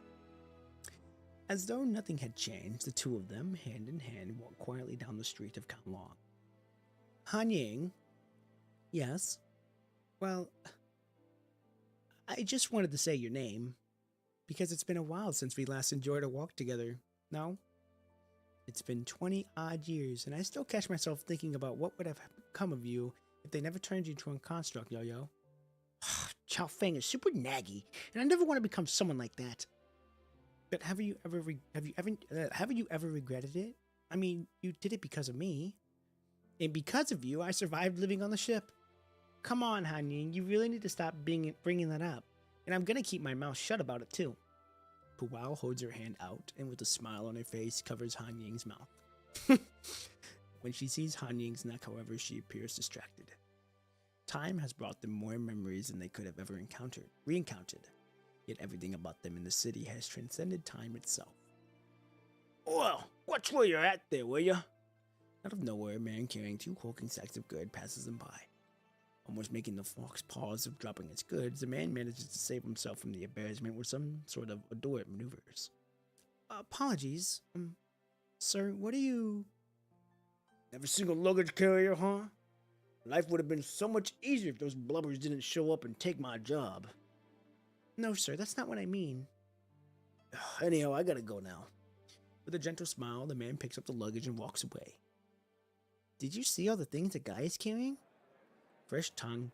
As though nothing had changed, the two of them, hand in hand, walked quietly down the street of Kanlong. Han Ying? Yes? Well, I just wanted to say your name, because it's been a while since we last enjoyed a walk together, no? It's been 20-odd years, and I still catch myself thinking about what would have come of you if they never turned you into a construct, Yo-Yo. Xiaofang is super naggy, and I never want to become someone like that. But have you ever regretted it? I mean, you did it because of me. And because of you, I survived living on the ship. Come on, Han Ying, you really need to stop bringing that up. And I'm gonna keep my mouth shut about it too. Puwao holds her hand out and with a smile on her face covers Han Ying's mouth. When she sees Han Ying's neck, however, she appears distracted. Time has brought them more memories than they could have ever re-encountered. Yet everything about them in the city has transcended time itself. Well, watch where you're at there, will ya? Out of nowhere, a man carrying 2 hulking sacks of goods passes them by. Almost making the fox pause of dropping his goods, the man manages to save himself from the embarrassment with some sort of adroit maneuvers. Apologies, sir, what are you... Every single luggage carrier, huh? Life would have been so much easier if those blubbers didn't show up and take my job. No, sir, that's not what I mean. Anyhow, I gotta go now. With a gentle smile, the man picks up the luggage and walks away. Did you see all the things the guy is carrying? Fresh tongue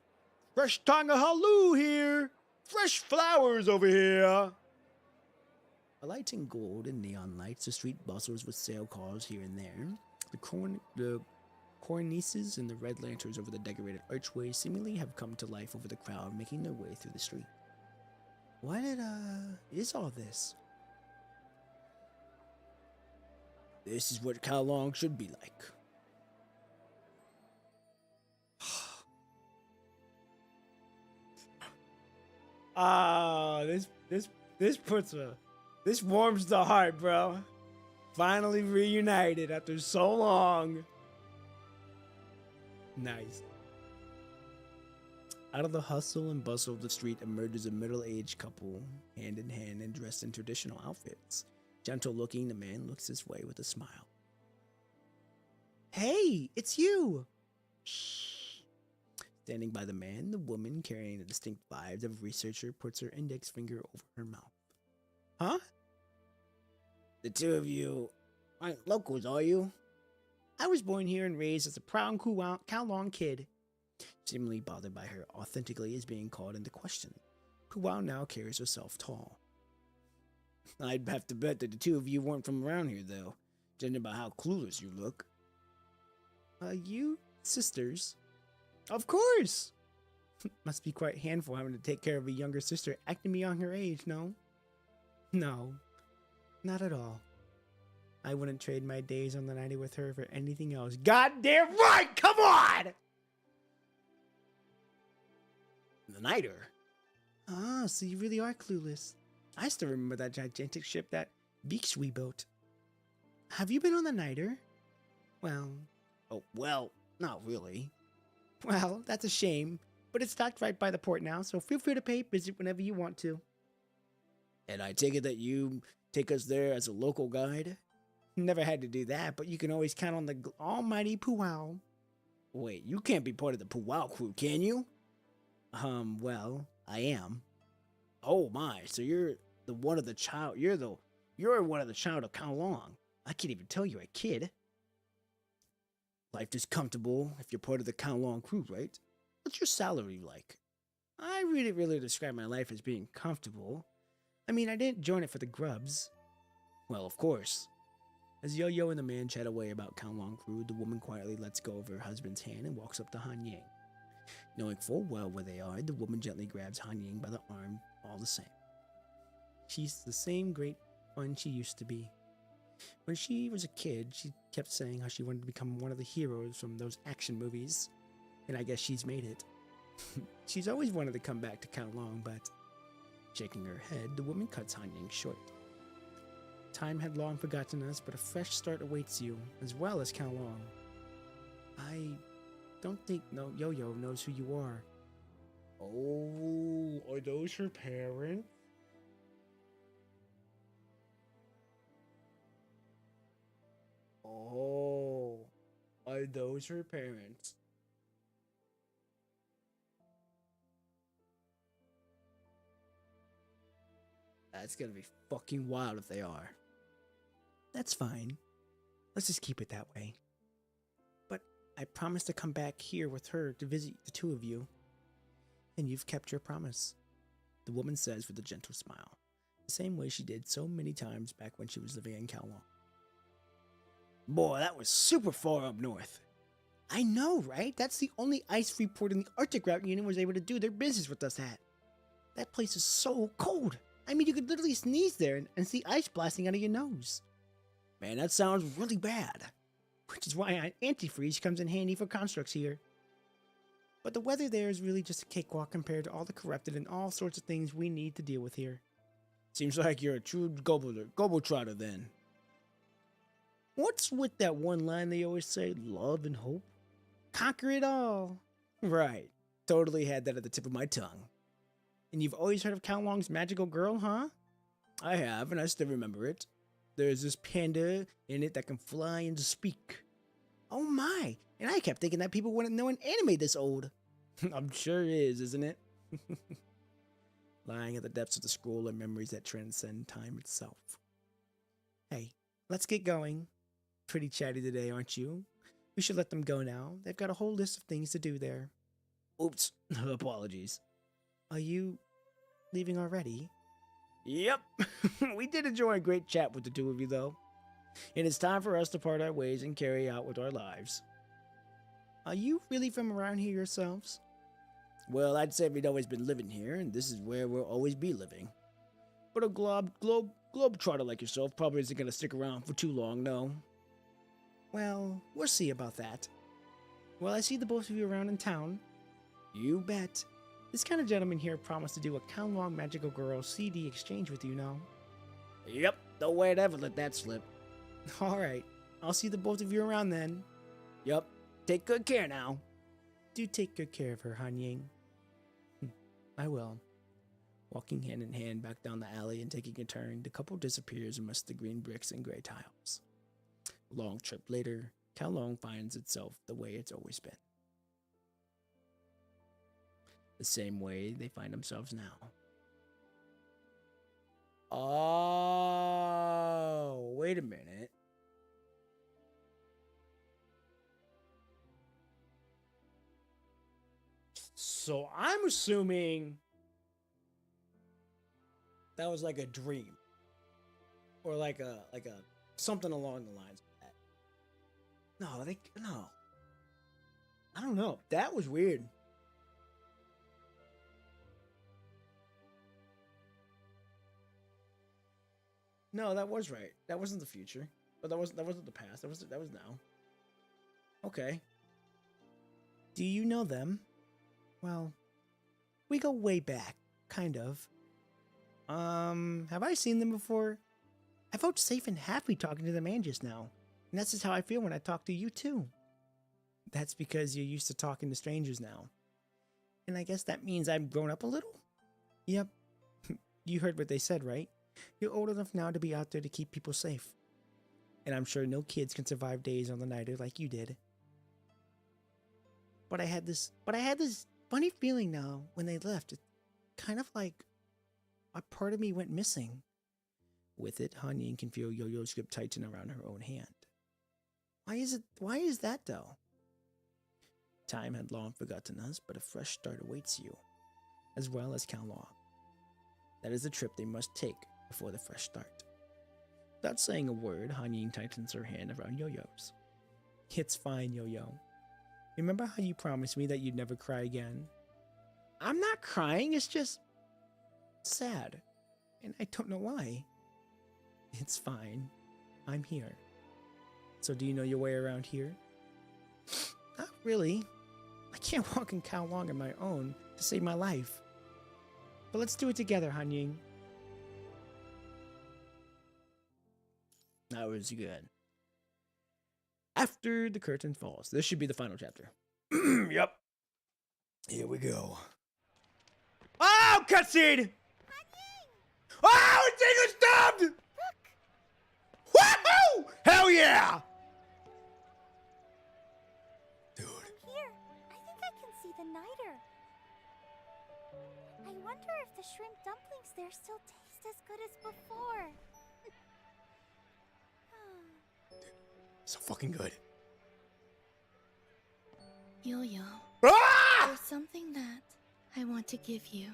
of halou here! Fresh flowers over here! Alights in gold and neon lights, the street bustles with sail cars here and there. The cornices and the red lanterns over the decorated archways seemingly have come to life over the crowd making their way through the street. What is all this? This is what Kowloon should be like. Ah, this warms the heart, bro. Finally reunited after so long. Nice. Out of the hustle and bustle of the street emerges a middle-aged couple, hand in hand and dressed in traditional outfits. Gentle looking, the man looks his way with a smile. Hey, it's you! Shh. Standing by the man, the woman, carrying the distinct vibes of a researcher, puts her index finger over her mouth. Huh? The two of you aren't locals, are you? I was born here and raised as a proud Kowloon kid. Seemingly bothered by her authentically as being called into question, Kowloon now carries herself tall. I'd have to bet that the two of you weren't from around here, though, judging by how clueless you look. You sisters? Of course! Must be quite handful having to take care of a younger sister acting beyond her age, no? No, not at all. I wouldn't trade my days on the nighty with her for anything else. Goddamn right! Come on! The Nighter? Ah, so you really are clueless. I still remember that gigantic ship that Beakswe built. Have you been on the Nighter? Well... Oh, well, not really. Well, that's a shame, but it's docked right by the port now, so feel free to pay a visit whenever you want to. And I take it that you take us there as a local guide? Never had to do that, but you can always count on the almighty Puwao. Wait, you can't be part of the Puwao crew, can you? Well, I am. Oh my, so you're one of the child of Kowloon. I can't even tell you're a kid. Life is comfortable if you're part of the Kowloon crew, right? What's your salary like? I really describe my life as being comfortable. I mean, I didn't join it for the grubs. Well, of course. As Yo-Yo and the man chat away about Kowloon crew, the woman quietly lets go of her husband's hand and walks up to Han Ying. Knowing full well where they are, the woman gently grabs Han Ying by the arm all the same. She's the same great fun she used to be. When she was a kid, she kept saying how she wanted to become one of the heroes from those action movies, and I guess she's made it. She's always wanted to come back to Kowloon, but... Shaking her head, the woman cuts Han Ying short. Time had long forgotten us, but a fresh start awaits you, as well as Kowloon. I don't think Yo-Yo knows who you are. Oh, are those her parents? Oh, are those her parents? That's gonna be fucking wild if they are. That's fine. Let's just keep it that way. But I promised to come back here with her to visit the two of you. And you've kept your promise, the woman says with a gentle smile, the same way she did so many times back when she was living in Kowloon. Boy, that was super far up north. I know, right? That's the only ice-free port in the Arctic Route Union was able to do their business with us at. That place is so cold. I mean, you could literally sneeze there and see ice blasting out of your nose. Man, that sounds really bad. Which is why antifreeze comes in handy for constructs here. But the weather there is really just a cakewalk compared to all the corrupted and all sorts of things we need to deal with here. Seems like you're a true globetrotter then. What's with that one line they always say, love and hope? Conquer it all. Right. Totally had that at the tip of my tongue. And you've always heard of Kowloon's magical girl, huh? I have, and I still remember it. There's this panda in it that can fly and speak. Oh my, and I kept thinking that people wouldn't know an anime this old. I'm sure it is, isn't it? Lying at the depths of the scroll are memories that transcend time itself. Hey, let's get going. Pretty chatty today, aren't you? We should let them go now. They've got a whole list of things to do there. Oops, apologies. Are you leaving already? Yep. We did enjoy a great chat with the two of you, though. And it's time for us to part our ways and carry out with our lives. Are you really from around here yourselves? Well, I'd say we'd always been living here, and this is where we'll always be living. But a globetrotter like yourself probably isn't gonna stick around for too long, no. Well, we'll see about that. Well, I see the both of you around in town. You bet. This kind of gentleman here promised to do a Kowloon Magical Girl CD exchange with you now. Yep, no way I'd ever let that slip. Alright, I'll see the both of you around then. Yup, take good care now. Do take good care of her, Han Ying. I will. Walking hand in hand back down the alley and taking a turn, the couple disappears amidst the green bricks and gray tiles. A long trip later, Kowloon finds itself the way it's always been. The same way they find themselves now. Oh, wait a minute. So I'm assuming that was like a dream. Or like a something along the lines of that. No. I don't know. That was weird. No, that was right. That wasn't the future. But that wasn't the past. That was now. Okay. Do you know them? Well, we go way back, kind of. Have I seen them before? I felt safe and happy talking to the man just now. And that's just how I feel when I talk to you too. That's because you're used to talking to strangers now. And I guess that means I've grown up a little? Yep. You heard what they said, right? You're old enough now to be out there to keep people safe. And I'm sure no kids can survive days on the nighter like you did. But I had this funny feeling now when they left. It's kind of like a part of me went missing. With it, Han Ying can feel Yo-Yo's grip tighten around her own hand. Why is that though? Time had long forgotten us, but a fresh start awaits you, as well as Kowloon. That is the trip they must take before the fresh start. Without saying a word, Han Ying tightens her hand around Yo-Yo's. It's fine, Yo-Yo. Remember how you promised me that you'd never cry again? I'm not crying, it's just sad. And I don't know why. It's fine. I'm here. So do you know your way around here? Not really. I can't walk in Kowloon on my own to save my life. But let's do it together, Han Ying. That was good. After the curtain falls. This should be the final chapter. Yep. Here we go. Oh, cutscene! Oh, it's English dubbed! Woohoo! Hell yeah! Dude. Here, I think I can see the niter. I wonder if the shrimp dumplings there still taste as good as before. So fucking good. Yo-Yo, Ah! there's something that I want to give you.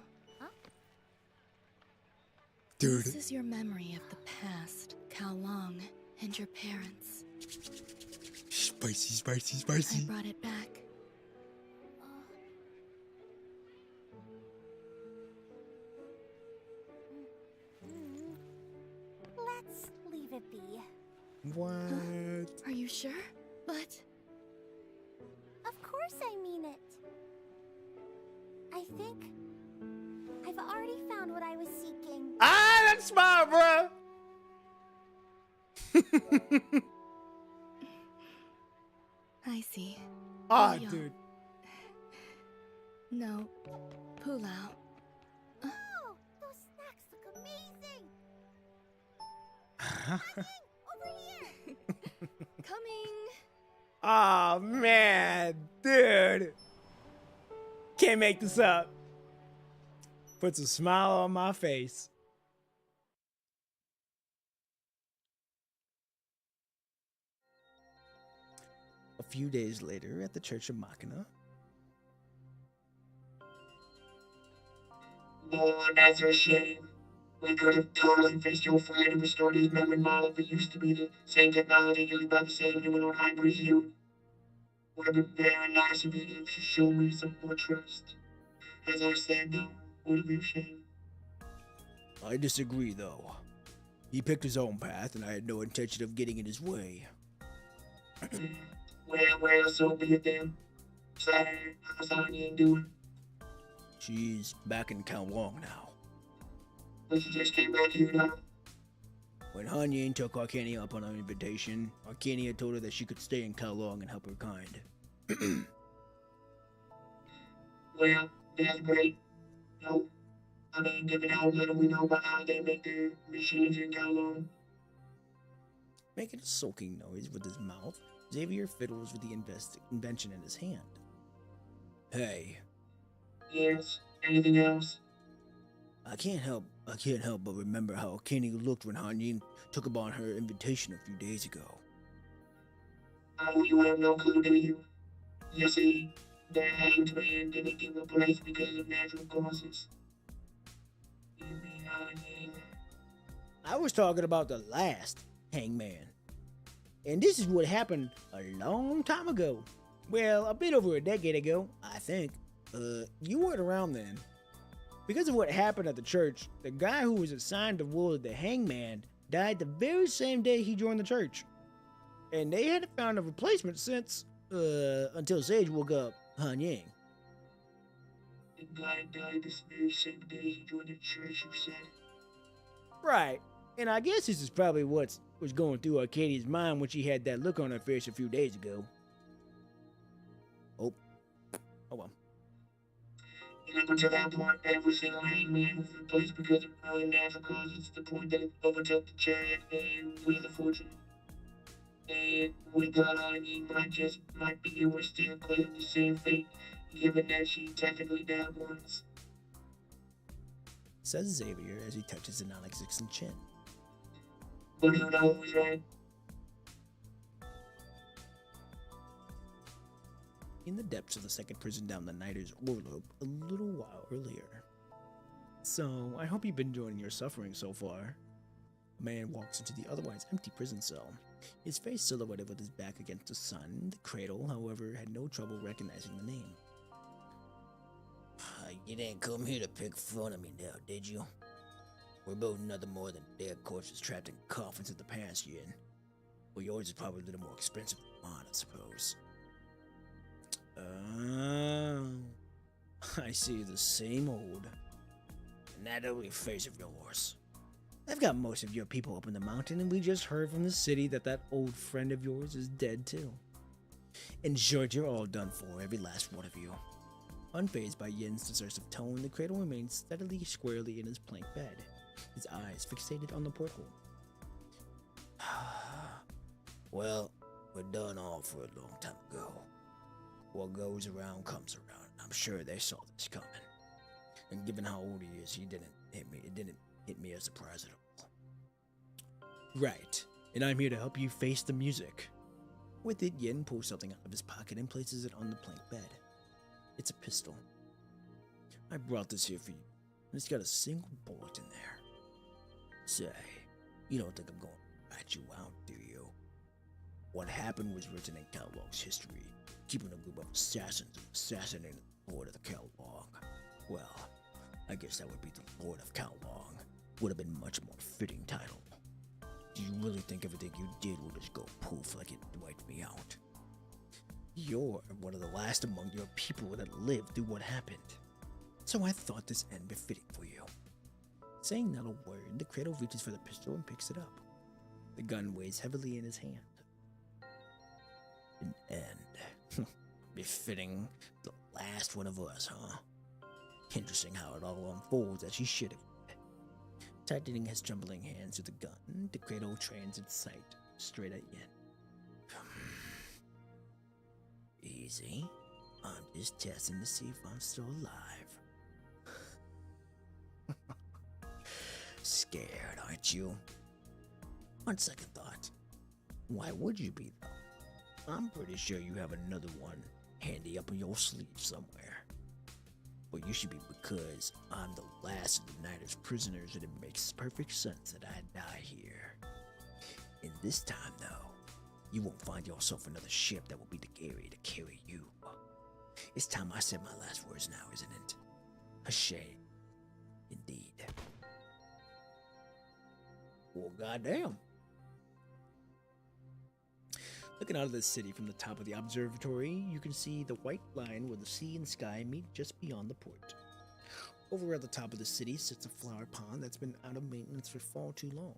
Dude. This is your memory of the past, Kowloon, and your parents. Spicy, spicy, I spicy. brought it back. Let's leave it be. What? Are you sure? But Of course I mean it. I think I've already found what I was seeking. Ah, that's smart, bruh. I see. Ah, Yo-Yo. dude. No, Pulao. Oh, those snacks look amazing. Over here. Coming! Oh man, dude. Can't make this up. Puts a smile on my face. A few days later, at the Church of Machina. Lord, that's a shame. We could have totally fixed your friend and restored his memory model if it used to be the same technology used by the same humanoid hybrids you. Would have been very nice of you to show me some more trust. as I said, though, would have been a shame. I disagree, though. He picked his own path, and I had no intention of getting in his way. Well, so be it then. So, how's Anya doing? She's back in Kowloon now. But she just came back here now. When Han Yin took Arcania up on her invitation, Arcania told her that she could stay in Kowloon and help her kind. Well, that's great. No, I mean, given how little we know about how they make their machines in Kowloon. Making a sulking noise with his mouth, Xavier fiddles with the invention in his hand. Hey, Yes, anything else? I can't help but remember how Arcania looked when Han Yin took up on her invitation a few days ago. Oh, you have no clue, do you? You see, the hanged man didn't give a place because of natural causes. You mean Anya? I was talking about the last hangman. And this is what happened a long time ago. Well, a bit over a decade ago, I think. You weren't around then. Because of what happened at the church, the guy who was assigned the role of the hangman died the very same day he joined the church. And they hadn't found a replacement since, until Sage woke up Han Yang. The guy died this very same day he joined the church, you said? Right. And I guess this is probably what was going through Arcadia's mind when she had that look on her face a few days ago. Oh well. And up until that point, every single hangman was replaced because of other natural causes to the point that it overtook the chariot and Wheel of Fortune. And we thought Anya might be able to steer clear of the same fate, given that she technically died once. Says Xavier as he touches the non-existent chin. But who knows, right? In the depths of the second prison down the Nighter's orlobe a little while earlier. So, I hope you've been enjoying your suffering so far. A man walks into the otherwise empty prison cell, his face silhouetted with his back against the sun. The cradle, however, had no trouble recognizing the name. You didn't come here to pick fun of me now, did you? We're both nothing more than dead corpses trapped in coffins at the past yin. Well, yours is probably a little more expensive than mine, I suppose. I see the same old. And that ugly face of yours. I've got most of your people up in the mountain, and we just heard from the city that old friend of yours is dead too. In short, you're all done for, every last one of you. Unfazed by Yin's decisive tone, the cradle remained steadily squarely in his plank bed, his eyes fixated on the porthole. Well, we're done all for a long time ago. What goes around comes around. I'm sure they saw this coming. And given how old he is, it didn't hit me as a surprise at all. Right, and I'm here to help you face the music. With it, Yin pulls something out of his pocket and places it on the plank bed. It's a pistol. I brought this here for you, and it's got a single bullet in there. Say, you don't think I'm going to rat you out, do you? What happened was written in Kowloon's history, keeping a group of assassins and assassinating the Lord of the Kowloon. Well, I guess that would be the Lord of Kowloon. Would have been much more fitting title. Do you really think everything you did will just go poof like it wiped me out? You're one of the last among your people that lived through what happened. So I thought this end befitting for you. Saying not a word, the cradle reaches for the pistol and picks it up. The gun weighs heavily in his hand. An end. Befitting the last one of us, huh? Interesting how it all unfolds as she should have. Tightening his trembling hands to the gun, the cradle trains its sight straight at Yin. Easy. I'm just testing to see if I'm still alive. Scared, aren't you? On second thought, why would you be, though? I'm pretty sure you have another one handy up in your sleeve somewhere. But you should be, because I'm the last of the Nighter's prisoners, and it makes perfect sense that I die here. And this time, though, you won't find yourself another ship that will be the Gary to carry you. It's time I said my last words now, isn't it? A shame. Indeed. Well, goddamn. Looking out of the city from the top of the observatory, you can see the white line where the sea and sky meet just beyond the port. Over at the top of the city sits a flower pond that's been out of maintenance for far too long.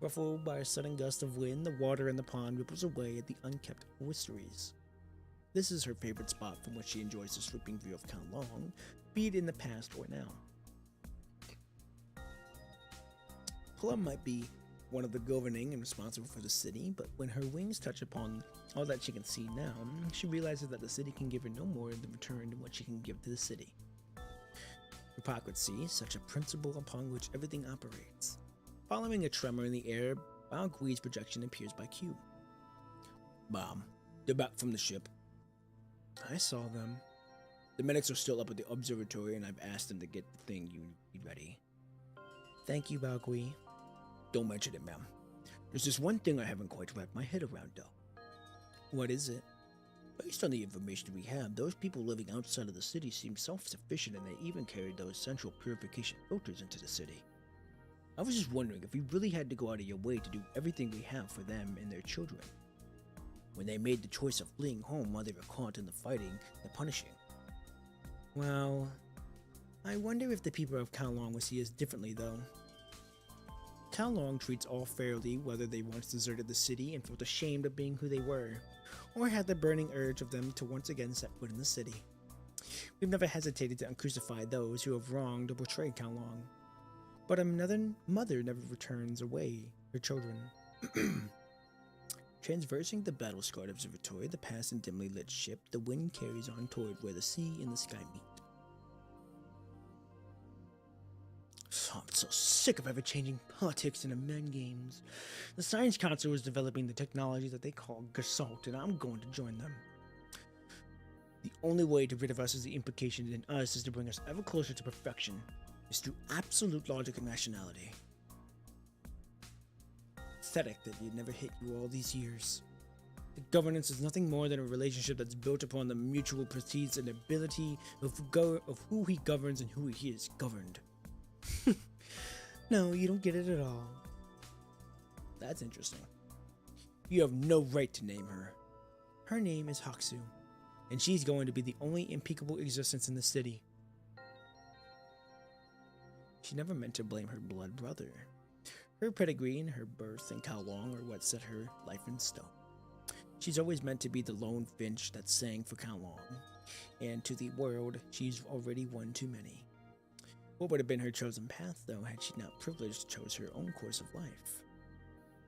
Ruffled by a sudden gust of wind, the water in the pond ripples away at the unkept oysteries. This is her favorite spot from which she enjoys the sweeping view of Kowloon, be it in the past or now. Plum might be one of the governing and responsible for the city, but when her wings touch upon all that she can see now, she realizes that the city can give her no more in return than what she can give to the city. Hypocrisy, such a principle upon which everything operates. Following a tremor in the air, Bao Gui's projection appears by cue. Mom, they're back from the ship. I saw them. The medics are still up at the observatory, and I've asked them to get the thing you need ready. Thank you, Bao Gui. Don't mention it, ma'am. There's just one thing I haven't quite wrapped my head around, though. What is it? Based on the information we have, those people living outside of the city seem self-sufficient, and they even carried those central purification filters into the city. I was just wondering if we really had to go out of your way to do everything we have for them and their children. When they made the choice of fleeing home while they were caught in the fighting, the punishing. Well, I wonder if the people of Kowloon will see us differently, though. Kowloon treats all fairly, whether they once deserted the city and felt ashamed of being who they were, or had the burning urge of them to once again set foot in the city. We've never hesitated to uncrucify those who have wronged or betrayed Kowloon. But another mother never returns away her children. Traversing the battle-scarred observatory, the past and dimly lit ship, the wind carries on toward where the sea and the sky meet. Oh, I'm so sick of ever-changing politics and amend games. The Science Council is developing the technology that they call Gestalt, and I'm going to join them. The only way to rid of us as the implication in us is to bring us ever closer to perfection, is through absolute logic and rationality. Pathetic that it never hit you all these years. The governance is nothing more than a relationship that's built upon the mutual prestige and ability of who he governs and who he is governed. No, you don't get it at all. That's interesting. You have no right to name her. Her name is Haksu, and she's going to be the only impeccable existence in the city. She never meant to blame her blood brother. Her pedigree and her birth in Kowloon are what set her life in stone. She's always meant to be the lone finch that sang for Kowloon, and to the world, she's already one too many. What would have been her chosen path, though, had she not privileged chose her own course of life?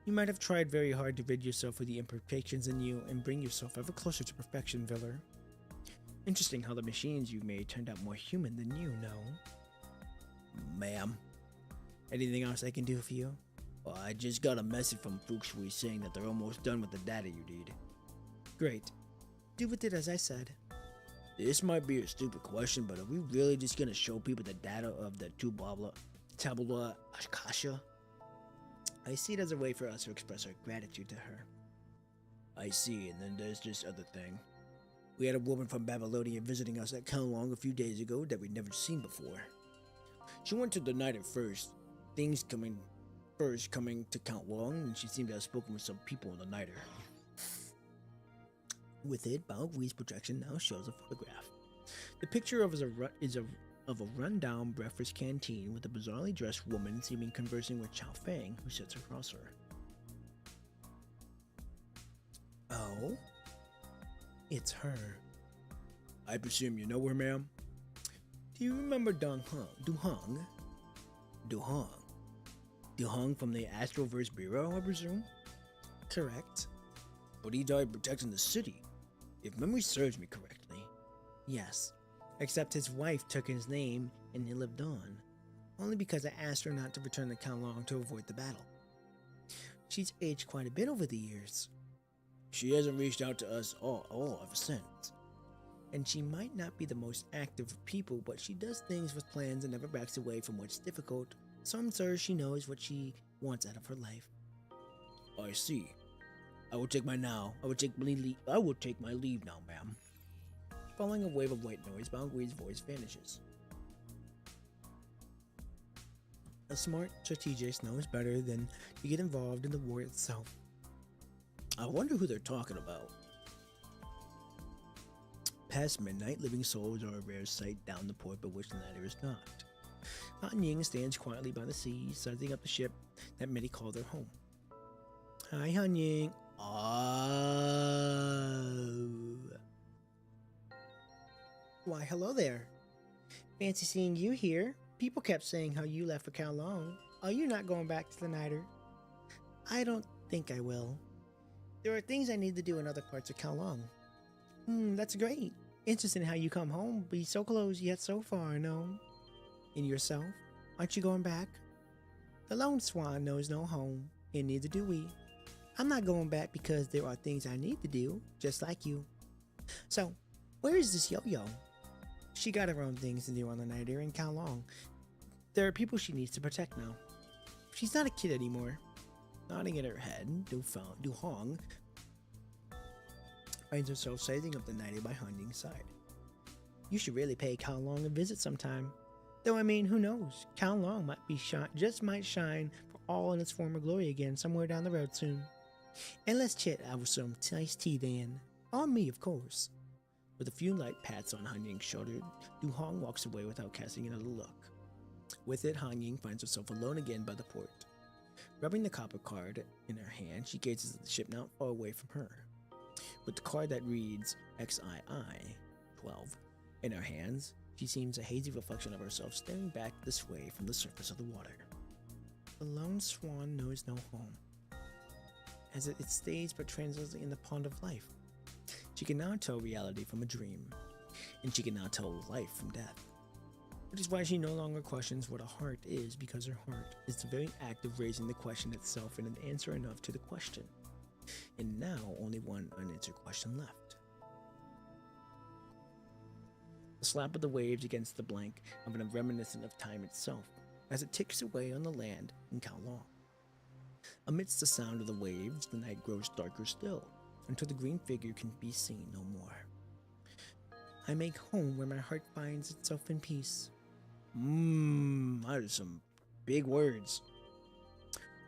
You might have tried very hard to rid yourself of the imperfections in you and bring yourself ever closer to perfection, Viller. Interesting how the machines you made turned out more human than you, no? Ma'am, anything else I can do for you? Well, I just got a message from Fuk Shui saying that they're almost done with the data you need. Great. Do with it as I said. This might be a stupid question, but are we really just gonna show people the data of the Tabula Akasha? I see it as a way for us to express our gratitude to her. I see, and then there's this other thing. We had a woman from Babylonia visiting us at Kowloon a few days ago that we'd never seen before. She went to the Niter first, coming to Kowloon, and she seemed to have spoken with some people in the Niter. With it, Bao Gui's projection now shows a photograph. The picture is of a run-down breakfast canteen with a bizarrely dressed woman seeming conversing with Chao Fang, who sits across her. Oh? It's her. I presume you know her, ma'am? Do you remember Duhong? Duhong from the Astroverse Bureau, I presume? Correct. But he died protecting the city, if memory serves me correctly. Yes, except his wife took his name and he lived on, only because I asked her not to return to Kowloon to avoid the battle. She's aged quite a bit over the years. She hasn't reached out to us all ever since. And she might not be the most active of people, but she does things with plans and never backs away from what's difficult. So I'm sure she knows what she wants out of her life. I see. I will take my leave now, ma'am. Following a wave of white noise, Bao Gui's voice vanishes. A smart strategist knows better than to get involved in the war itself. I wonder who they're talking about. Past midnight, living souls are a rare sight down the port, but which the nighter is not. Han Ying stands quietly by the sea, sizing up the ship that many call their home. Hi, Han Ying. Oh. Why, hello there. Fancy seeing you here. People kept saying how you left for Kowloon. Are you not going back to the Niter? I don't think I will. There are things I need to do in other parts of Kowloon. That's great. Interesting how you come home, be so close yet so far, no? And yourself? Aren't you going back? The lone swan knows no home, and neither do we. I'm not going back because there are things I need to do, just like you. So, where is this yo-yo? She got her own things to do on the Niter in Kowloon. There are people she needs to protect now. She's not a kid anymore. Nodding at her head, Du Hong finds herself sizing up the Niter by Han Ying's side. You should really pay Kowloon a visit sometime. Though I mean, who knows? Kowloon might shine for all in its former glory again somewhere down the road soon. And let's chat over some nice tea then. On me, of course. With a few light pats on Han Ying's shoulder, Du Hong walks away without casting another look. With it, Han Ying finds herself alone again by the port. Rubbing the copper card in her hand, she gazes at the ship not far away from her. With the card that reads XII 12 in her hands, she seems a hazy reflection of herself staring back this way from the surface of the water. The lone swan knows no home, as it stays but translucently in the pond of life. She can now tell reality from a dream, and she can now tell life from death. Which is why she no longer questions what a heart is, because her heart is the very act of raising the question itself and an answer enough to the question. And now only one unanswered question left. The slap of the waves against the blank of a reminiscent of time itself, as it ticks away on the land in Kowloon. Amidst the sound of the waves, the night grows darker still, until the green figure can be seen no more. I make home where my heart finds itself in peace. That is some big words.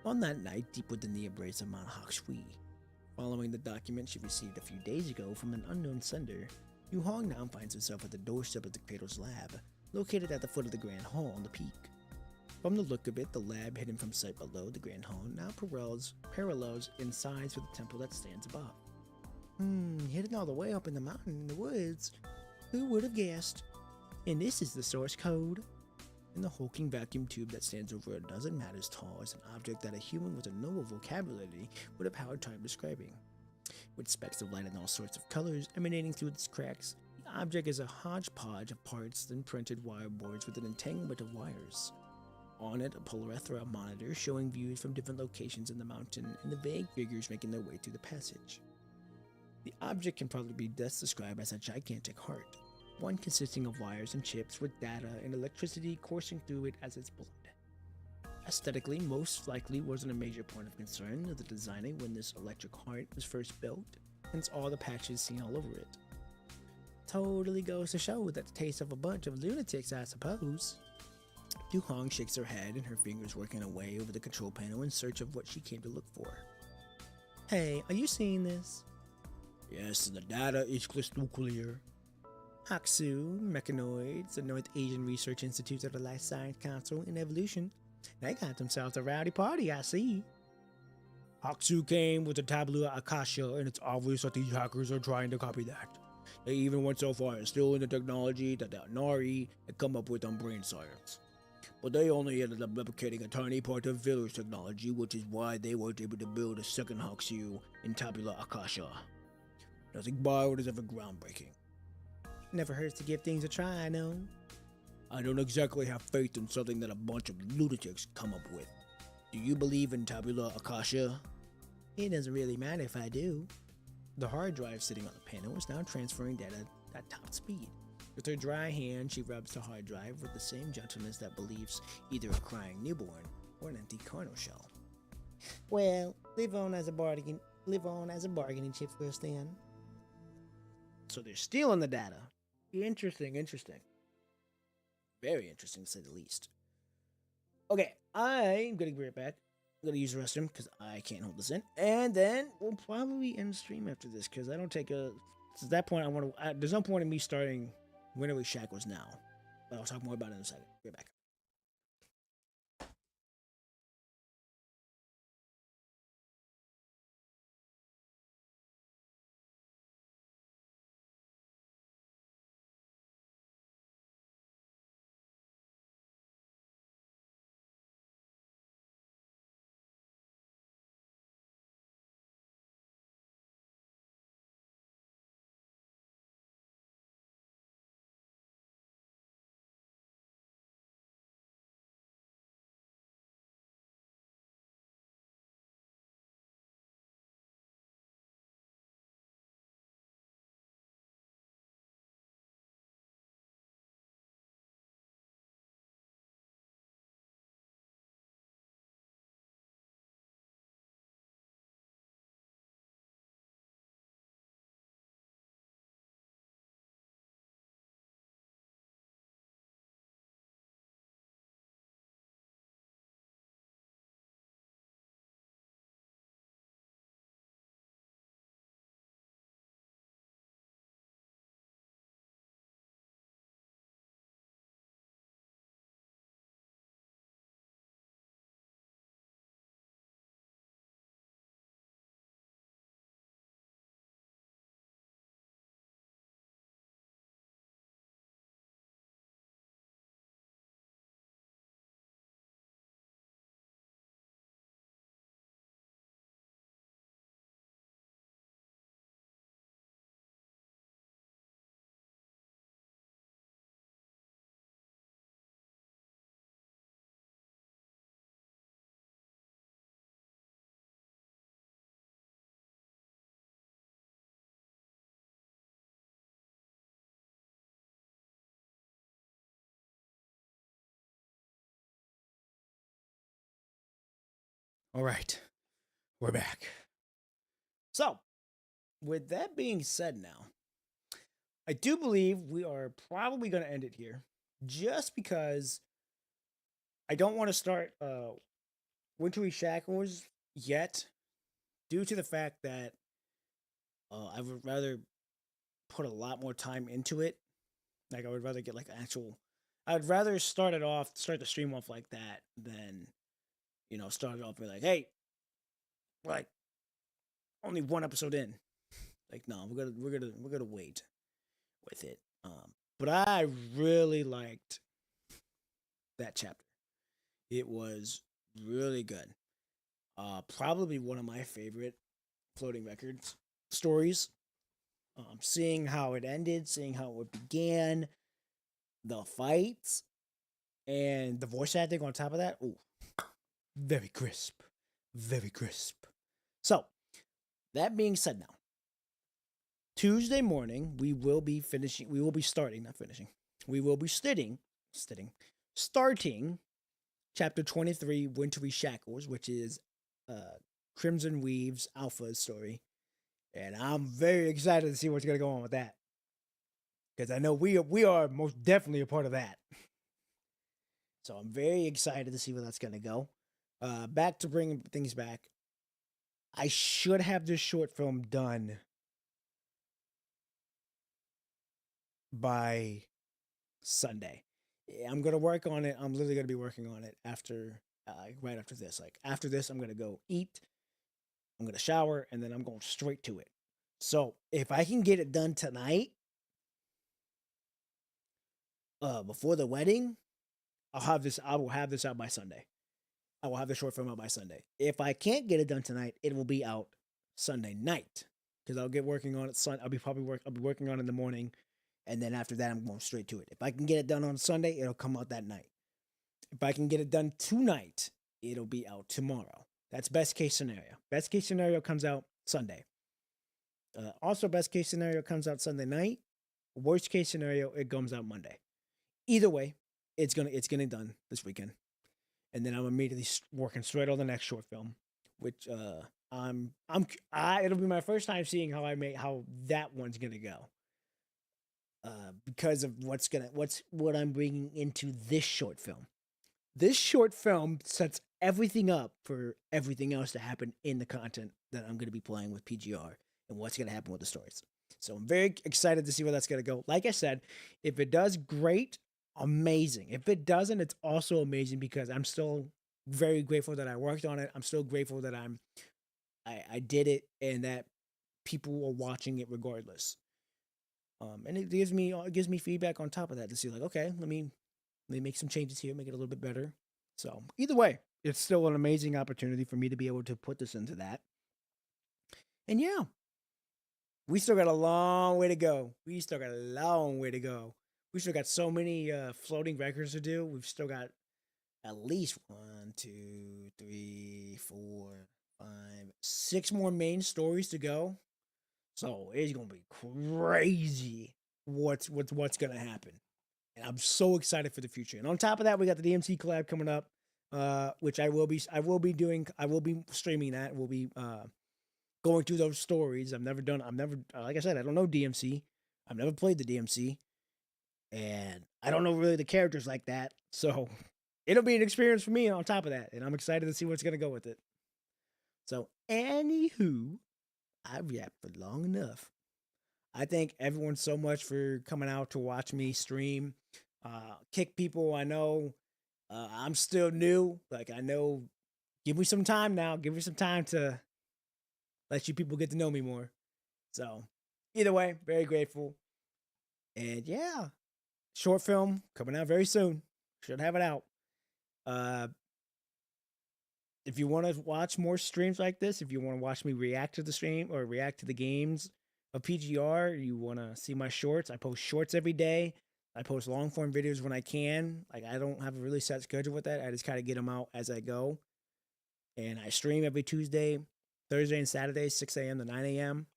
On that night, deep within the embrace of Mount Hokshui, following the document she received a few days ago from an unknown sender, Yu Hong now finds herself at the doorstep of the Cradle's lab, located at the foot of the Grand Hall on the peak. From the look of it, the lab hidden from sight below the Grand Hall now parallels in size with the temple that stands above. Hidden all the way up in the mountain in the woods. Who would have guessed? And this is the source code. In the hulking vacuum tube that stands over a dozen matters tall is an object that a human with a noble vocabulary would have hard time describing. With specks of light in all sorts of colors emanating through its cracks, the object is a hodgepodge of parts and printed wire boards with an entanglement of wires. On it, a Polaroid monitor showing views from different locations in the mountain and the vague figures making their way through the passage. The object can probably be best described as a gigantic heart, one consisting of wires and chips with data and electricity coursing through it as its blood. Aesthetically, most likely wasn't a major point of concern of the designing when this electric heart was first built, hence all the patches seen all over it. Totally goes to show that the taste of a bunch of lunatics, I suppose. Du Hong shakes her head and her fingers working away over the control panel in search of what she came to look for. Hey, are you seeing this? Yes, the data is crystal clear. Haksu, Mechanoids, the North Asian Research Institute of the Life Science Council in Evolution. They got themselves a rowdy party, I see. Haksu came with the Tabula Akasha, and it's obvious that these hackers are trying to copy that. They even went so far as stealing the technology that the Nari had come up with on brain science. But they only ended up replicating a tiny part of Villar's technology, which is why they weren't able to build a second Haksu in Tabula Akasha. Nothing borrowed is ever groundbreaking. Never hurts to give things a try, I know. I don't exactly have faith in something that a bunch of lunatics come up with. Do you believe in Tabula Akasha? It doesn't really matter if I do. The hard drive sitting on the panel is now transferring data at top speed. With her dry hand, she rubs the hard drive with the same gentleness that believes either a crying newborn or an empty carnal shell. Well, live on as a bargaining chip for us then. So they're stealing the data. Interesting. Very interesting to say the least. Okay, I'm gonna be right back. I'm gonna use the restroom because I can't hold this in, and then we'll probably end the stream after this because I don't take a. At that point, I want to. There's no point in me starting Winter We Shackles now, but I'll talk more about it in a second. Be right back. All right, we're back. So, with that being said, now I do believe we are probably going to end it here, just because I don't want to start Wintry Shackles yet, due to the fact that I would rather put a lot more time into it. Like I would rather get like actual. I would rather start the stream off like that than start it off with like, hey, like only one episode in. Like no, we're gonna wait with it. But I really liked that chapter. It was really good. Probably one of my favorite floating records stories. Seeing how it ended, seeing how it began, the fights, and the voice acting on top of that. Ooh, very crisp, very crisp. So that being said, now Tuesday morning we will be finishing. We will be starting, not finishing. We will be starting chapter 23, Wintry Shackles, which is Crimson Weave's Alpha's story. And I'm very excited to see what's going to go on with that. Because I know we are most definitely a part of that. So I'm very excited to see where that's going to go. Back to bringing things back. I should have this short film done by Sunday. I'm gonna work on it. I'm literally gonna be working on it after, right after this. Like after this, I'm gonna go eat. I'm gonna shower, and then I'm going straight to it. So if I can get it done tonight, before the wedding, I'll have this. I will have this out by Sunday. I will have the short film out by Sunday. If I can't get it done tonight, it will be out Sunday night because I'll get working on it. I'll be I'll be working on it in the morning, and then after that, I'm going straight to it. If I can get it done on Sunday, it'll come out that night. If I can get it done tonight, it'll be out tomorrow. That's best case scenario. Best case scenario comes out Sunday. Also, best case scenario comes out Sunday night. Worst case scenario, it comes out Monday. Either way, it's gonna done this weekend, and then I'm immediately working straight on the next short film, which it'll be my first time seeing how that one's gonna go. Because of what I'm bringing into this short film. this short film sets everything up for everything else to happen in the content that I'm going to be playing with PGR and what's going to happen with the stories. So I'm very excited to see where that's going to go. Like I said, if it does, great, amazing. If it doesn't, it's also amazing because I'm still very grateful that I worked on it. I'm still grateful that I did it and that people are watching it regardless. And it gives me feedback on top of that to see like, okay, let me make some changes here, make it a little bit better. So either way, it's still an amazing opportunity for me to be able to put this into that. And yeah, we still got a long way to go. We still got a long way to go. We still got so many floating records to do. We've still got at least 1, 2, 3, 4, 5, 6 more main stories to go. So it's gonna be crazy. What's gonna happen? And I'm so excited for the future. And on top of that, we got the DMC collab coming up, which I will be streaming that. We'll be going through those stories. I've never, like I said, I don't know DMC. I've never played the DMC, and I don't know really the characters like that. So it'll be an experience for me on top of that, and I'm excited to see what's gonna go with it. So, anywho, I've yapped for long enough. I thank everyone so much for coming out to watch me stream. Kick people, I know I'm still new. Like, I know, give me some time now. Give me some time to let you people get to know me more. So, either way, very grateful. And yeah, short film coming out very soon. Should have it out. Uh, if you want to watch more streams like this, if you want to watch me react to the stream or react to the games of PGR, you want to see my shorts, I post shorts every day. I post long form videos when I can. Like, I don't have a really set schedule with that. I just kind of get them out as I go. And I stream every Tuesday, Thursday, and Saturday, 6 a.m. to 9 a.m.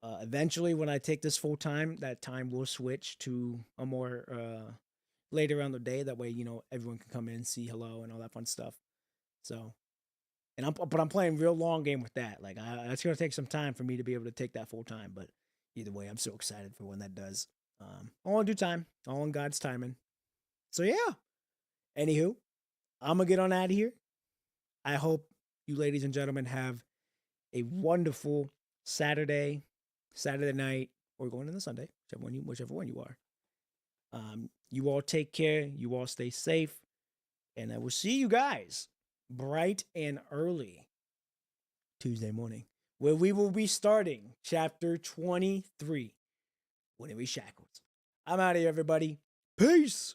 Eventually, when I take this full time, that time will switch to a more later on the day. That way, everyone can come in, see hello, and all that fun stuff. So, but I'm playing real long game with that. Like, it's gonna take some time for me to be able to take that full time. But either way, I'm so excited for when that does. All in due time, all in God's timing. So yeah. Anywho, I'm gonna get on out of here. I hope you ladies and gentlemen have a wonderful Saturday night, or going into Sunday, whichever one you are. You all take care. You all stay safe, and I will see you guys bright and early Tuesday morning, where we will be starting chapter 23 when it be shackled. I'm out of here, everybody. Peace.